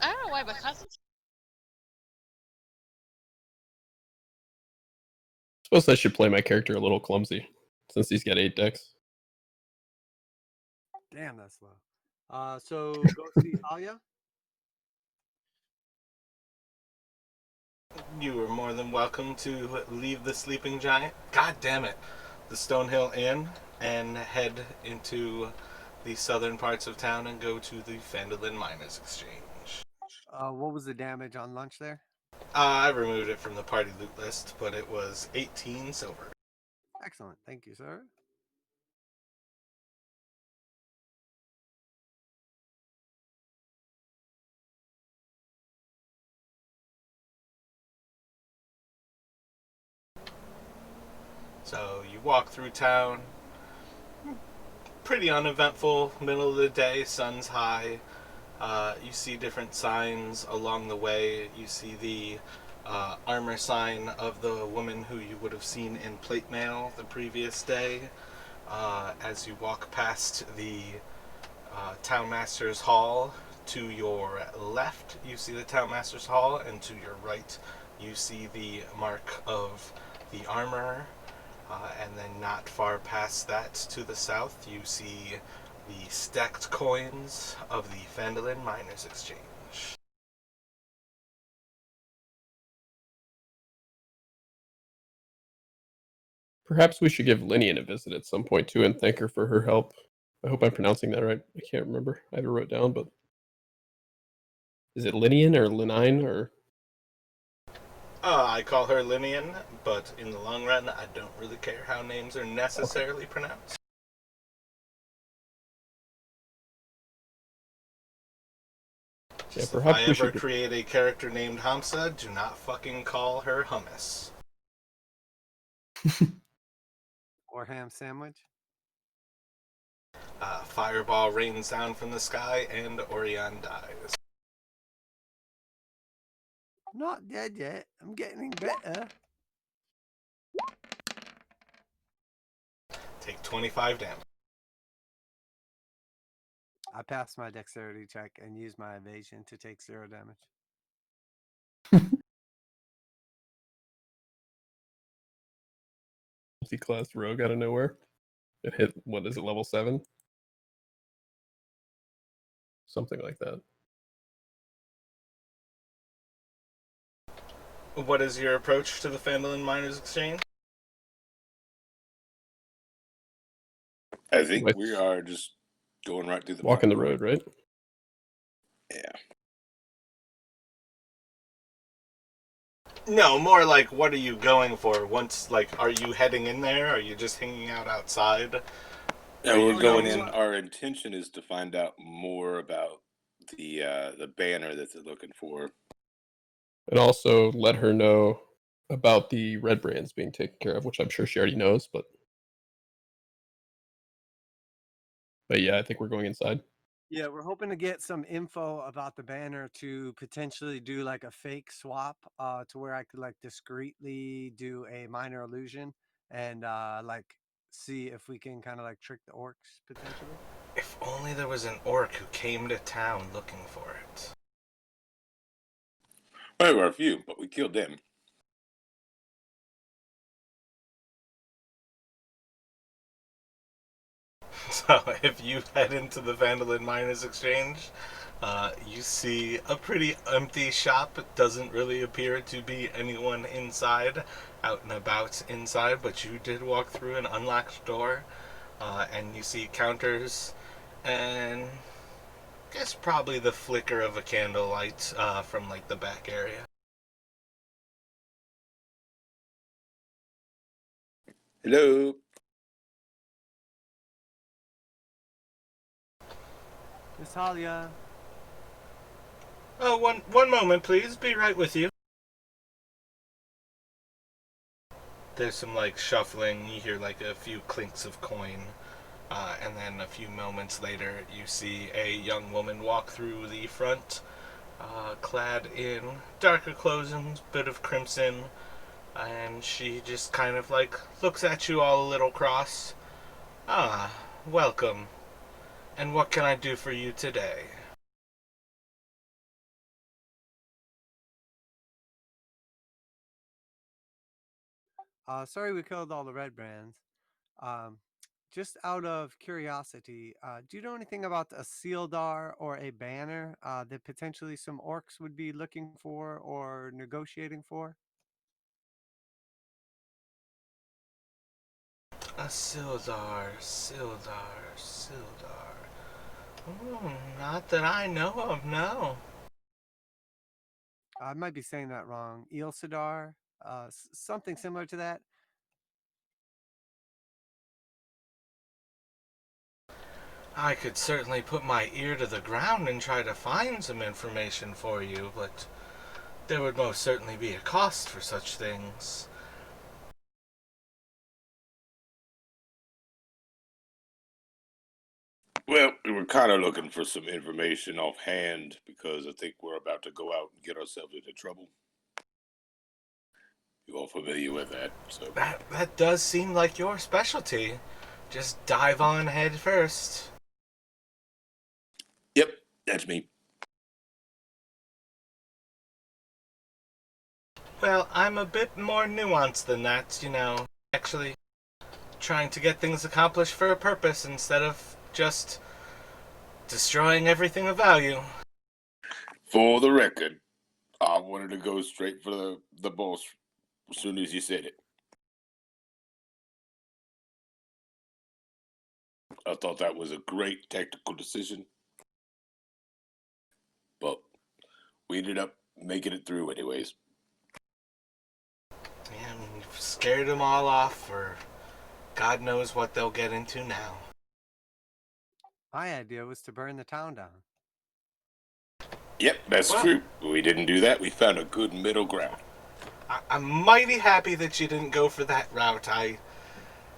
I don't know why, but Constance. Suppose I should play my character a little clumsy, since he's got 8 decks. Damn, that's low. So go see Halia. You are more than welcome to leave the Sleeping Giant. God damn it. The Stonehill Inn and head into the southern parts of town and go to the Phandalin Miners Exchange. What was the damage on lunch there? I removed it from the party loot list, but it was 18 silver. Excellent. Thank you, sir. So you walk through town. Pretty uneventful, middle of the day, sun's high. You see different signs along the way. You see the armor sign of the woman who you would have seen in plate mail the previous day. As you walk past the Townmaster's Hall, to your left you see the Townmaster's Hall, and to your right you see the mark of the armor. And then not far past that to the south you see the stacked coins of the Phandalin Miners Exchange. Perhaps we should give Linian a visit at some point too and thank her for her help. I hope I'm pronouncing that right. I can't remember. I have it wrote down, but is it Linian or Linine or? I call her Linian, but in the long run, I don't really care how names are necessarily pronounced. Yeah, Just if perhaps I we ever should. create a character named Hamsa, do not fucking call her Hummus. Or ham sandwich. Fireball rains down from the sky, and Orion dies. Not dead yet. I'm getting better. Take 25 damage. I passed my dexterity check and used my evasion to take 0 damage. Multi-class rogue out of nowhere. It hit, what is it, level 7? Something like that. What is your approach to the Phandalin Miners Exchange? I think Like, we are just going right through the walking the park. road, right? Yeah. No, more like, what are you going for? Once, like, are you heading in there? Are you just hanging out outside? Yeah, Are you we're going going in. to... Our intention is to find out more about the banner that they're looking for. And also let her know about the red brands being taken care of, which I'm sure she already knows, but yeah, I think we're going inside. Yeah, we're hoping to get some info about the banner to potentially do like a fake swap to where I could like discreetly do a minor illusion and like see if we can kind of like trick the orcs potentially. If only there was an orc who came to town looking for it. Well, there were a few, but we killed them. So if you head into the Phandalin Miners Exchange, you see a pretty empty shop. It doesn't really appear to be anyone inside, out and about inside, but you did walk through an unlocked door, and you see counters, and I guess probably the flicker of a candlelight from like the back area. Hello. Miss Talia. Oh, one moment, please. Be right with you. There's some like shuffling. You hear like a few clinks of coin. And then a few moments later, you see a young woman walk through the front, clad in darker clothes and a bit of crimson. And she just kind of like looks at you all a little cross. Ah, welcome. And what can I do for you today? Sorry we killed all the red brands. Um, just out of curiosity, do you know anything about a sealdar or a banner that potentially some orcs would be looking for or negotiating for? A Sildar. Oh, not that I know of, no. I might be saying that wrong. Eelsadar, something similar to that. I could certainly put my ear to the ground and try to find some information for you, but there would most certainly be a cost for such things. Well, we were kind of looking for some information offhand because I think we're about to go out and get ourselves into trouble. You all familiar with that? So That does seem like your specialty. Just dive on head first. yep, that's me. Well, I'm a bit more nuanced than that, you know. Actually, trying to get things accomplished for a purpose instead of just destroying everything of value. For the record, I wanted to go straight for the boss as soon as you said it. I thought that was a great tactical decision, but we ended up making it through anyways. And you've scared them all off, or God knows what they'll get into now. My idea was to burn the town down. Yep, that's Well- true. We didn't do that. We found a good middle ground. I'm mighty happy that you didn't go for that route. I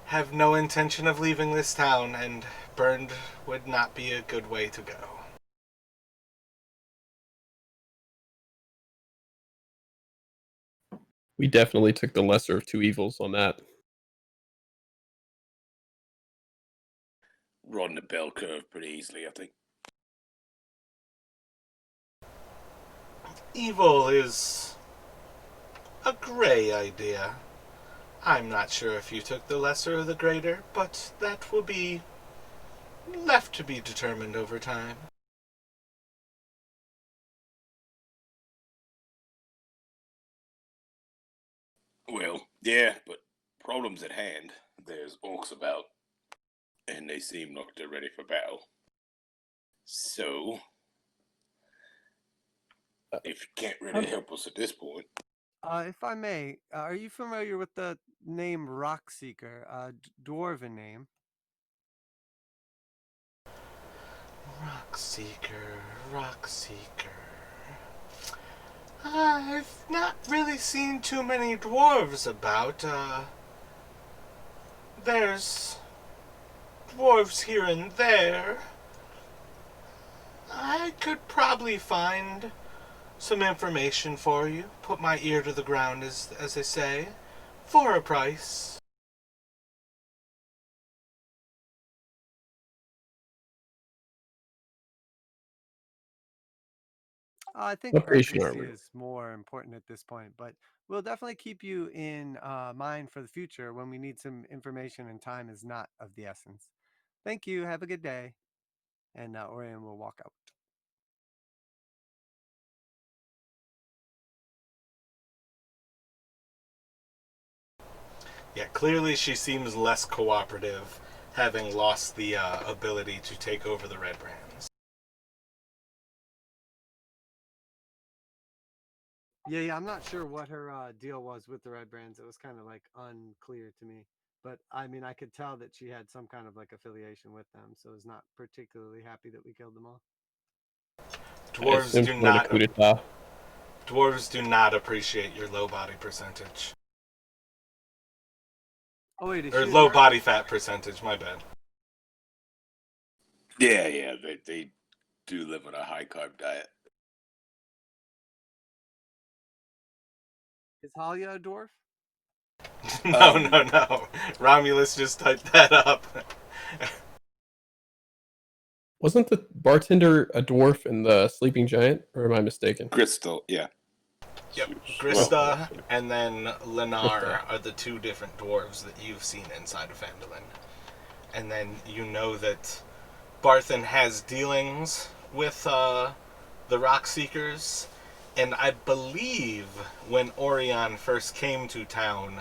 have no intention of leaving this town, and burned would not be a good way to go. We definitely took the lesser of two evils on that. We're on the bell curve pretty easily, I think. Evil is a gray idea. I'm not sure if you took the lesser or the greater, but that will be left to be determined over time. Well, yeah, but problems at hand. There's orcs about, and they seem like they're ready for battle. So, if you can't really help us at this point, If I may, are you familiar with the name Rockseeker, dwarven name? Rockseeker, Rockseeker. I've not really seen too many dwarves about. There's dwarves here and there. I could probably find some information for you. Put my ear to the ground, as they say, for a price. I think What patient are urgency we? is more important at this point, but we'll definitely keep you in mind for the future when we need some information and time is not of the essence. Thank you. Have a good day. And Orion will walk out. Yeah, clearly she seems less cooperative, having lost the ability to take over the Redbrands. Yeah, I'm not sure what her deal was with the Red Brands. It was kind of like unclear to me. But I mean, I could tell that she had some kind of like affiliation with them, so I was not particularly happy that we killed them all. I assumed she wanted a coup d'etat. Dwarves do not appreciate your low body percentage. Oh wait, is Or she low dark? body fat percentage, my bad. yeah, they do live on a high carb diet. Is Halia a dwarf? No. Romulus just typed that up. Wasn't the bartender a dwarf in the Sleeping Giant, or am I mistaken? Crystal, yeah. Yep, Well, Grista and then Lennar Grista. are the two different dwarves that you've seen inside of Phandalin. And then you know that Barthen has dealings with the Rock Seekers, and I believe when Orion first came to town,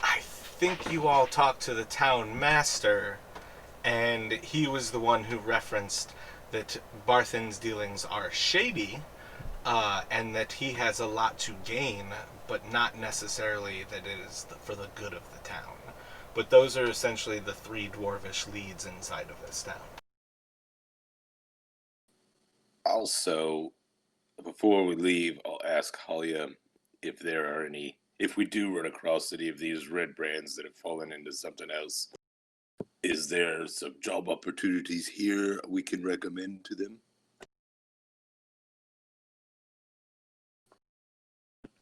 I think you all talked to the town master, and he was the one who referenced that Barthen's dealings are shady, and that he has a lot to gain, but not necessarily that it is for the good of the town. But those are essentially the three dwarvish leads inside of this town. Also, before we leave, I'll ask Halia if there are any, if we do run across any of these red brands that have fallen into something else, is there some job opportunities here we can recommend to them?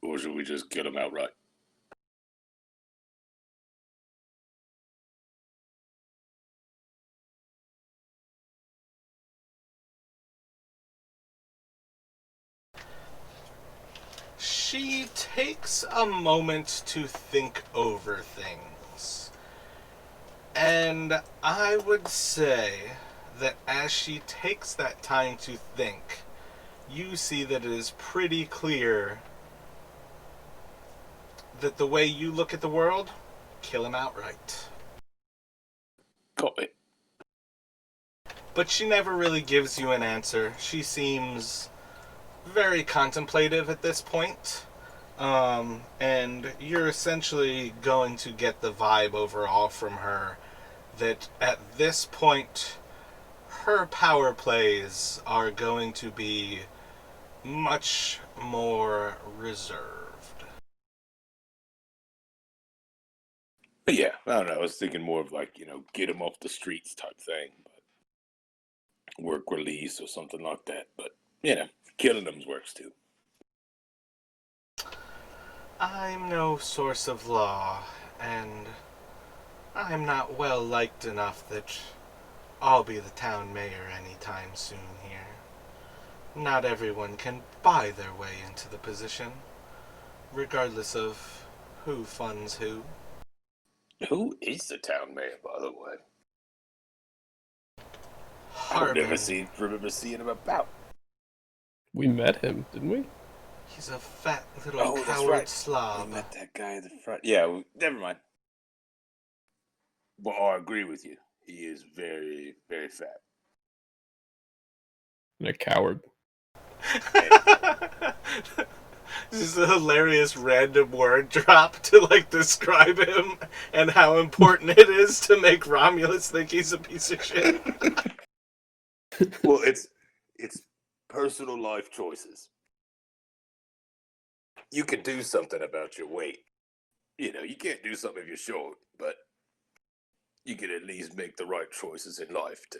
Or should we just kill them outright? She takes a moment to think over things. And I would say that as she takes that time to think, you see that it is pretty clear that the way you look at the world, kill him outright. Got it. But she never really gives you an answer. She seems very contemplative at this point. And you're essentially going to get the vibe overall from her that at this point, her power plays are going to be much more reserved. But yeah, I don't know. I was thinking more of like, get them off the streets type thing. But work release or something like that. But, killing them works too. I'm no source of law, and I'm not well liked enough that I'll be the town mayor anytime soon here. Not everyone can buy their way into the position, regardless of who funds who. Who is the town mayor, by the way? I Harbin. remember seeing him about. We met him, didn't we? He's a fat little Oh, that's coward right. slob. We met that guy at the front. Yeah, never mind. But I agree with you. He is very, very fat. And a coward. This is a hilarious random word drop to describe him and how important it is to make Romulus think he's a piece of shit. Well, it's personal life choices. You can do something about your weight. You can't do something if you're short, but you can at least make the right choices in life to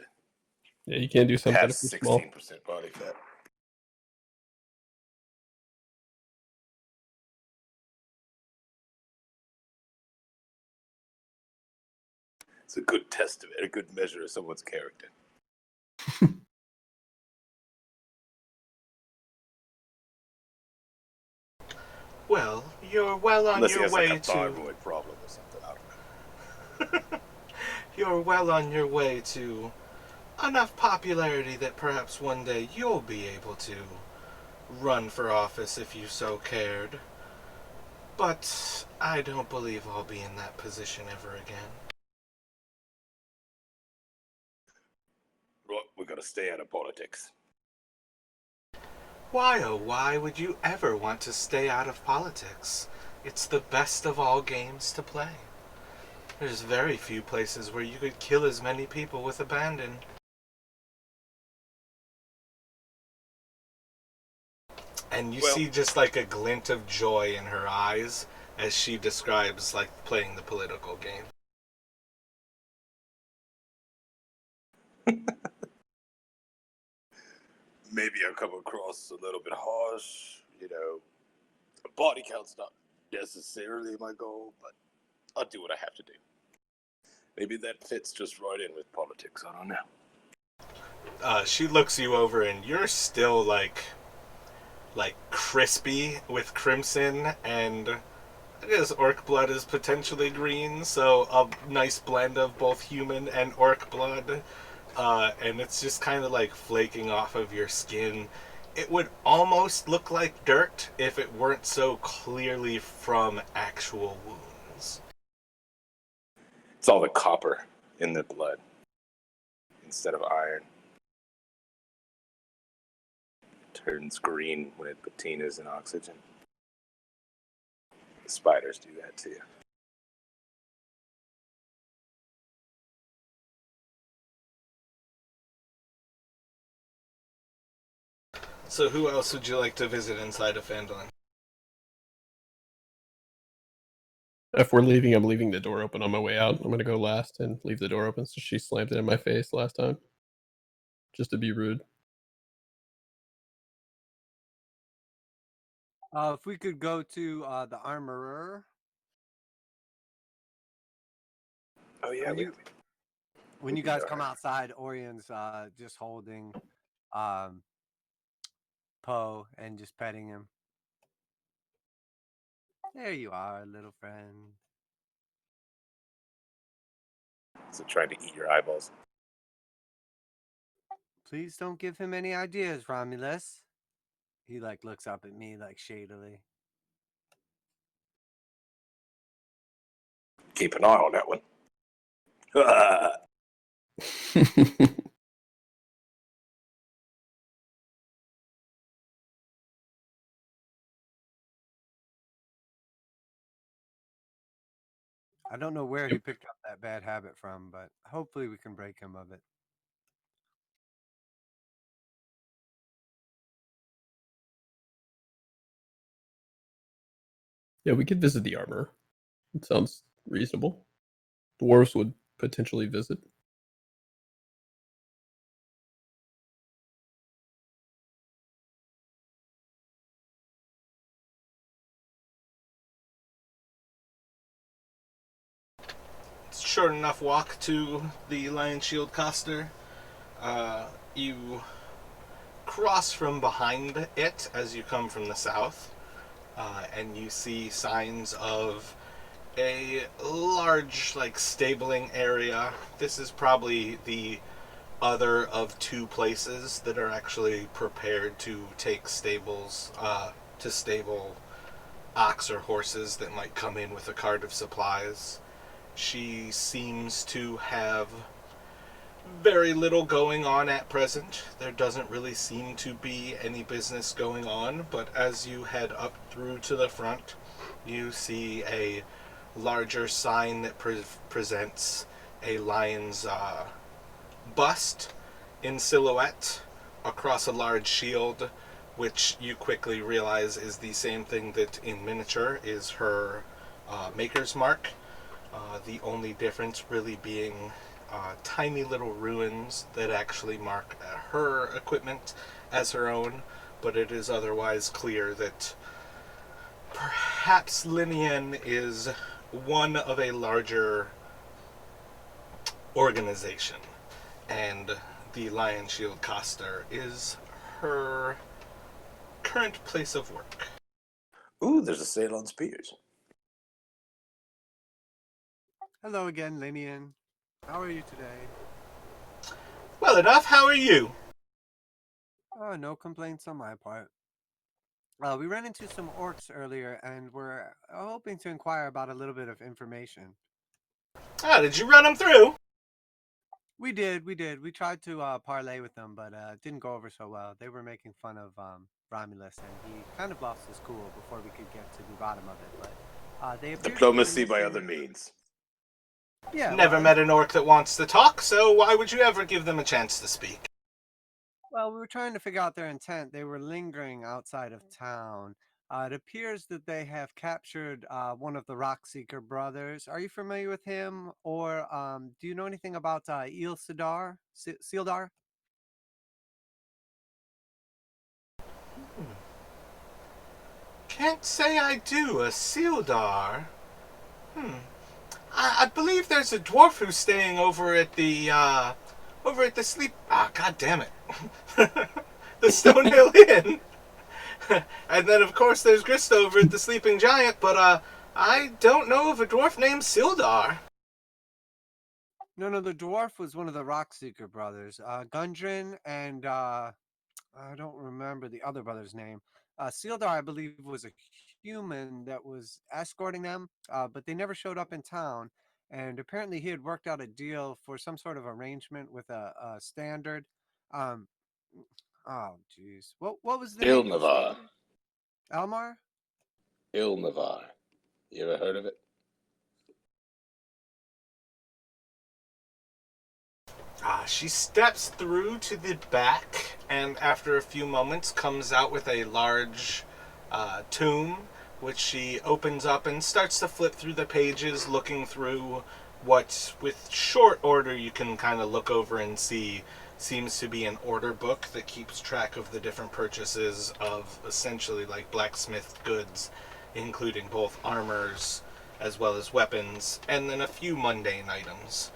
Yeah, you can't do something have if you're small. 16% body fat. It's a good testament, a good measure of someone's character. Well, you're well on Unless he your has way like a to. thyroid problem or something, I don't know. You're well on your way to enough popularity that perhaps one day you'll be able to run for office if you so cared. But I don't believe I'll be in that position ever again. Right, we gotta stay out of politics. Why, oh why would you ever want to stay out of politics? It's the best of all games to play. There's very few places where you could kill as many people with abandon. And you see just a glint of joy in her eyes as she describes playing the political game. Maybe I come across a little bit harsh, body count's not necessarily my goal, but I'll do what I have to do. Maybe that fits just right in with politics, I don't know. She looks you over and you're still like crispy with crimson, and I guess orc blood is potentially green, so a nice blend of both human and orc blood. And it's just kind of flaking off of your skin. It would almost look like dirt if it weren't so clearly from actual wounds. It's all the copper in the blood instead of iron. turns green when it patinas in oxygen. The spiders do that too. So who else would you like to visit inside of Phandalin? If we're leaving, I'm leaving the door open on my way out. I'm gonna go last and leave the door open so she slammed it in my face last time. Just to be rude. If we could go to the armorer. Oh yeah, When we you can guys go come ahead. outside, Orion's just holding Poe and just petting him. There you are, little friend. So trying to eat your eyeballs. Please don't give him any ideas, Romulus. He looks up at me shadily. Keep an eye on that one. I don't know where he picked up that bad habit from, but hopefully we can break him of it. Yeah, we could visit the armor. It sounds reasonable. Dwarves would potentially visit. It's a short enough walk to the Lion Shield Coster. You cross from behind it as you come from the south, and you see signs of a large, stabling area. This is probably the other of two places that are actually prepared to take to stable ox or horses that might come in with a cart of supplies. She seems to have very little going on at present. There doesn't really seem to be any business going on, but as you head up through to the front, you see a larger sign that presents a lion's bust in silhouette across a large shield, which you quickly realize is the same thing that in miniature is her maker's mark. The only difference really being tiny little ruins that actually mark her equipment as her own, but it is otherwise clear that perhaps Linian is one of a larger organization, and the Lion Shield Coster is her current place of work. Ooh, there's a sale on spears. Hello again, Linian. How are you today? Well enough, how are you? Oh, no complaints on my part. We ran into some orcs earlier, and we're hoping to inquire about a little bit of information. Ah, did you run them through? We did. We tried to parlay with them, but it didn't go over so well. They were making fun of Romulus, and he kind of lost his cool before we could get to the bottom of it. But they appear Diplomacy to be by listening. other means. Yeah, Never met an orc that wants to talk, so why would you ever give them a chance to speak? Well, we were trying to figure out their intent. They were lingering outside of town. It appears that they have captured one of the Rockseeker brothers. Are you familiar with him, or do you know anything about Sildar? Sildar? Can't say I do. A Sildar? I believe there's a dwarf who's staying over at the sleep. Ah, god damn it. The Stonehill Inn. And then, of course, there's Grist over at the Sleeping Giant, but, I don't know of a dwarf named Sildar. No, the dwarf was one of the Rockseeker brothers. Gundren and I don't remember the other brother's name. Sildar, I believe, was a human that was escorting them, but they never showed up in town. And apparently, he had worked out a deal for some sort of arrangement with a standard. Um, Oh, jeez. What was the name you Ilnavar. stated? Elmar? Ilnavar. You ever heard of it? She steps through to the back and after a few moments comes out with a large tome, which she opens up and starts to flip through the pages, looking through what, with short order, you can kind of look over and see seems to be an order book that keeps track of the different purchases of essentially like blacksmith goods, including both armors as well as weapons, and then a few mundane items.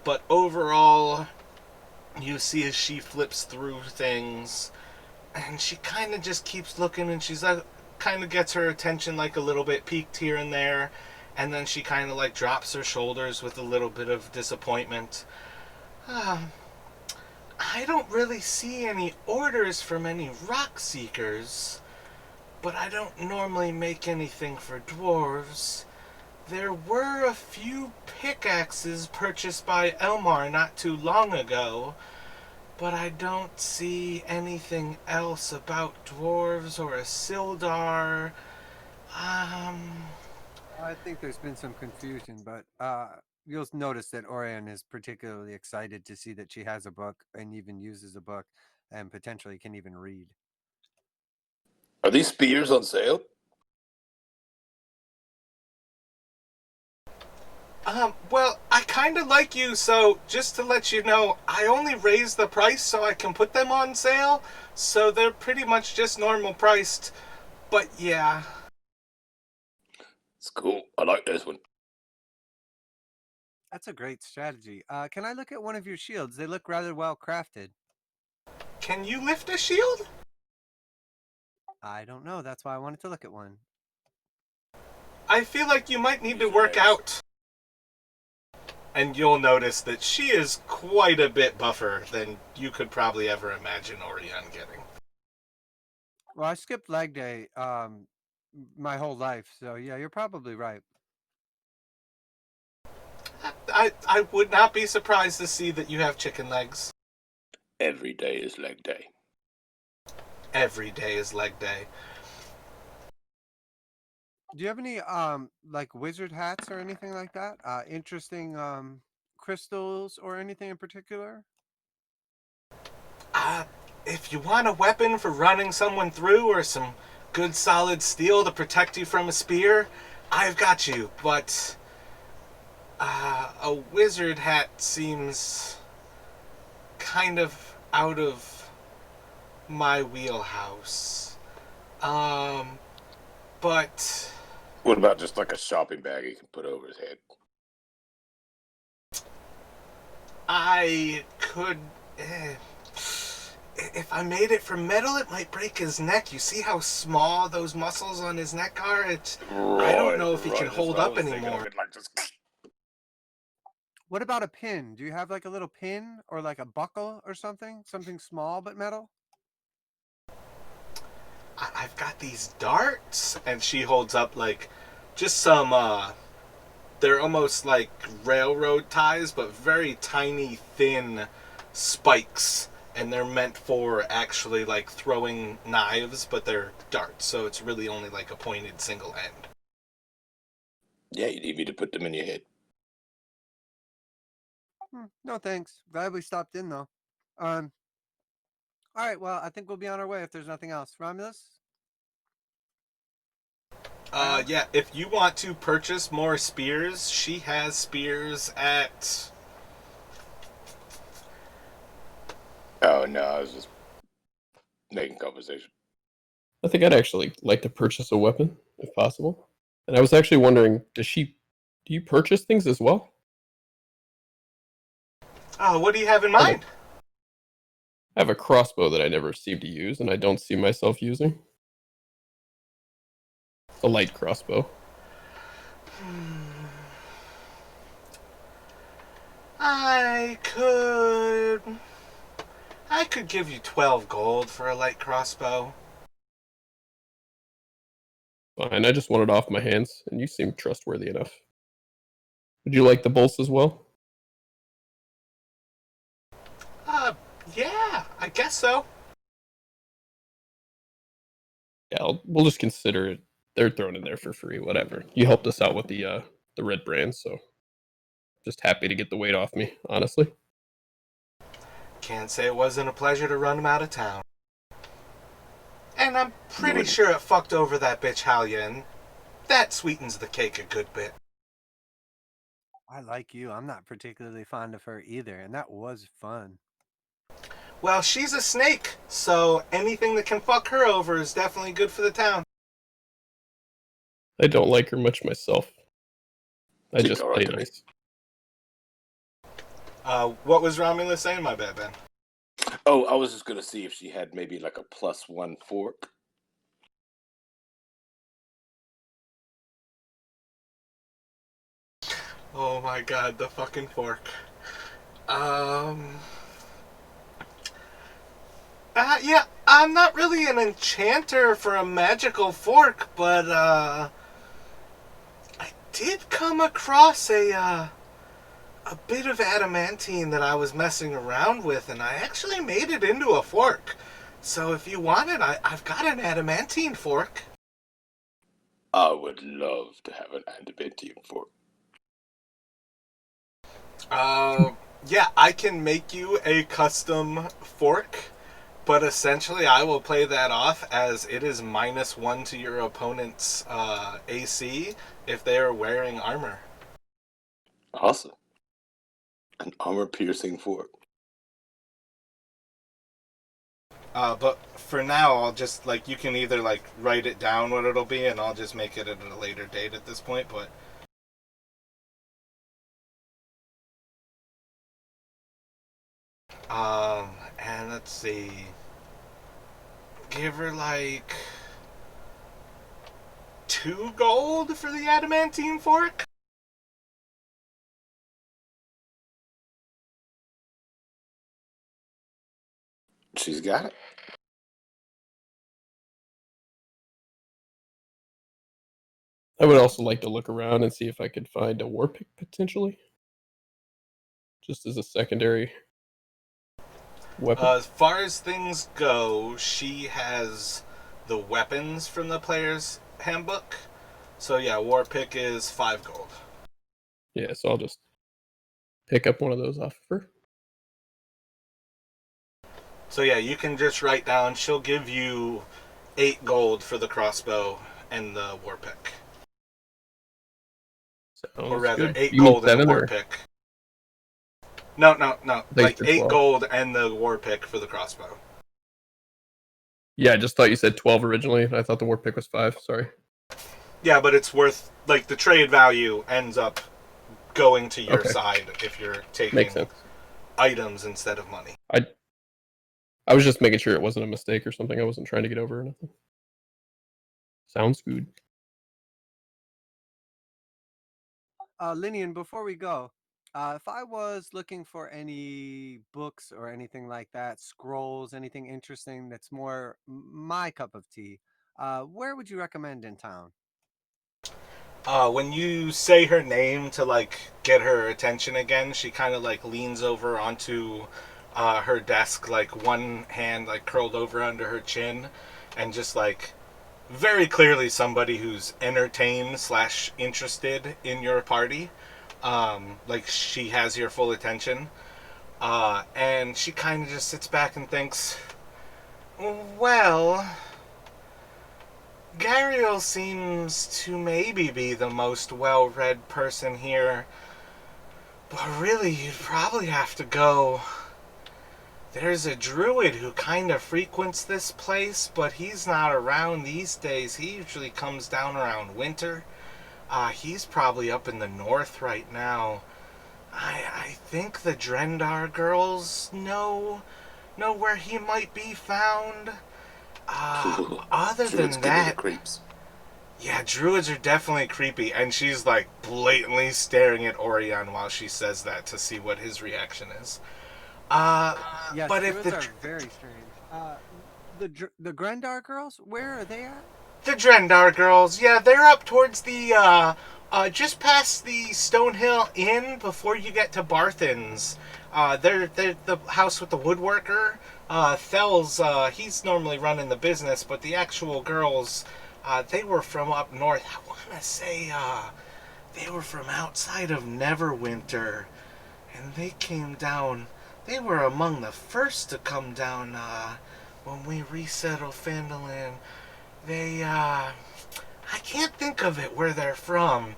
But overall, you see as she flips through things, and she kind of just keeps looking, and she's like, kind of gets her attention like a little bit peaked here and there, and then she kind of like drops her shoulders with a little bit of disappointment. I don't really see any orders from any rock seekers, but I don't normally make anything for dwarves. There were a few pickaxes purchased by Elmar not too long ago, but I don't see anything else about dwarves or a Sildar. I think there's been some confusion, but you'll notice that Orion is particularly excited to see that she has a book and even uses a book and potentially can even read. Are these spears on sale? Well, I kind of like you, so just to let you know, I only raised the price so I can put them on sale, so they're pretty much just normal priced. But yeah. It's cool. I like this one. That's a great strategy. Can I look at one of your shields? They look rather well crafted. Can you lift a shield? I don't know. That's why I wanted to look at one. I feel like you might need to work out. And you'll notice that she is quite a bit buffer than you could probably ever imagine Orion getting. Well, I skipped leg day my whole life, so yeah, you're probably right. I would not be surprised to see that you have chicken legs. Every day is leg day. Every day is leg day. Do you have any like wizard hats or anything like that? Interesting crystals or anything in particular? If you want a weapon for running someone through or some good solid steel to protect you from a spear, I've got you. But a wizard hat seems kind of out of my wheelhouse. But What about just like a shopping bag he can put over his head? I could... if I made it from metal, it might break his neck. You see how small those muscles on his neck are? I don't know if he can hold up anymore. What about a pin? Do you have like a little pin or like a buckle or something? Something small but metal? I've got these darts, and she holds up like just some they're almost like railroad ties, but very tiny thin spikes, and they're meant for actually like throwing knives, but they're darts, so it's really only like a pointed single end. Yeah, you need me to put them in your head. No thanks. Glad we stopped in though. All right, well, I think we'll be on our way if there's nothing else. Romulus? Yeah, if you want to purchase more spears, she has spears at... Oh, no, I was just making conversation. I think I'd actually like to purchase a weapon, if possible. And I was actually wondering, do you purchase things as well? What do you have in mind? I have a crossbow that I never seem to use, and I don't see myself using. A light crossbow. I could give you 12 gold for a light crossbow. Fine, I just want it off my hands, and you seem trustworthy enough. Would you like the bolts as well? Yeah, I guess so. Yeah, we'll just consider it. They're thrown in there for free, whatever. You helped us out with the Redbrand, so just happy to get the weight off me, honestly. Can't say it wasn't a pleasure to run him out of town. And I'm pretty Good. sure it fucked over that bitch Halia, and that sweetens the cake a good bit. I like you. I'm not particularly fond of her either, and that was fun. Well, she's a snake, so anything that can fuck her over is definitely good for the town. I don't like her much myself. I She's just alright play to me. nice. What was Romulus saying? My bad, Ben. Oh, I was just gonna see if she had maybe like a +1 fork. Oh my god, the fucking fork. Yeah, I'm not really an enchanter for a magical fork, but, I did come across a bit of adamantine that I was messing around with, and I actually made it into a fork. So if you want it, I've got an adamantine fork. I would love to have an adamantium fork. Yeah, I can make you a custom fork, but essentially I will play that off as it is -1 to your opponent's AC if they are wearing armor. Awesome. An armor-piercing fork. But for now, I'll just, like, you can either, like, write it down what it'll be, and I'll just make it at a later date at this point, but... and let's see... Give her, like... 2 gold for the adamantine fork? She's got it. I would also like to look around and see if I could find a war pick potentially. Just as a secondary weapon. As far as things go, she has the weapons from the player's handbook. So yeah, war pick is 5 gold. Yeah, so I'll just pick up one of those off of her. So yeah, you can just write down, she'll give you 8 gold for the crossbow and the war pick. Sounds Or rather, good. 8 You mean gold and the 7 war or pick. No. Thanks Like for 8 12. gold and the war pick for the crossbow. Yeah, I just thought you said 12 originally. I thought the war pick was 5. Sorry. Yeah, but it's worth, like, the trade value ends up going to your Okay. side if you're taking Makes sense. items instead of money. I was just making sure it wasn't a mistake or something. I wasn't trying to get over or nothing. Sounds good. Linian, before we go, if I was looking for any books or anything like that, scrolls, anything interesting that's more my cup of tea, where would you recommend in town? When you say her name to, like, get her attention again, she kind of, like, leans over onto her desk, like, one hand, like, curled over under her chin, and just, like, very clearly somebody who's entertained / interested in your party. Like, she has your full attention. And she kind of just sits back and thinks, well... Gariel seems to maybe be the most well-read person here, but really you'd probably have to go. There's a druid who kind of frequents this place, but he's not around these days. He usually comes down around winter. He's probably up in the north right now. I think the Drendar girls know where he might be found. Other Druids than give me the that, creeps. yeah, druids are definitely creepy, and she's like blatantly staring at Orion while she says that to see what his reaction is. Yes, but if druids the are very strange. The Grandar girls, where are they at? the Drendar girls, yeah, they're up towards the just past the Stonehill Inn before you get to Barthen's. They're the house with the woodworker. Thel's, he's normally running the business, but the actual girls, they were from up north. I want to say, they were from outside of Neverwinter, and they came down. They were among the first to come down, when we resettled Phandalin. They, I can't think of it where they're from.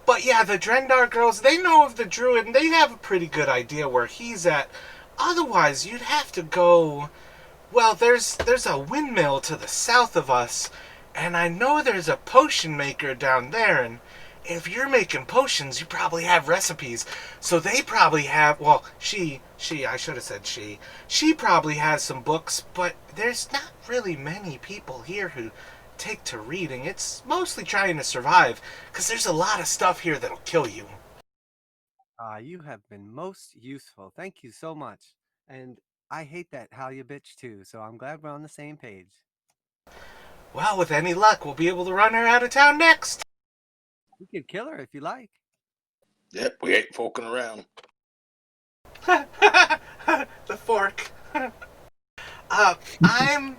But yeah, the Drendar girls, they know of the druid, and they have a pretty good idea where he's at. Otherwise, you'd have to go... Well, there's a windmill to the south of us, and I know there's a potion maker down there, and if you're making potions, you probably have recipes. So they probably have... Well, I should have said she. She probably has some books, but there's not really many people here who take to reading. It's mostly trying to survive, because there's a lot of stuff here that'll kill you. You have been most useful. Thank you so much. And I hate that Halia bitch too, so I'm glad we're on the same page. Well, with any luck, we'll be able to run her out of town next. You could kill her if you like. Yep, we ain't forking around. The fork. I'm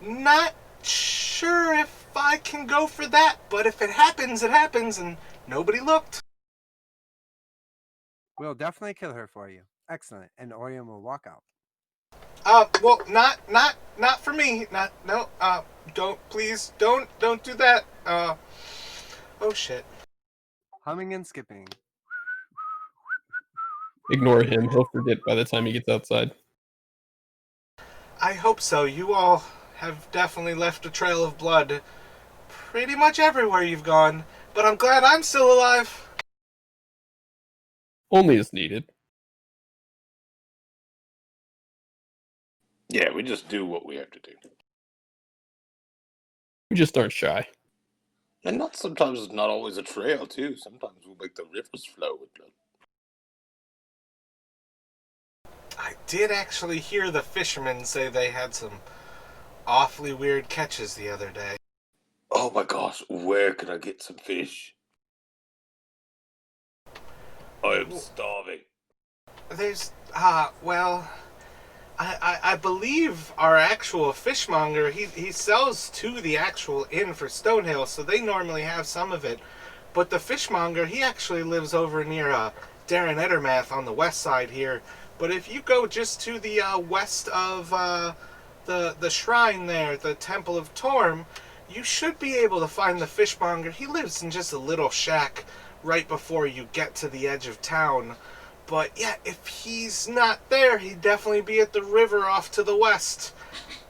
not sure if I can go for that, but if it happens, it happens, and nobody looked. We'll definitely kill her for you. Excellent. And Orion will walk out. Well, not for me. Please, don't do that. Oh shit. Humming and skipping. Ignore him. He'll forget by the time he gets outside. I hope so. You all have definitely left a trail of blood pretty much everywhere you've gone, but I'm glad I'm still alive. Only as needed. Yeah, we just do what we have to do. We just aren't shy. And sometimes it's not always a trail, too. Sometimes we'll make the rivers flow with blood. I did actually hear the fishermen say they had some awfully weird catches the other day. Oh my gosh, where can I get some fish? I am starving. There's, well, I believe our actual fishmonger, he sells to the actual inn for Stonehill, so they normally have some of it. But the fishmonger, he actually lives over near Darren Ettermath on the west side here. But if you go just to the west of the shrine there, the Temple of Torm, you should be able to find the fishmonger. He lives in just a little shack right before you get to the edge of town. But yeah, if he's not there, he'd definitely be at the river off to the west.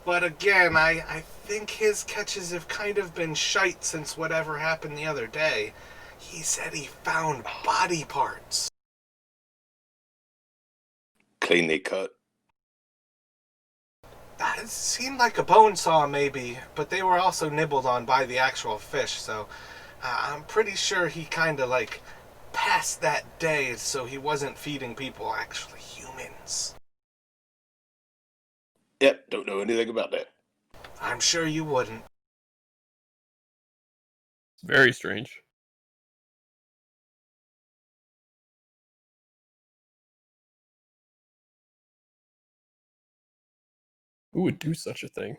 But again, I think his catches have kind of been shite since whatever happened the other day. He said he found body parts. Cleanly cut. It seemed like a bone saw maybe, but they were also nibbled on by the actual fish, so I'm pretty sure he kind of like passed that day, so he wasn't feeding people, actually humans. Yep, don't know anything about that. I'm sure you wouldn't. It's very strange. Who would do such a thing?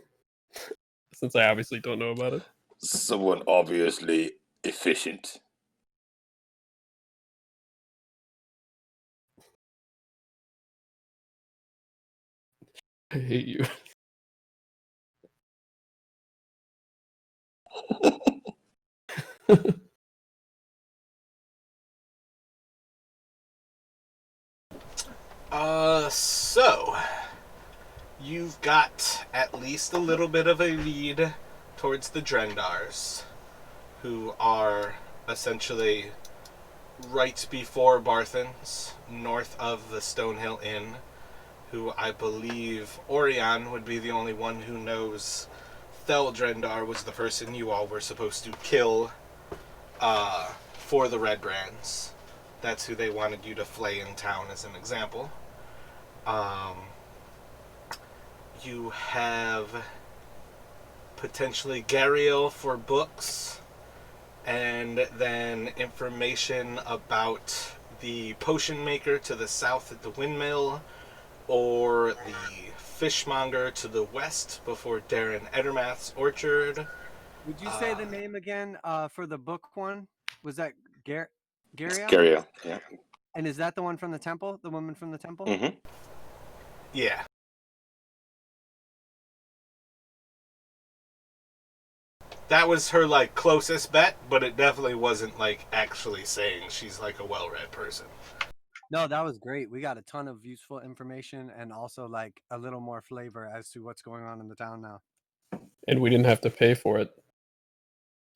Since I obviously don't know about it. Someone obviously efficient. I hate you. So you've got at least a little bit of a lead towards the Drendars, who are essentially right before Barthens, north of the Stonehill Inn, who I believe Orion would be the only one who knows Thel Drendar was the person you all were supposed to kill for the Redbrands. That's who they wanted you to flay in town, as an example. You have potentially Gariel for books, and then information about the potion maker to the south at the windmill, or the fishmonger to the west before Darren Edermath's orchard. Would you say the name again for the book one? Was that It's Garia? Garia. Yeah. And is that the one from the temple? The woman from the temple? Mm-hmm. Yeah. That was her like closest bet, but it definitely wasn't like actually saying she's like a well-read person. No, that was great. We got a ton of useful information and also like a little more flavor as to what's going on in the town now. And we didn't have to pay for it.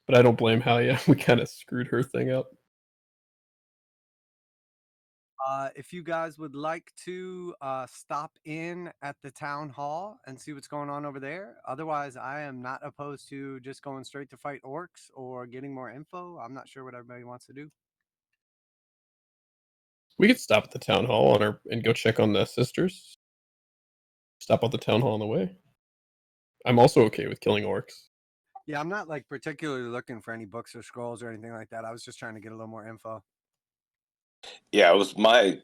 But I don't blame Halia. We kind of screwed her thing up. If you guys would like to stop in at the town hall and see what's going on over there, otherwise I am not opposed to just going straight to fight orcs or getting more info. I'm not sure what everybody wants to do. We could stop at the town hall and go check on the sisters. Stop at the town hall on the way. I'm also okay with killing orcs. Yeah, I'm not like particularly looking for any books or scrolls or anything like that. I was just trying to get a little more info. Yeah, it was my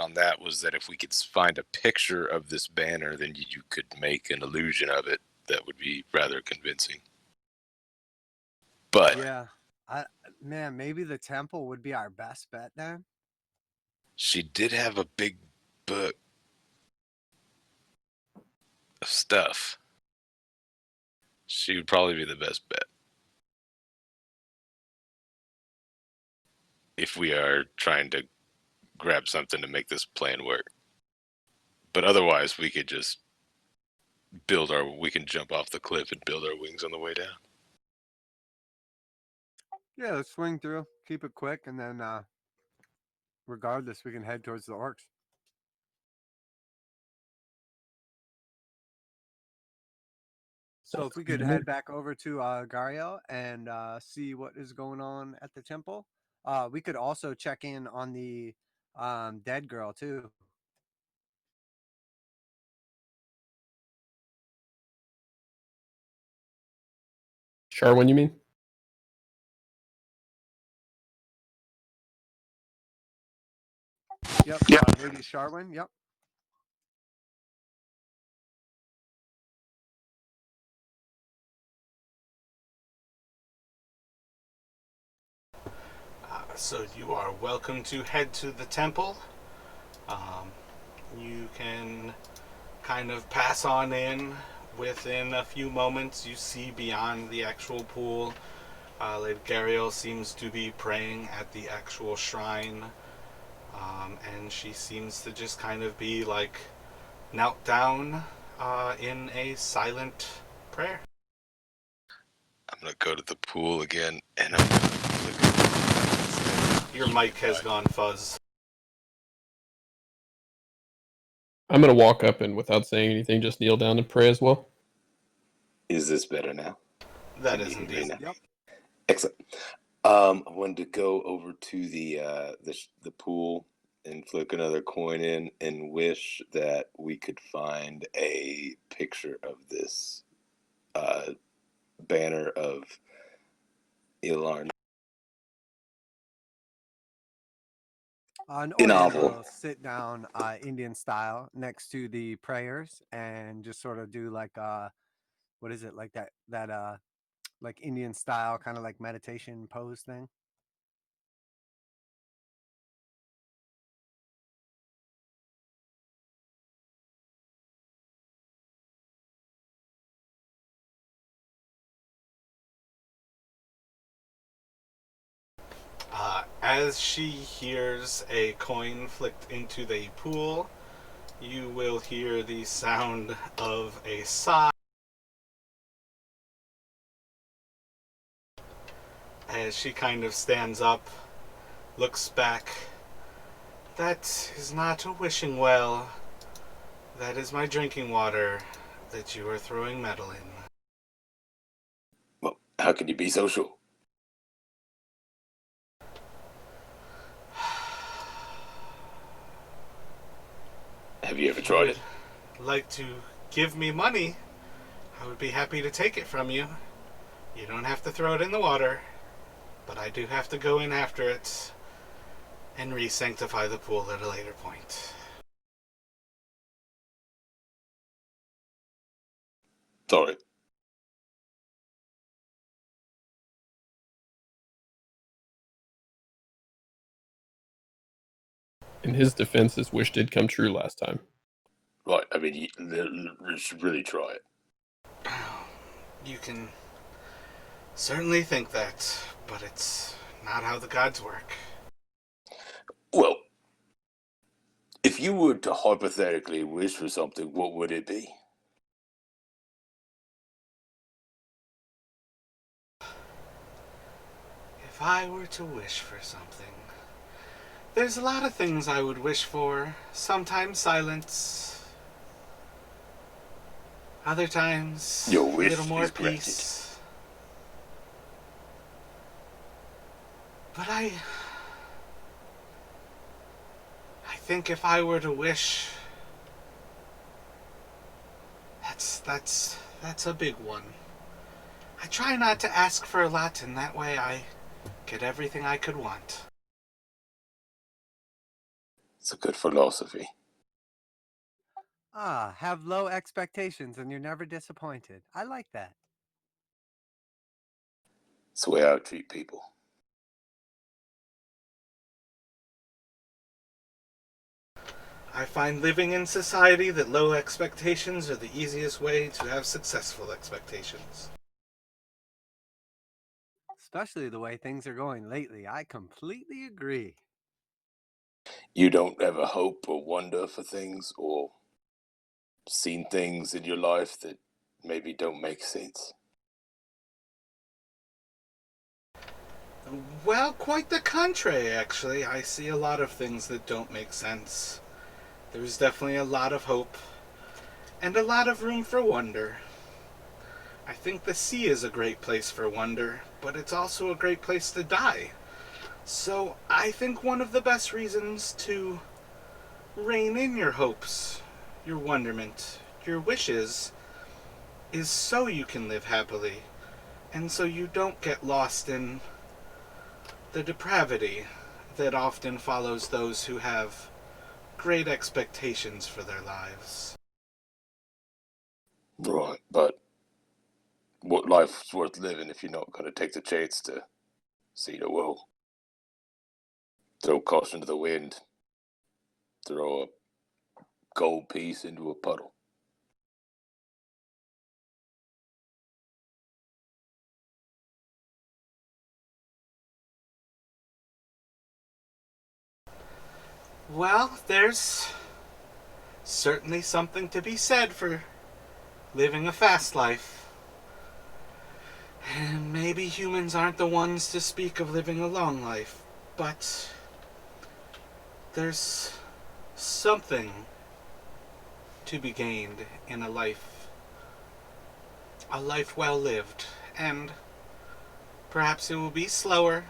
on that was that if we could find a picture of this banner, then you could make an illusion of it that would be rather convincing. But Yeah, man, maybe the temple would be our best bet then. she did have a big book of stuff. She would probably be the best bet. If we are trying to grab something to make this plan work. But otherwise, we could just we can jump off the cliff and build our wings on the way down. Yeah, let's swing through, keep it quick, and then regardless, we can head towards the orcs. So if we could head back over to Gariel and see what is going on at the temple. We could also check in on the dead girl too. Charwin, you mean? Yep, Lady Sharwin. Yep. So you are welcome to head to the temple. You can kind of pass on in. Within a few moments, you see beyond the actual pool. Lady Gariel seems to be praying at the actual shrine. And she seems to just kind of be like knelt down in a silent prayer. I'm going to go to the pool again and Your mic has gone fuzz. I'm going to walk up and without saying anything, just kneel down and pray as well. Is this better now? That is indeed. Yep. Excellent. I wanted to go over to the pool and flick another coin in and wish that we could find a picture of this banner of Ilarn. We'll sit down Indian style next to the prayers and just sort of do like what is it, like that like Indian style kind of like meditation pose thing. As she hears a coin flicked into the pool, you will hear the sound of a sigh as she kind of stands up, looks back. That is not a wishing well. That is my drinking water that you are throwing metal in. Well, how can you be so sure? Have you ever tried it? Like to give me money, I would be happy to take it from you. You don't have to throw it in the water, but I do have to go in after it and re-sanctify the pool at a later point. Sorry. In his defense, his wish did come true last time. Right, I mean, you should really try it. You can certainly think that, but it's not how the gods work. Well, if you were to hypothetically wish for something, what would it be? If I were to wish for something, there's a lot of things I would wish for. Sometimes silence. Other times, Your a wish little more is granted. peace. But I think if I were to wish, that's a big one. I try not to ask for a lot, and that way I get everything I could want. It's a good philosophy. Have low expectations and you're never disappointed. I like that. It's the way I treat people. I find living in society that low expectations are the easiest way to have successful expectations. Especially the way things are going lately. I completely agree. You don't ever hope or wonder for things or seen things in your life that maybe don't make sense. Well, quite the contrary, actually. I see a lot of things that don't make sense. There's definitely a lot of hope, and a lot of room for wonder. I think the sea is a great place for wonder, but it's also a great place to die. So I think one of the best reasons to rein in your hopes, your wonderment, your wishes, is so you can live happily, and so you don't get lost in the depravity that often follows those who have great expectations for their lives. Right, but what life's worth living if you're not going to take the chance to see the world? Throw caution to the wind. Throw a gold piece into a puddle. Well, there's certainly something to be said for living a fast life. And maybe humans aren't the ones to speak of living a long life, but there's something to be gained in a life well lived, and perhaps it will be slower,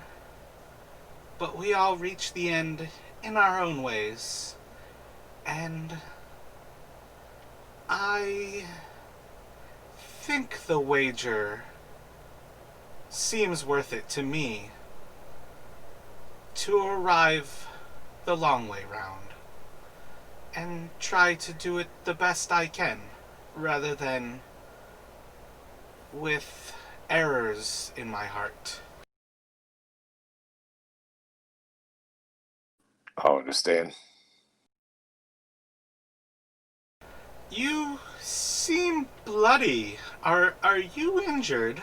but we all reach the end in our own ways, and I think the wager seems worth it to me to arrive the long way round and try to do it the best I can, rather than with errors in my heart. I understand. You seem bloody. Are you injured?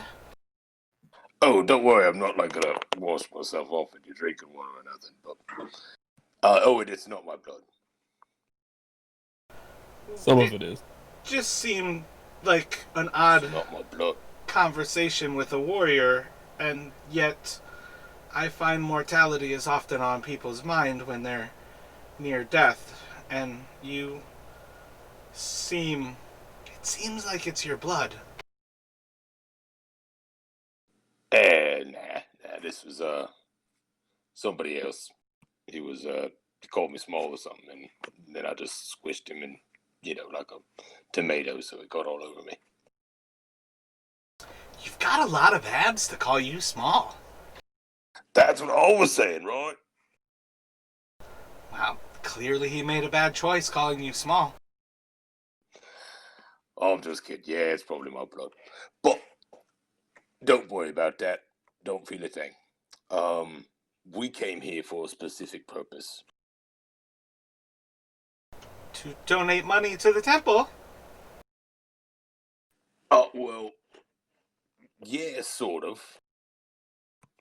Oh, don't worry, I'm not like gonna wash myself off in your drinking water or nothing, but it's not my blood. Some of it is. Just seemed like an It's odd not my blood. conversation with a warrior, and yet I find mortality is often on people's mind when they're near death, and it seems like it's your blood. Nah, this was somebody else. He called me small or something, and then I just squished him and, like a tomato, so it got all over me. You've got a lot of abs to call you small. That's what I was saying, right? Well, clearly he made a bad choice calling you small. I'm just kidding. Yeah, it's probably my blood. But don't worry about that. Don't feel a thing. We came here for a specific purpose. To donate money to the temple. Oh, well, yeah, sort of.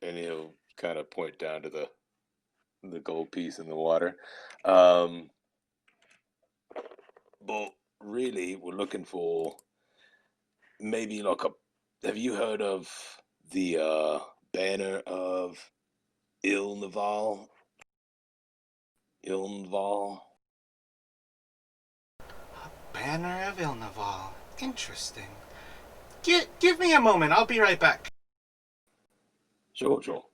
And he'll kind of point down to the gold piece in the water. But really, we're looking for maybe like a. Have you heard of the banner of Ilnaval? Ilnaval? Banner of Ilnaval. Interesting. Give me a moment. I'll be right back. Sure, sure.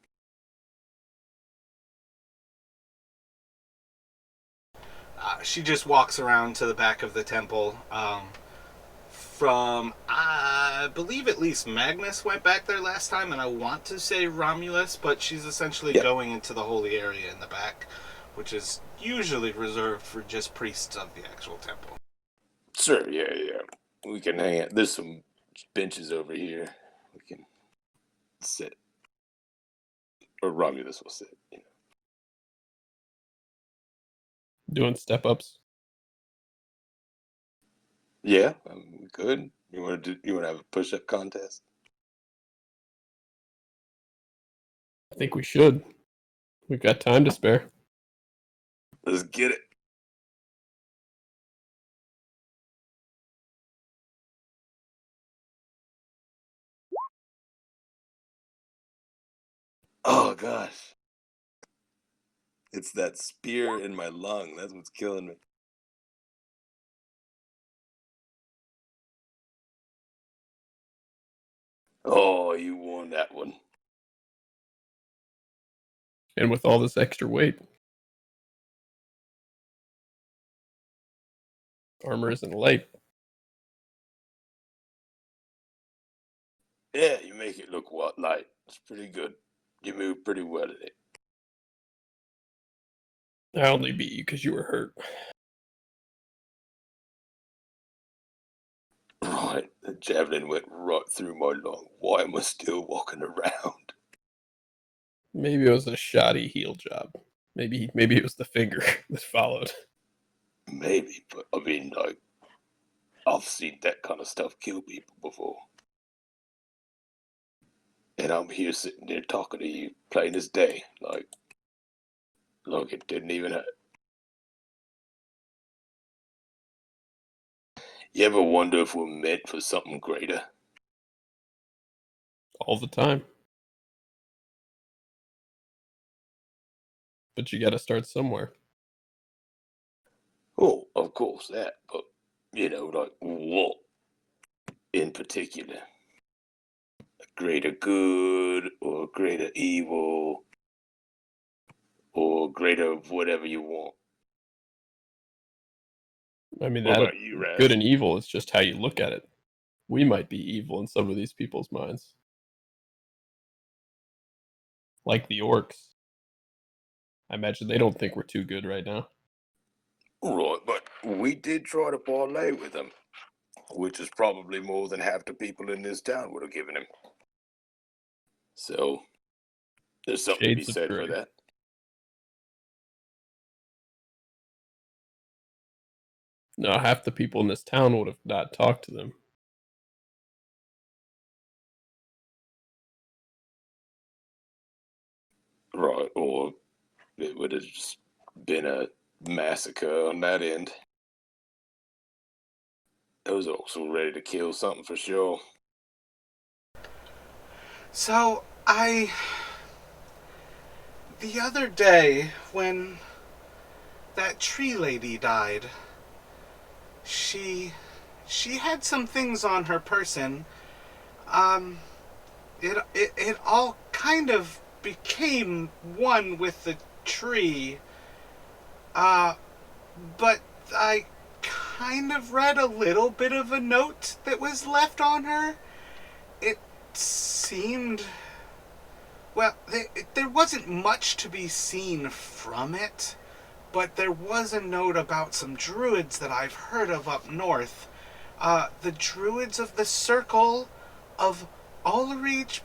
She just walks around to the back of the temple. From, I believe at least Magnus went back there last time, and I want to say Romulus, but she's essentially going into the holy area in the back, which is usually reserved for just priests of the actual temple. Sure, yeah. We can hang out. There's some benches over here. We can sit. Or Romulus will sit, you know. Doing step ups. Yeah, good. You want to have a push-up contest? I think we should. We've got time to spare. Let's get it. Oh gosh. It's that spear in my lung. That's what's killing me. Oh, you won that one. And with all this extra weight, armor isn't light. Yeah, you make it look light. It's pretty good. You move pretty well in it. I only beat you because you were hurt. Right, the javelin went right through my lung. Why am I still walking around? Maybe it was a shoddy heel job. Maybe it was the finger that followed. Maybe, but I mean, like, I've seen that kind of stuff kill people before. And I'm here sitting there talking to you, plain as day. Like it didn't even hurt. You ever wonder if we're meant for something greater? All the time. But you gotta start somewhere. Oh, of course that, but like what in particular? A greater good or greater evil or greater whatever you want. I mean, What that about you, Raz? good and evil is just how you look at it. We might be evil in some of these people's minds. Like the orcs. I imagine they don't think we're too good right now. Right, but we did try to parlay with him, which is probably more than half the people in this town would have given him. So, there's something to be Shades of said gray. for that. No, half the people in this town would have not talked to them. Right, or it would have just been a massacre on that end. Those orcs were ready to kill something for sure. So, the other day, when that tree lady died, she had some things on her person. It all kind of became one with the tree. But I kind of read a little bit of a note that was left on her. It seemed... Well, there wasn't much to be seen from it, but there was a note about some druids that I've heard of up north. the druids of the circle of Ulrich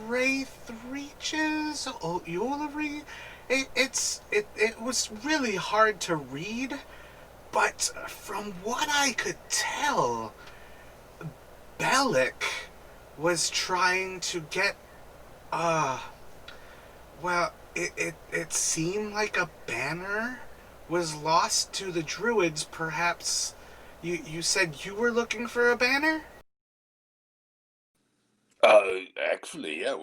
Braithreaches, Ulrich. It was really hard to read, but from what I could tell, Bellic was trying to get, well, it seemed like a banner was lost to the druids. Perhaps you said you were looking for a banner? Actually, yeah,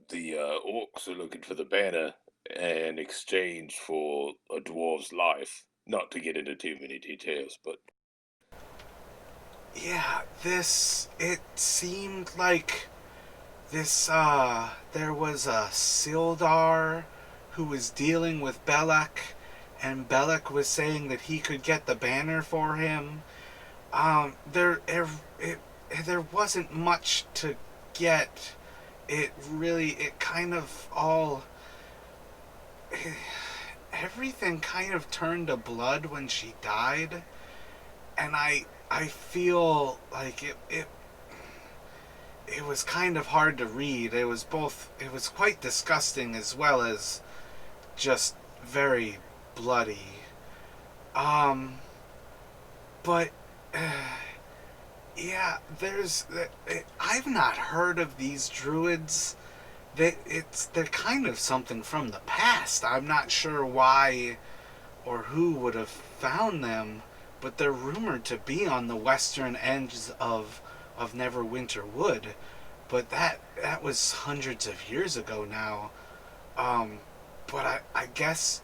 the orcs are looking for the banner in exchange for a dwarf's life. Not to get into too many details, but Yeah, it seemed like there was a Sildar who was dealing with Belloc, and Belloc was saying that he could get the banner for him. There wasn't much to get. It kind of all, everything kind of turned to blood when she died, and I feel like it was kind of hard to read. It was quite disgusting as well as just very bloody. But yeah, I've not heard of these druids. They're kind of something from the past. I'm not sure why or who would have found them, but they're rumored to be on the western ends of Neverwinter Wood. But that was hundreds of years ago now. But I guess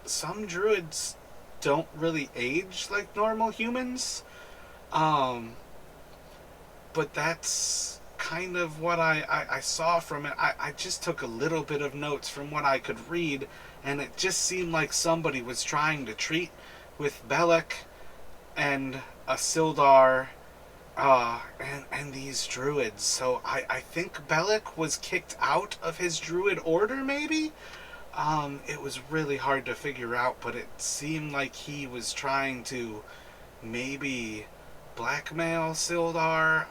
some druids don't really age like normal humans. But that's kind of what I saw from it. I just took a little bit of notes from what I could read, and it just seemed like somebody was trying to treat with Belloc and a Sildar, and these druids. So I think Belloc was kicked out of his druid order, maybe? It was really hard to figure out, but it seemed like he was trying to maybe blackmail Sildar.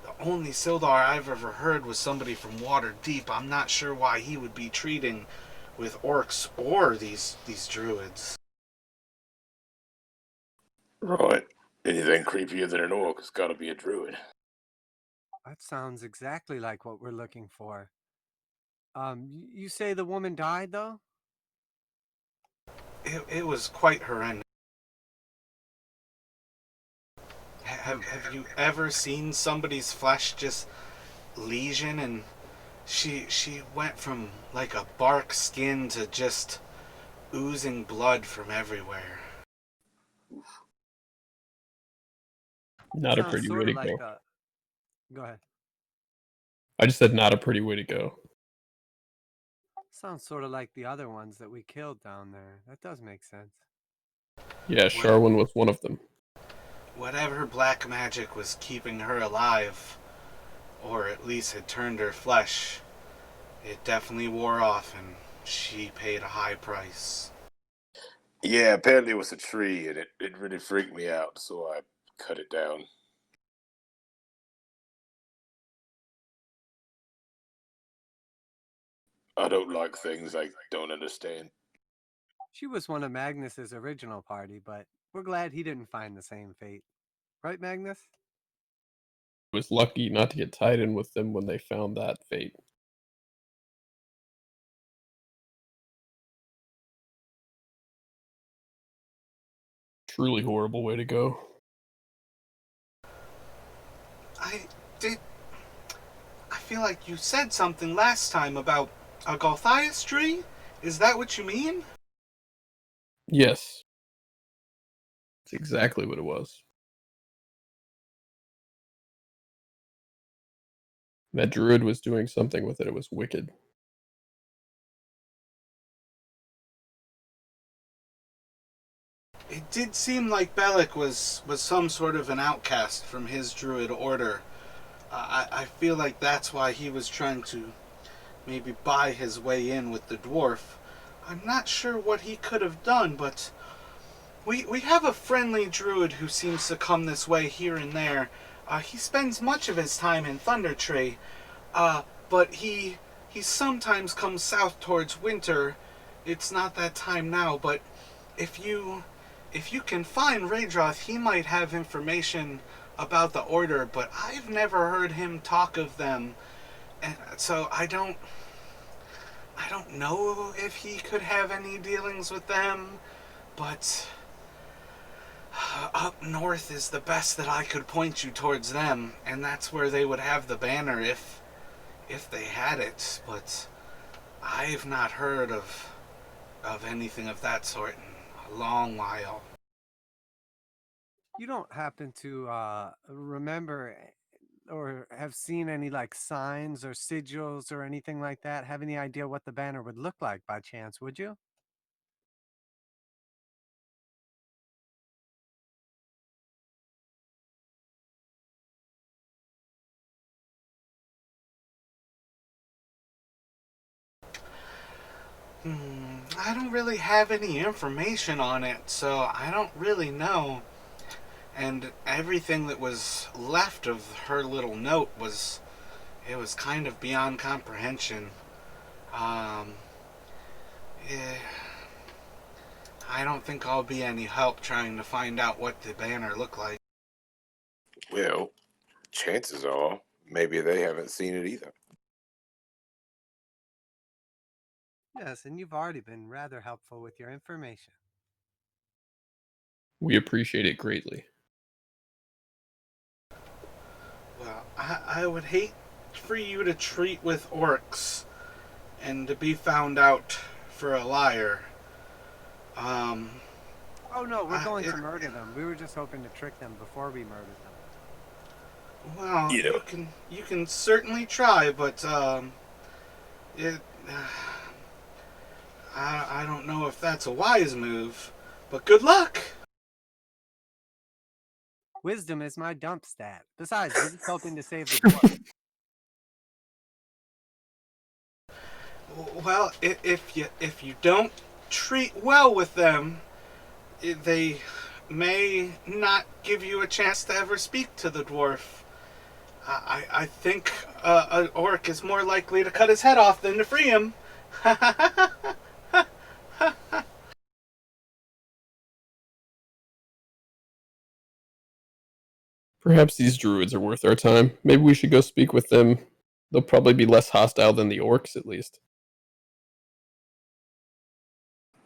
The only Sildar I've ever heard was somebody from Waterdeep. I'm not sure why he would be treating with orcs or these druids. right. Anything creepier than an orc has got to be a druid. That sounds exactly like what we're looking for. You say the woman died though? It was quite horrendous. Have you ever seen somebody's flesh just lesion, and she went from like a bark skin to just oozing blood from everywhere. Not a Sounds pretty way sort to of like go. a. Go ahead. I just said not a pretty way to go. Sounds sort of like the other ones that we killed down there. That does make sense. Yeah, Sharwin was one of them. Whatever black magic was keeping her alive, or at least had turned her flesh, it definitely wore off, and she paid a high price. Yeah, apparently it was a tree, and it really freaked me out, so I cut it down. I don't like things I don't understand. She was one of Magnus's original party, but we're glad he didn't find the same fate. Right, Magnus? Was lucky not to get tied in with them when they found that fate. Truly horrible way to go. I feel like you said something last time about a Golthias tree? Is that what you mean? Yes. That's exactly what it was. That druid was doing something with it. It was wicked. It did seem like Bellic was some sort of an outcast from his druid order. I feel like that's why he was trying to maybe buy his way in with the dwarf. I'm not sure what he could have done, but We have a friendly druid who seems to come this way here and there. He spends much of his time in Thunder Tree, but he sometimes comes south towards winter. It's not that time now, but if you can find Raydroth, he might have information about the order, but I've never heard him talk of them, and so I don't know if he could have any dealings with them, but up north is the best that I could point you towards them, and that's where they would have the banner if they had it, but I've not heard of anything of that sort in a long while. You don't happen to remember or have seen any like signs or sigils or anything like that? Have any idea what the banner would look like by chance, would you? I don't really have any information on it, so I don't really know. And everything that was left of her little note was kind of beyond comprehension. Um, eh, I don't think I'll be any help trying to find out what the banner looked like. Well, chances are maybe they haven't seen it either. Yes, and you've already been rather helpful with your information. We appreciate it greatly. Well, I would hate for you to treat with orcs and to be found out for a liar. Oh no, we're going to murder them. We were just hoping to trick them before we murdered them. Well, You know. you can certainly try, but it I don't know if that's a wise move. But good luck. Wisdom is my dump stat. Besides, we're just hoping to save the dwarf. Well, if you don't treat well with them, they may not give you a chance to ever speak to the dwarf. I think an orc is more likely to cut his head off than to free him. Perhaps these druids are worth our time. Maybe we should go speak with them. They'll probably be less hostile than the orcs, at least.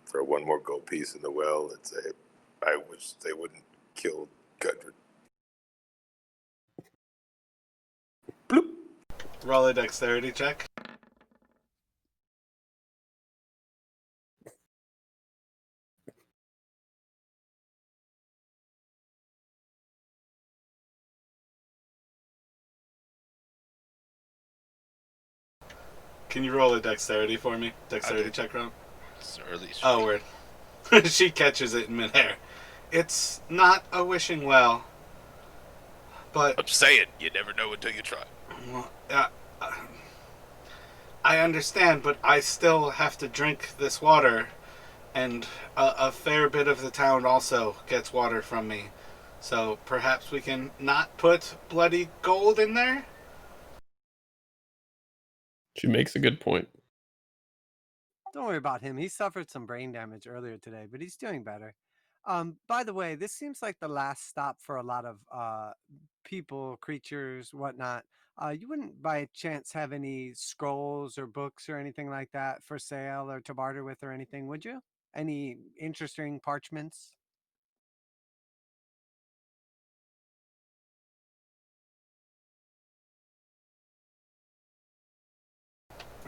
Throw one more gold piece in the well and say, I wish they wouldn't kill Gudrun. Bloop. Roll a dexterity check. Can you roll a dexterity for me? Dexterity check, Ron? It's an early street. Oh, word. She catches it in midair. It's not a wishing well, but I'm saying, you never know until you try. well, I understand, but I still have to drink this water, and a fair bit of the town also gets water from me. So perhaps we can not put bloody gold in there? She makes a good point. Don't worry about him. He suffered some brain damage earlier today, but he's doing better. By the way, this seems like the last stop for a lot of people, creatures, whatnot. You wouldn't by chance have any scrolls or books or anything like that for sale or to barter with or anything, would you? Any interesting parchments?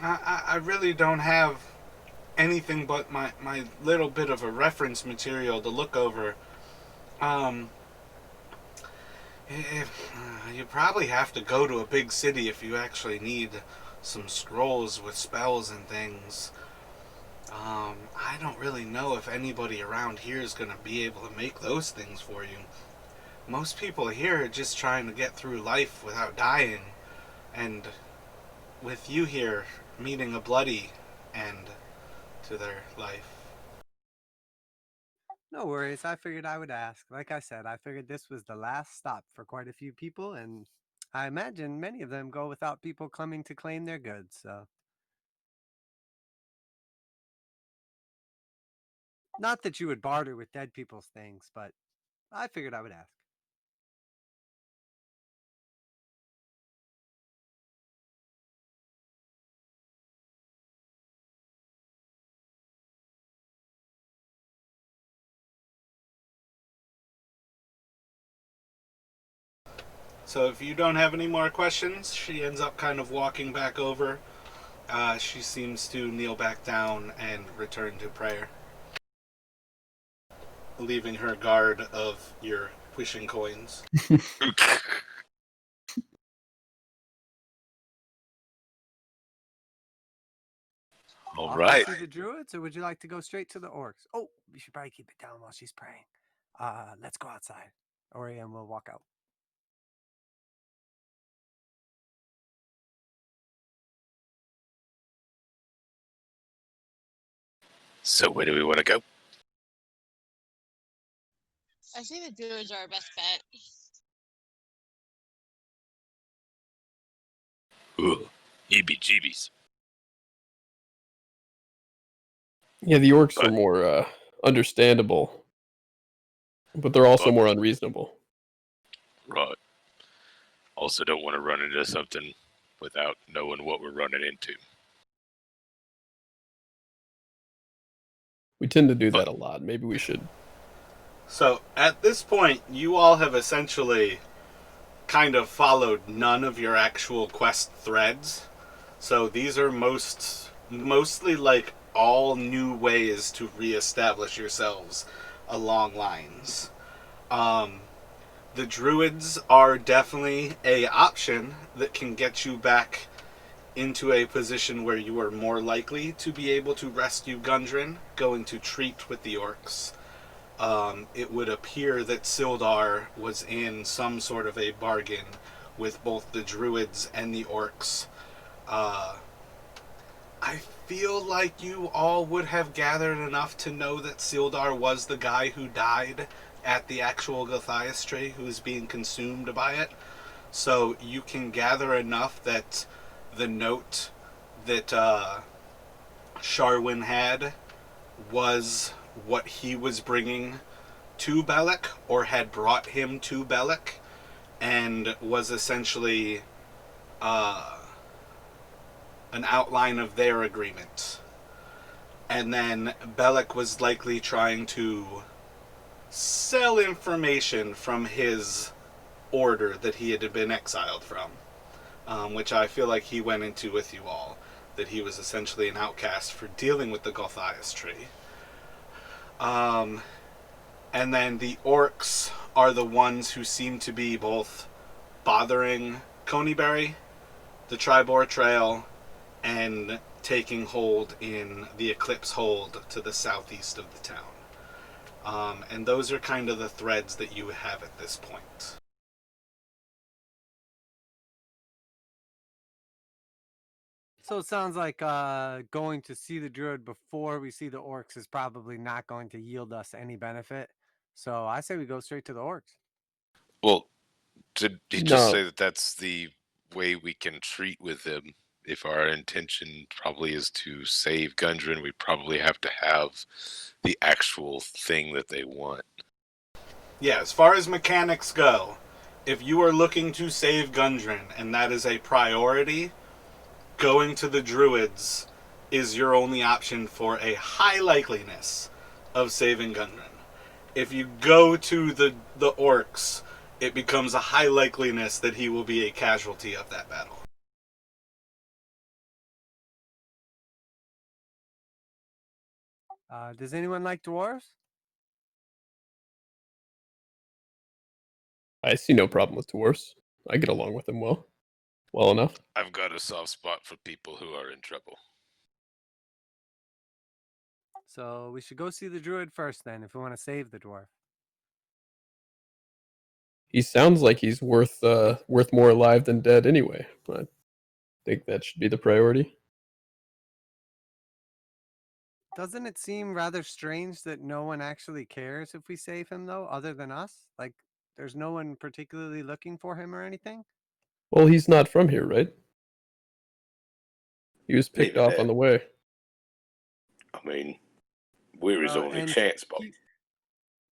I really don't have anything but my little bit of a reference material to look over. You probably have to go to a big city if you actually need some scrolls with spells and things. I don't really know if anybody around here is going to be able to make those things for you. Most people here are just trying to get through life without dying, and with you here, meeting a bloody end to their life. No worries. I figured I would ask. Like I said, I figured this was the last stop for quite a few people, and I imagine many of them go without people coming to claim their goods. So, not that you would barter with dead people's things, but I figured I would ask. So if you don't have any more questions, she ends up kind of walking back over. She seems to kneel back down and return to prayer, leaving her guard of your wishing coins. All Off to right. see the druids, or would you like to go straight to the orcs? Oh, we should probably keep it down while she's praying. Let's go outside. Orion will walk out. So where do we want to go? I think the druids are our best bet. Ugh, heebie-jeebies. Yeah, the orcs are But more understandable, but they're also but more unreasonable. right. Also, don't want to run into something without knowing what we're running into. We tend to do But that a lot. Maybe we should. So at this point, you all have essentially kind of followed none of your actual quest threads. So these are mostly like all new ways to reestablish yourselves along lines. The druids are definitely a option that can get you back into a position where you are more likely to be able to rescue Gundren, going to treat with the orcs. It would appear that Sildar was in some sort of a bargain with both the druids and the orcs. I feel like you all would have gathered enough to know that Sildar was the guy who died at the actual Gothias tree who was being consumed by it. So you can gather enough that the note that Sharwin had was what he was bringing to Belek, or had brought him to Belek, and was essentially an outline of their agreement. And then Belek was likely trying to sell information from his order that he had been exiled from, which I feel like he went into with you all, that he was essentially an outcast for dealing with the Gothias tree. And then the orcs are the ones who seem to be both bothering Coneyberry, the Tribor Trail, and taking hold in the Eclipse Hold to the southeast of the town. And those are kind of the threads that you have at this point. So it sounds like going to see the druid before we see the orcs is probably not going to yield us any benefit. So I say we go straight to the orcs. well, did he just No, say that that's the way we can treat with them? If our intention probably is to save Gundren, we probably have to have the actual thing that they want. Yeah, as far as mechanics go, if you are looking to save Gundren and that is a priority, going to the druids is your only option for a high likeliness of saving Gundren. If you go to the orcs, it becomes a high likeliness that he will be a casualty of that battle. Does anyone like dwarves? I see no problem with dwarves. I get along with them well enough. I've got a soft spot for people who are in trouble. So we should go see the druid first then if we want to save the dwarf. He sounds like he's worth more alive than dead anyway. I think that should be the priority. Doesn't it seem rather strange that no one actually cares if we save him, though, other than us? Like, there's no one particularly looking for him or anything? Well, he's not from here, right? He was picked Even off that. on the way. I mean, we're his only And chance, boy.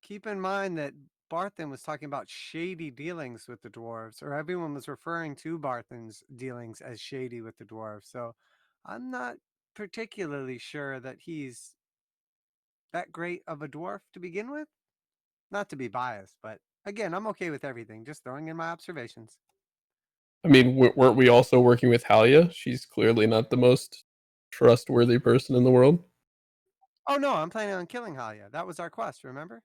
keep in mind that Barthen was talking about shady dealings with the dwarves, or everyone was referring to Barthen's dealings as shady with the dwarves. So I'm not particularly sure that he's that great of a dwarf to begin with. Not to be biased, but again, I'm okay with everything. Just throwing in my observations. I mean, weren't we also working with Halia? She's clearly not the most trustworthy person in the world. Oh no, I'm planning on killing Halia. That was our quest, remember?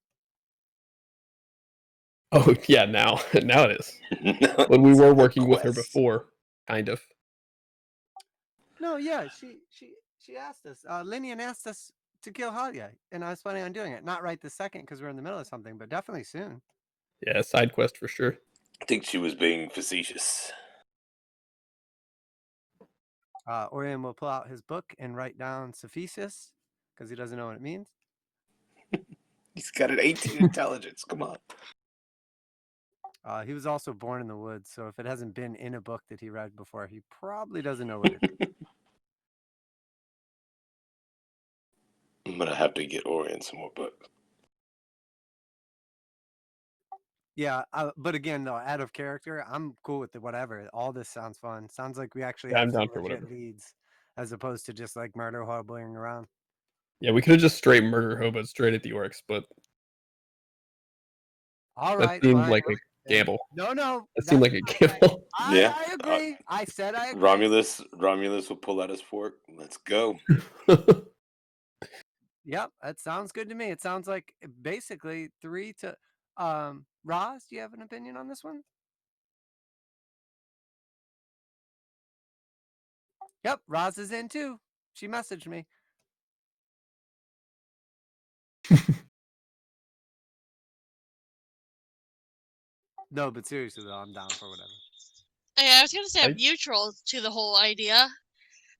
Oh yeah, now now it is. No, When we it's were the working with her quest. before, kind of. No, yeah, she asked us. Linian asked us to kill Halia, and I was planning on doing it. Not right this second because we're in the middle of something, but definitely soon. Yeah, side quest for sure. I think she was being facetious. Orion will pull out his book and write down Cephesus because he doesn't know what it means. He's got an 18 intelligence. Come on. He was also born in the woods, so if it hasn't been in a book that he read before, he probably doesn't know what it is. I'm gonna have to get Orion some more books. Yeah, but again, though, out of character, I'm cool with it. Whatever. All this sounds fun. Sounds like we actually Yeah, have I'm some down for legit whatever. leads, as opposed to just like murder hobbling around. Yeah, we could have just straight murder hoboed straight at the orcs, but All that right, seemed fine. like a gamble. No, That seemed like a gamble. Yeah. I agree. I said I agree. Romulus will pull out his fork. Let's go. Yep, that sounds good to me. It sounds like basically 3 to Roz, do you have an opinion on this one? Yep, Roz is in too. She messaged me. No, but seriously though, I'm down for whatever. Yeah, I was gonna say I'm I neutral to the whole idea.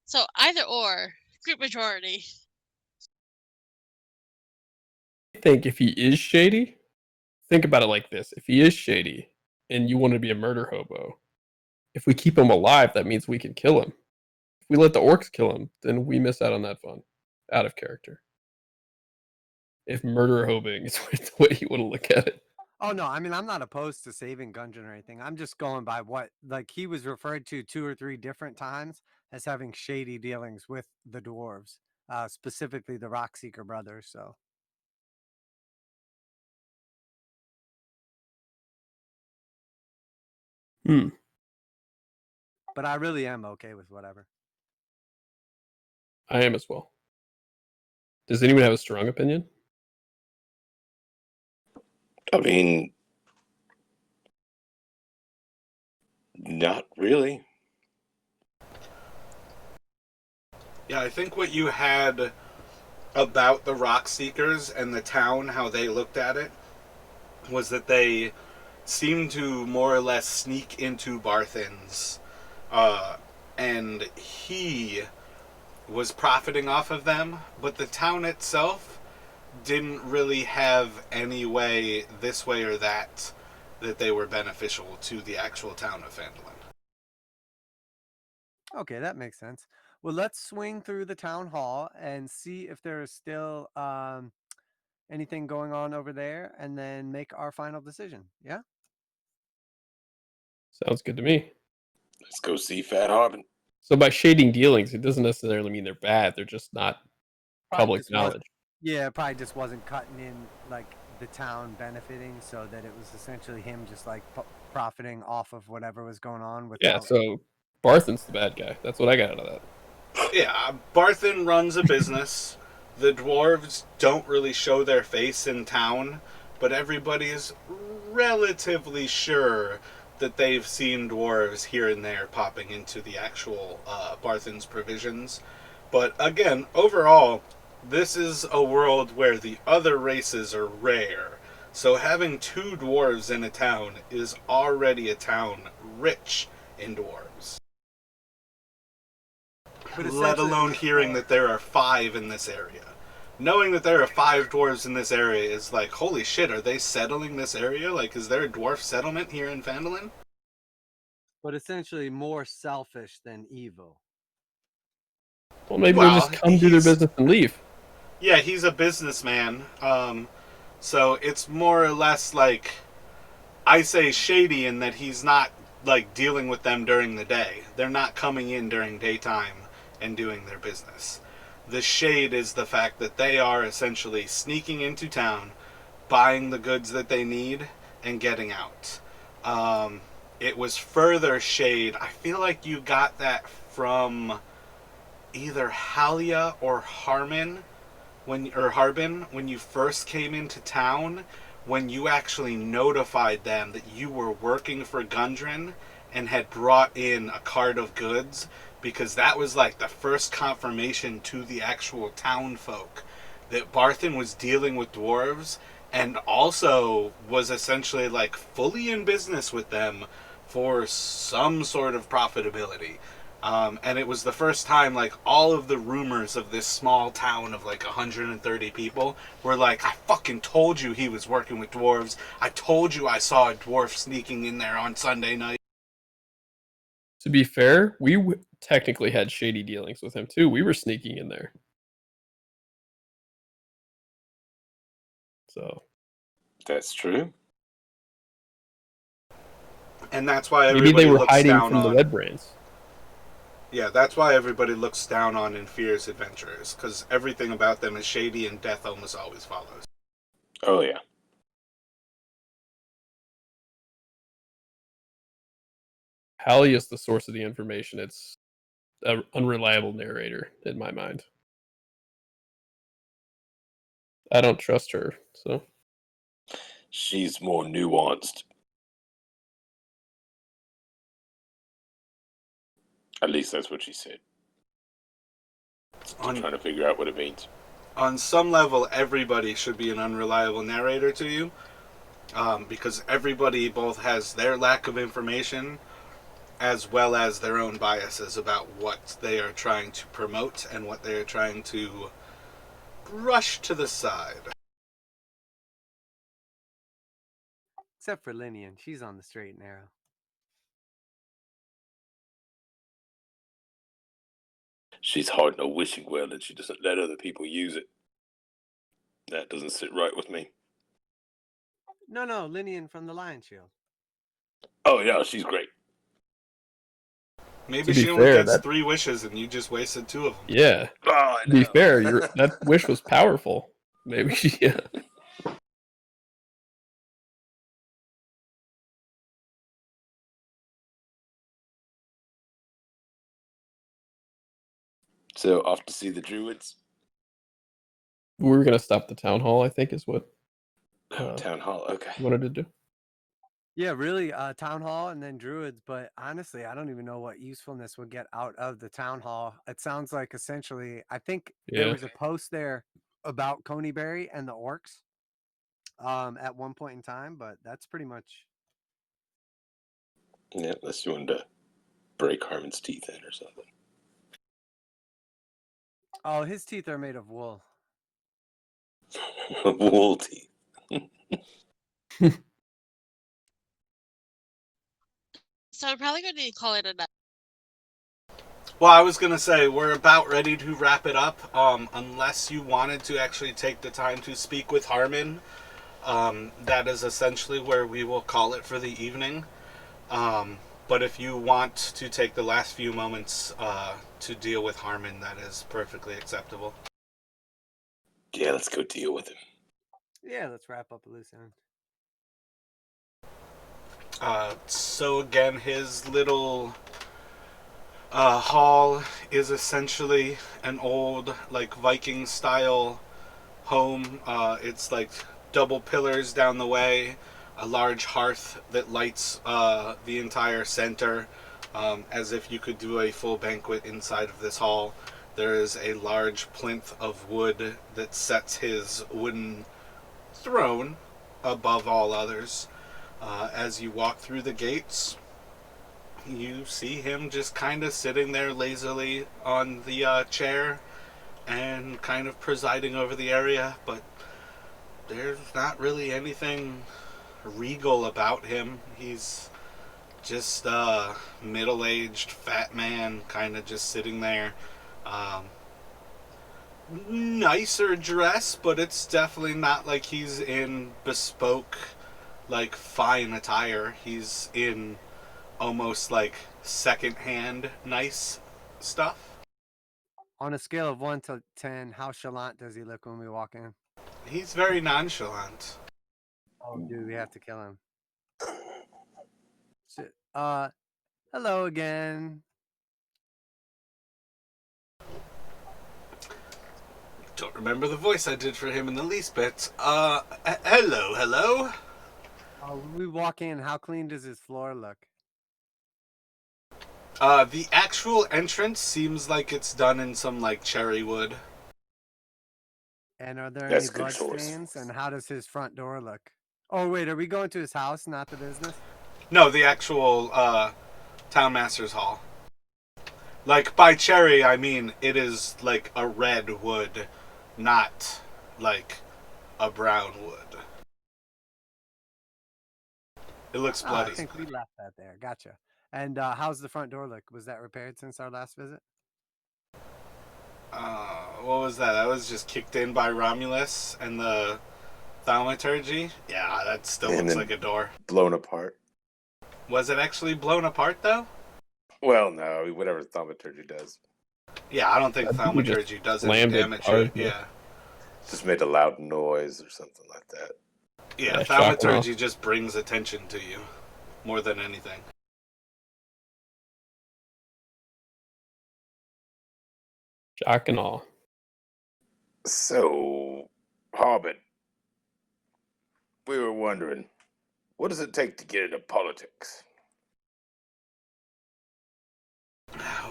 So either or, group majority. think if he is shady, think about it like this. If he is shady and you want to be a murder hobo, if we keep him alive, that means we can kill him. If we let the orcs kill him, then we miss out on that fun. Out of character. If murder hobing is the way you want to look at it. Oh no, I mean I'm not opposed to saving Gungeon or anything. I'm just going by what like he was referred to 2 or 3 different times as having shady dealings with the dwarves, specifically the Rockseeker brothers. So but I really am okay with whatever. I am as well. Does anyone have a strong opinion? I mean, not really. Yeah, I think what you had about the Rock Seekers and the town, how they looked at it, was that they seemed to more or less sneak into Barthen's, and he was profiting off of them, but the town itself didn't really have any way, this way or that they were beneficial to the actual town of Phandalin. Okay, that makes sense. Well, let's swing through the town hall and see if there is still anything going on over there, and then make our final decision. Yeah. Sounds good to me. Let's go see Fat Harbin. So by shading dealings, it doesn't necessarily mean they're bad. They're just not Probably public just wasn't- knowledge. Yeah, it probably just wasn't cutting in like the town benefiting, so that it was essentially him just like profiting off of whatever was going on with. Yeah, so Barthen's the bad guy. That's what I got out of that. Yeah, Barthen runs a business. The dwarves don't really show their face in town, but everybody's relatively sure that they've seen dwarves here and there popping into the actual Barthen's provisions. But again, overall, this is a world where the other races are rare. So having 2 dwarves in a town is already a town rich in dwarves. But Let alone essentially, hearing that there are 5 in this area. knowing that there are 5 dwarves in this area is like, holy shit, are they settling this area? Like, is there a dwarf settlement here in Phandalin? But essentially more selfish than evil. Well, maybe they'll Well, just come do their he's- business and leave. Yeah, he's a businessman. So it's more or less like, I say shady in that he's not like dealing with them during the day. They're not coming in during daytime and doing their business. The shade is the fact that they are essentially sneaking into town, buying the goods that they need, and getting out. It was further shade. I feel like you got that from either Halia or Harbin when you first came into town, when you actually notified them that you were working for Gundren and had brought in a cart of goods, because that was like the first confirmation to the actual town folk that Barthen was dealing with dwarves and also was essentially like fully in business with them for some sort of profitability. And it was the first time, like, all of the rumors of this small town of, like, 130 people were like, I fucking told you he was working with dwarves. I told you I saw a dwarf sneaking in there on Sunday night. To be fair, we technically had shady dealings with him too. We were sneaking in there. So That's true. And that's why maybe everybody they were looks hiding down from the on... Redbrands. Yeah, that's why everybody looks down on and fears adventurers, because everything about them is shady and death almost always follows. Oh yeah. Hallie is the source of the information. It's an unreliable narrator in my mind. I don't trust her, so She's more nuanced. At least that's what she said. I'm trying to figure out what it means. On some level, everybody should be an unreliable narrator to you, because everybody both has their lack of information as well as their own biases about what they are trying to promote and what they are trying to brush to the side. Except for Linian. She's on the straight and narrow. She's hard in a wishing well and she doesn't let other people use it. That doesn't sit right with me. No, Linian from the Lion Shield. Oh yeah, she's great. Maybe To be she only fair, gets that- 3 wishes and you just wasted 2 of them. yeah. Oh, I To be know. fair, that wish was powerful. Maybe, yeah. So off to see the druids. We were gonna stop the town hall, I think, is what Town hall. Okay. you wanted to do. Yeah, really, town hall and then druids. But honestly, I don't even know what usefulness would get out of the town hall. It sounds like essentially, I think there Yeah. was a post there about Coneyberry and the orcs at one point in time, but that's pretty much. Yeah, unless you wanted to break Harmon's teeth in or something. Oh, his teeth are made of wool. Wool teeth. So I'm probably going to call it a night. Well, I was going to say, we're about ready to wrap it up, unless you wanted to actually take the time to speak with Harmon. That is essentially where we will call it for the evening. But if you want to take the last few moments to deal with Harmon, that is perfectly acceptable. Yeah, let's go deal with him. Yeah, let's wrap up a loose end. So again, his little hall is essentially an old, like, Viking-style home. It's like double pillars down the way, a large hearth that lights the entire center, as if you could do a full banquet inside of this hall. There is a large plinth of wood that sets his wooden throne above all others. As you walk through the gates, you see him just kind of sitting there lazily on the chair, and kind of presiding over the area, but there's not really anything regal about him. He's just a middle-aged fat man kind of just sitting there. Um, Nicer dress, but it's definitely not like he's in bespoke, like, fine attire. He's in almost like second-hand nice stuff. On a scale of 1 to 10, how chalant does he look when we walk in? He's very nonchalant. Oh, dude, we have to kill him. Shit. Hello again. Don't remember the voice I did for him in the least bit. Hello. When we walk in, how clean does his floor look? The actual entrance seems like it's done in some, like, cherry wood. And are there That's any a good blood choice. stains? And how does his front door look? Oh, wait, are we going to his house, not the business? No, the actual, Town Master's Hall. Like, by cherry, I mean it is, like, a red wood, not, like, a brown wood. It looks Oh, bloody. I think we left that there. Gotcha. And how's the front door look? Was that repaired since our last visit? What was that? That was just kicked in by Romulus and the thaumaturgy? Yeah, that still And looks then- like a door. Blown apart. Was it actually blown apart, though? Well, no, whatever thaumaturgy does. Yeah, I don't think I think we just thaumaturgy does any slammed it damage. hard, Yeah. Just made a loud noise or something like that. Yeah, Yeah, shock thaumaturgy just brings attention to you more than anything. Shock and awe. So, Hobbit, we were wondering, what does it take to get into politics?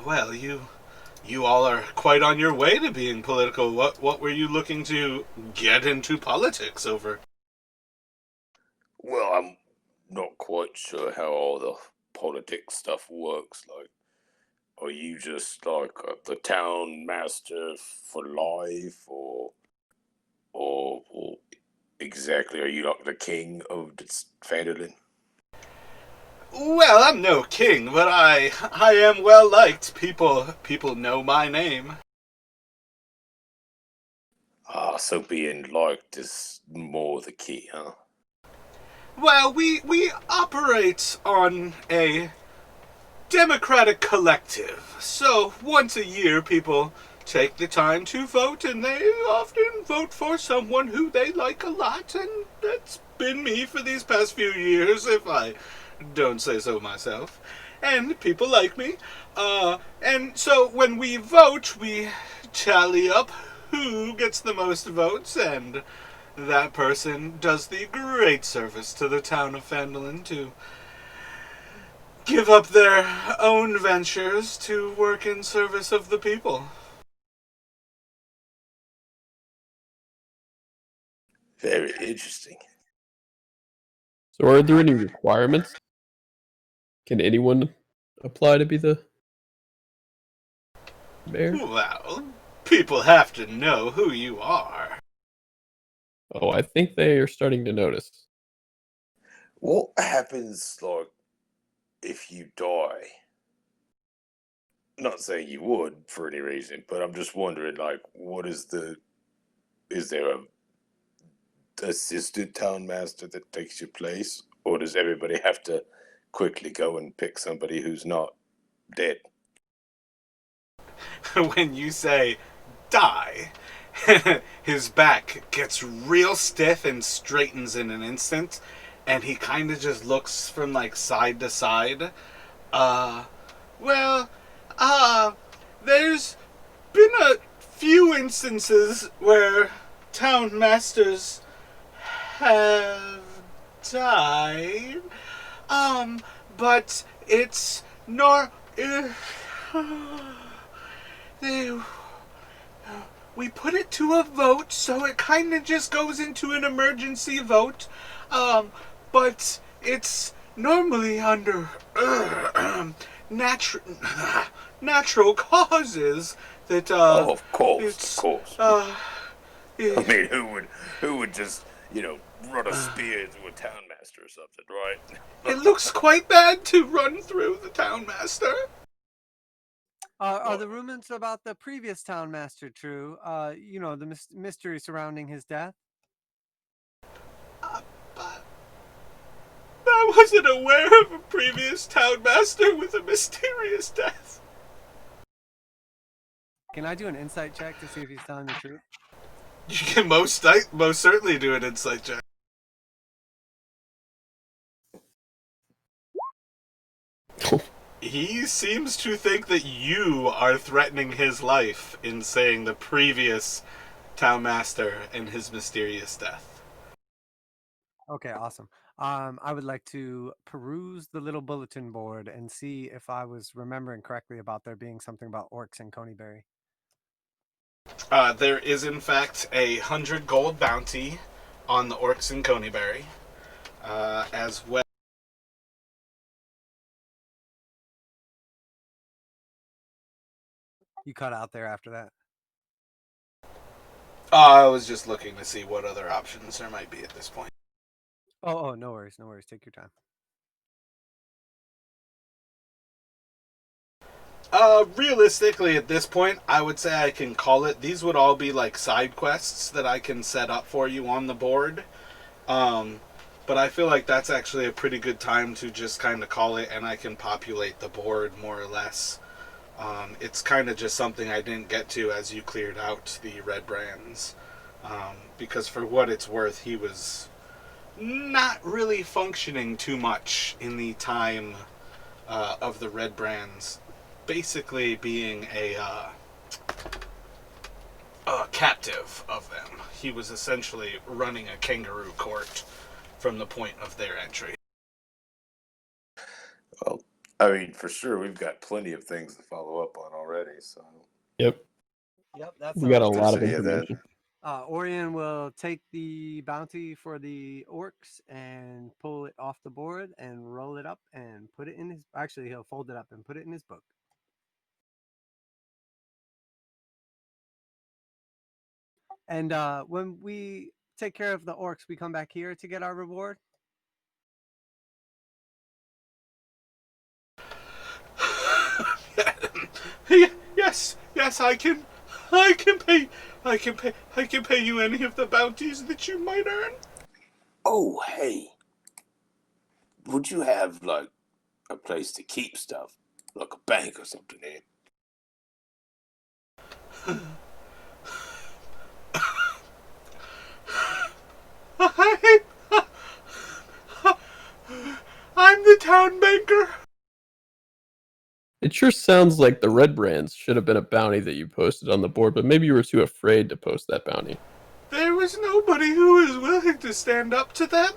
Well, you all are quite on your way to being political. What were you looking to get into politics over? Well, I'm not quite sure how all the politics stuff works. Like, are you just like the town master for life, or exactly? Are you like the king of this Phandalin? Well, I'm no king, but I am well liked. People know my name. Ah, so being liked is more the key, huh? Well, we operate on a democratic collective. So once a year, people take the time to vote, and they often vote for someone who they like a lot, and that's been me for these past few years, if I don't say so myself. And people like me. And so when we vote, we tally up who gets the most votes, and that person does the great service to the town of Phandalin to give up their own ventures to work in service of the people. Very interesting. So, are there any requirements? Can anyone apply to be the mayor? Well, people have to know who you are. Oh, I think they are starting to notice. What happens, like, if you die? Not saying you would for any reason, but I'm just wondering, like, is there a assistant town master that takes your place, or does everybody have to quickly go and pick somebody who's not dead? When you say die, his back gets real stiff and straightens in an instant, and he kind of just looks from like side to side. There's been a few instances where town masters have died, but it's we put it to a vote, so it kind of just goes into an emergency vote. But it's normally under natural causes that Oh, of course, it's of course. uh, I mean, who would just, run a spear through a townmaster or something, right? it looks quite bad to run through the townmaster. Are the rumors about the previous town master true? The mystery surrounding his death. But I wasn't aware of a previous townmaster with a mysterious death. Can I do an insight check to see if he's telling the truth? You can most certainly do an insight check. He seems to think that you are threatening his life in saying the previous townmaster and his mysterious death. Okay, awesome. I would like to peruse the little bulletin board and see if I was remembering correctly about there being something about orcs in Coneyberry. There is, in fact, 100 gold bounty on the orcs in Coneyberry, as well. You cut out there after that. I was just looking to see what other options there might be at this point. Oh, no worries, no worries. Take your time. Realistically, at this point, I would say I can call it. These would all be like side quests that I can set up for you on the board. But I feel like that's actually a pretty good time to just kind of call it, and I can populate the board more or less. It's kind of just something I didn't get to as you cleared out the Redbrands. Because for what it's worth, he was not really functioning too much in the time of the Redbrands. Basically being a captive of them. He was essentially running a kangaroo court from the point of their entry. Well, I mean, for sure, we've got plenty of things to follow up on already, so. Yep. That We got a sounds lot of Custody of that. information. Orion will take the bounty for the orcs and pull it off the board and roll it up and put it in his. Actually, he'll fold it up and put it in his book. And when we take care of the orcs, we come back here to get our reward. Yes, I can pay you any of the bounties that you might earn. Oh, hey. Would you have, like, a place to keep stuff? Like a bank or something, eh? I'm the town banker. It sure sounds like the Redbrands should have been a bounty that you posted on the board, but maybe you were too afraid to post that bounty. There was nobody who was willing to stand up to them.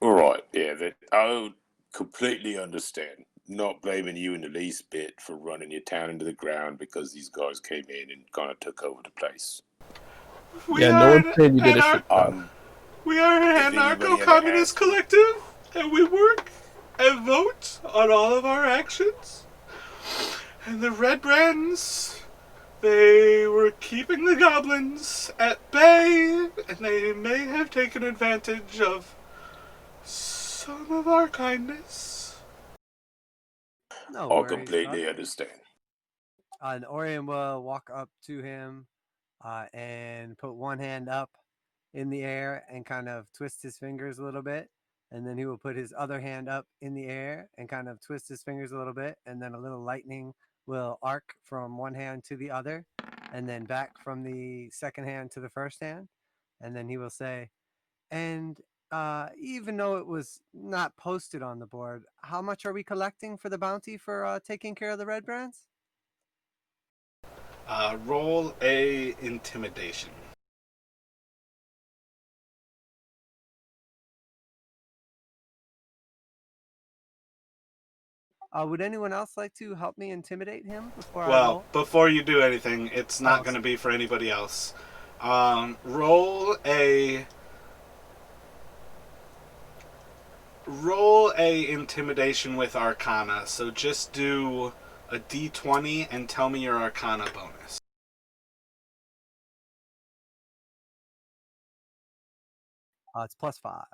Alright, yeah, that I completely understand. Not blaming you in the least bit for running your town into the ground because these guys came in and kind of took over the place. We Yeah, are no one's saying you did a an- shit job. We are an If anybody ever anarcho-communist asks- collective, and we work and vote on all of our actions. And the Redbrands, they were keeping the goblins at bay, and they may have taken advantage of some of our kindness. No I worries, completely bud. understand. And Orion will walk up to him and put one hand up in the air and kind of twist his fingers a little bit. And then he will put his other hand up in the air and kind of twist his fingers a little bit. And then a little lightning will arc from one hand to the other and then back from the second hand to the first hand. And then he will say, and even though it was not posted on the board, how much are we collecting for the bounty for taking care of the Redbrands? Roll a intimidation. Would anyone else like to help me intimidate him before I Well, roll? before you do anything, it's not Oh. going to be for anybody else. Roll a intimidation with Arcana. So just do a d20 and tell me your Arcana bonus. It's +5.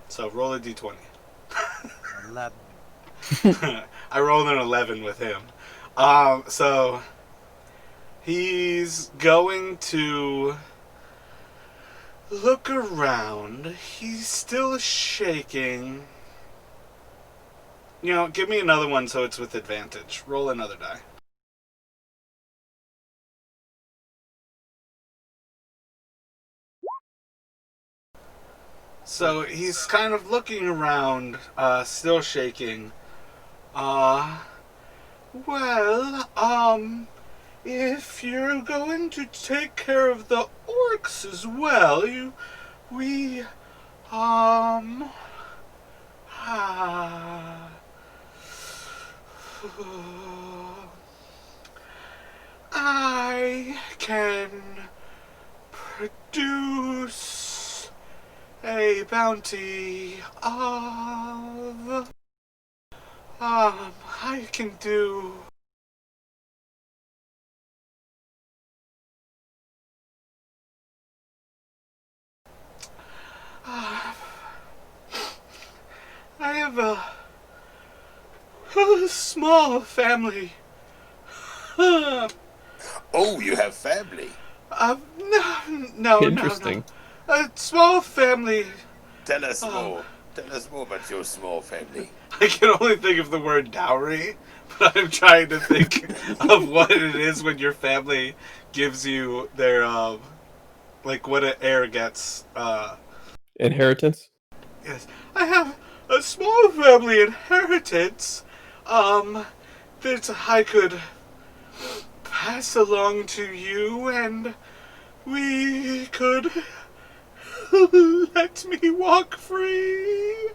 So roll a d20. 11. I rolled an 11 with him. So he's going to look around. He's still shaking. You know, give me another one so it's with advantage. Roll another die. So he's kind of looking around, still shaking. Well, if you're going to take care of the orcs as well, we, ah, I can produce a bounty of, I can do I have a small family. Oh, you have family. No. Interesting. A small family. Tell us more. Tell us more about your small family. I can only think of the word dowry, but I'm trying to think of what it is when your family gives you their, like what an heir gets. Inheritance? Yes. I have a small family inheritance, that I could pass along to you, and we could let me walk free.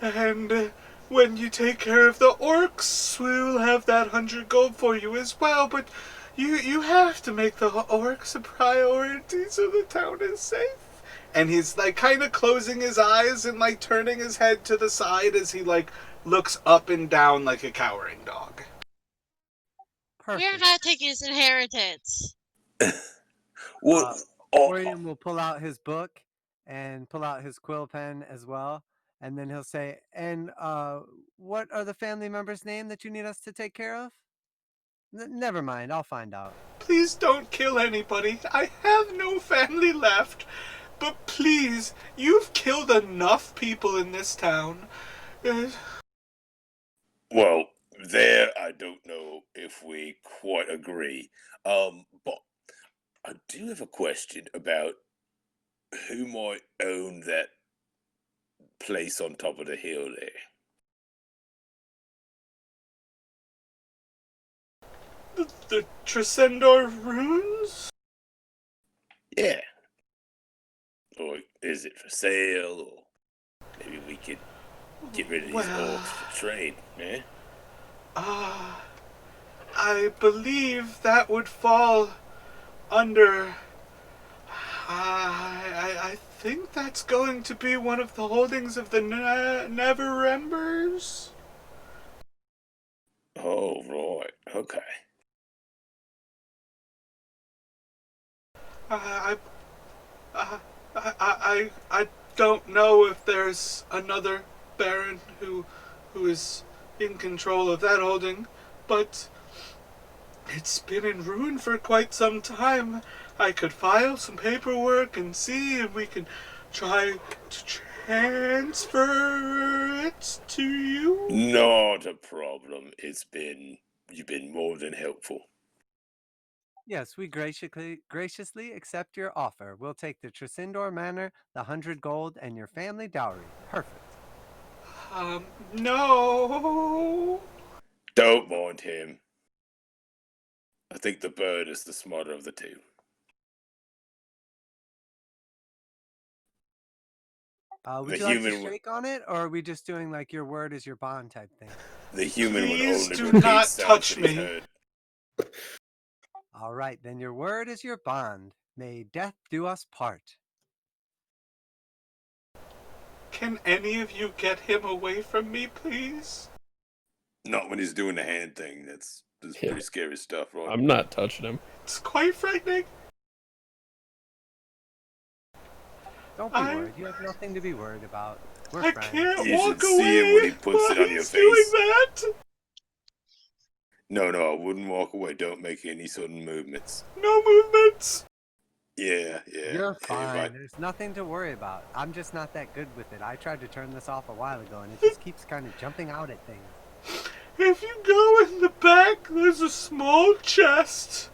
And when you take care of the orcs, we'll have that 100 gold for you as well. But you have to make the orcs a priority so the town is safe. And he's like kind of closing his eyes and like turning his head to the side as he like looks up and down like a cowering dog. Perfect. We're not taking his inheritance. What? William will pull out his book and pull out his quill pen as well. And then he'll say, and what are the family members' name that you need us to take care of? Never mind, I'll find out. Please don't kill anybody. I have no family left. But please, you've killed enough people in this town. Well, there I don't know if we quite agree. But I do have a question about who might own that place on top of the hill there. The Tresendor runes? Yeah. Or is it for sale? Or maybe we could get rid of these orcs for trade, eh? I believe that would fall under. I think that's going to be one of the holdings of the Never Embers. Oh, right. Okay. I don't know if there's another Baron who is in control of that holding, but it's been in ruin for quite some time. I could file some paperwork and see if we can try to transfer it to you. Not a problem. You've been more than helpful. Yes, we graciously accept your offer. We'll take the Tresendor Manor, the 100 gold, and your family dowry. Perfect. No. Don't mind him. I think the bird is the smarter of the two. Would The you like to human shake on it, or are we just doing like your word is your bond type thing? The human Please would do only repeat not sounds touch that he's me. heard. All right, then your word is your bond. May death do us part. Can any of you get him away from me, please? Not when he's doing the hand thing. That's Yeah. pretty scary stuff, right? I'm not touching him. It's quite frightening. Don't be worried. You have nothing to be worried about. We're I friends. can't You walk should see him when he away puts it while on your he's doing face. that. No, I wouldn't walk away. Don't make any sudden movements. No movements. Yeah. You're If fine. There's nothing to worry about. I'm just not that good with it. I tried to turn this off a while ago, and it just keeps kind of jumping out at things. If you go in the back, there's a small chest.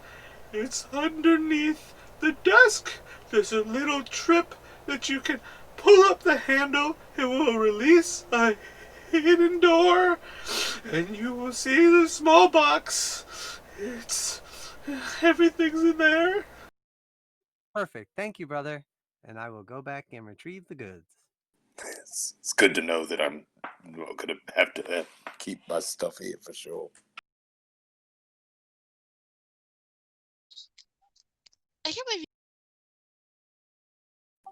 It's underneath the desk. There's a little trip that you can pull up the handle. It will release a hidden door, and you will see the small box. Everything's in there. Perfect. Thank you, brother. And I will go back and retrieve the goods. it's good to know that I'm not gonna have to keep my stuff here for sure. I can't believe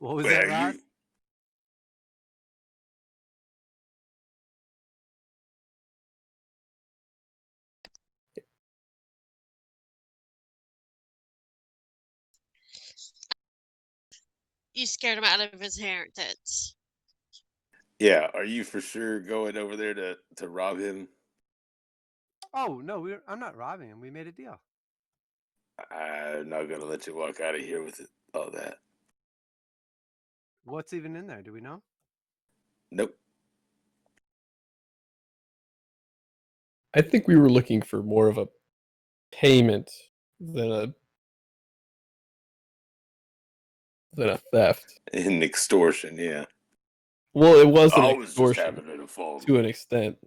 What was Where that, are Ross? you? you scared him out of his inheritance. Yeah, are you for sure going over there to rob him? Oh, no, I'm not robbing him. We made a deal. I'm not gonna let you walk out of here with all that. What's even in there? Do we know? Nope. I think we were looking for more of a payment than a theft. An extortion, yeah. Well, it was an I was just extortion having to fall. to an extent.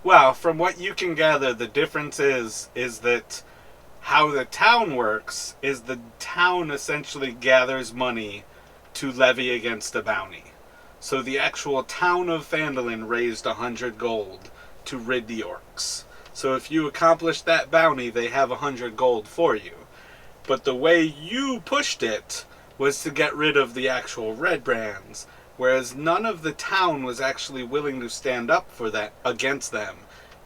Well, from what you can gather, the difference is that how the town works is the town essentially gathers money to levy against a bounty. So the actual town of Phandalin raised 100 gold to rid the orcs. So if you accomplish that bounty, they have 100 gold for you. But the way you pushed it was to get rid of the actual Redbrands, whereas none of the town was actually willing to stand up for that against them.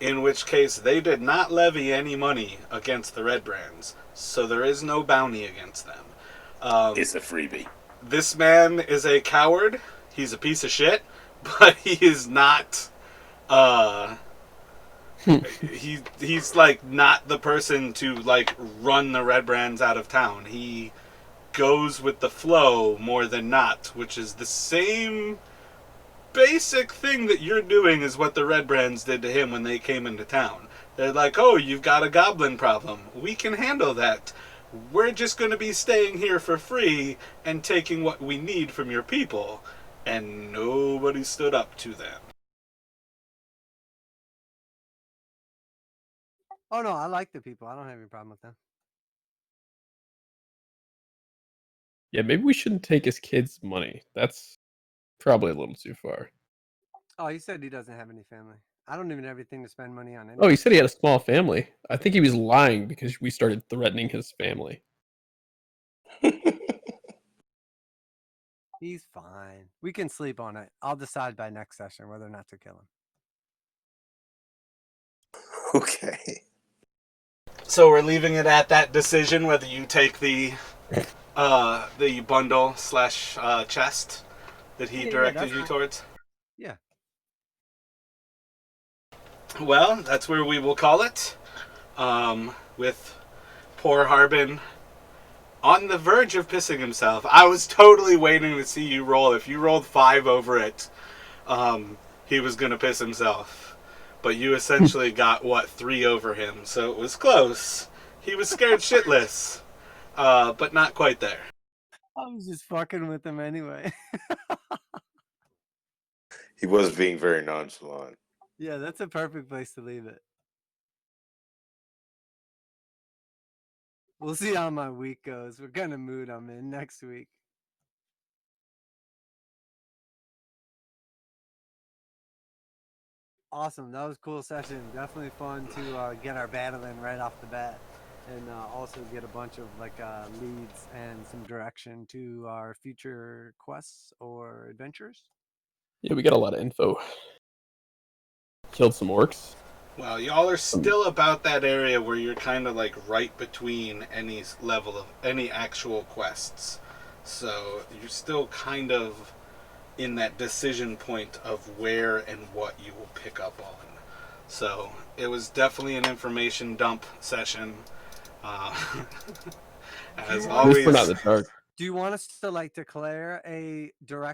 In which case, they did not levy any money against the Redbrands, so there is no bounty against them. It's a freebie. This man is a coward. He's a piece of shit, but he is not. He's like not the person to like run the Redbrands out of town. He goes with the flow more than not, which is the same basic thing that you're doing is what the Redbrands did to him when they came into town. They're like, oh, you've got a goblin problem. We can handle that. We're just going to be staying here for free and taking what we need from your people. And nobody stood up to them. Oh, no, I like the people. I don't have any problem with them. Yeah, maybe we shouldn't take his kids' money. That's probably a little too far. Oh, he said he doesn't have any family. I don't even have anything to spend money on. Oh, he said he had a small family. I think he was lying because we started threatening his family. He's fine. We can sleep on it. I'll decide by next session whether or not to kill him. Okay. So we're leaving it at that decision whether you take the bundle slash chest that he directed you towards. Yeah. Well, that's where we will call it. With poor Harbin on the verge of pissing himself. I was totally waiting to see you roll. If you rolled 5 over it, he was going to piss himself. But you essentially got, 3 over him. So it was close. He was scared shitless. But not quite there. I was just fucking with him anyway. He was being very nonchalant. Yeah, that's a perfect place to leave it. We'll see how my week goes. What kind of mood I'm in next week. Awesome. That was a cool session. Definitely fun to get our battle in right off the bat. And also get a bunch of leads and some direction to our future quests or adventures. Yeah, we got a lot of info. killed some orcs. Well, y'all are still about that area where you're kind of like right between any level of any actual quests. So you're still kind of in that decision point of where and what you will pick up on. So it was definitely an information dump session. As You At least we're not always, in the dark. Do you want us to like declare a direct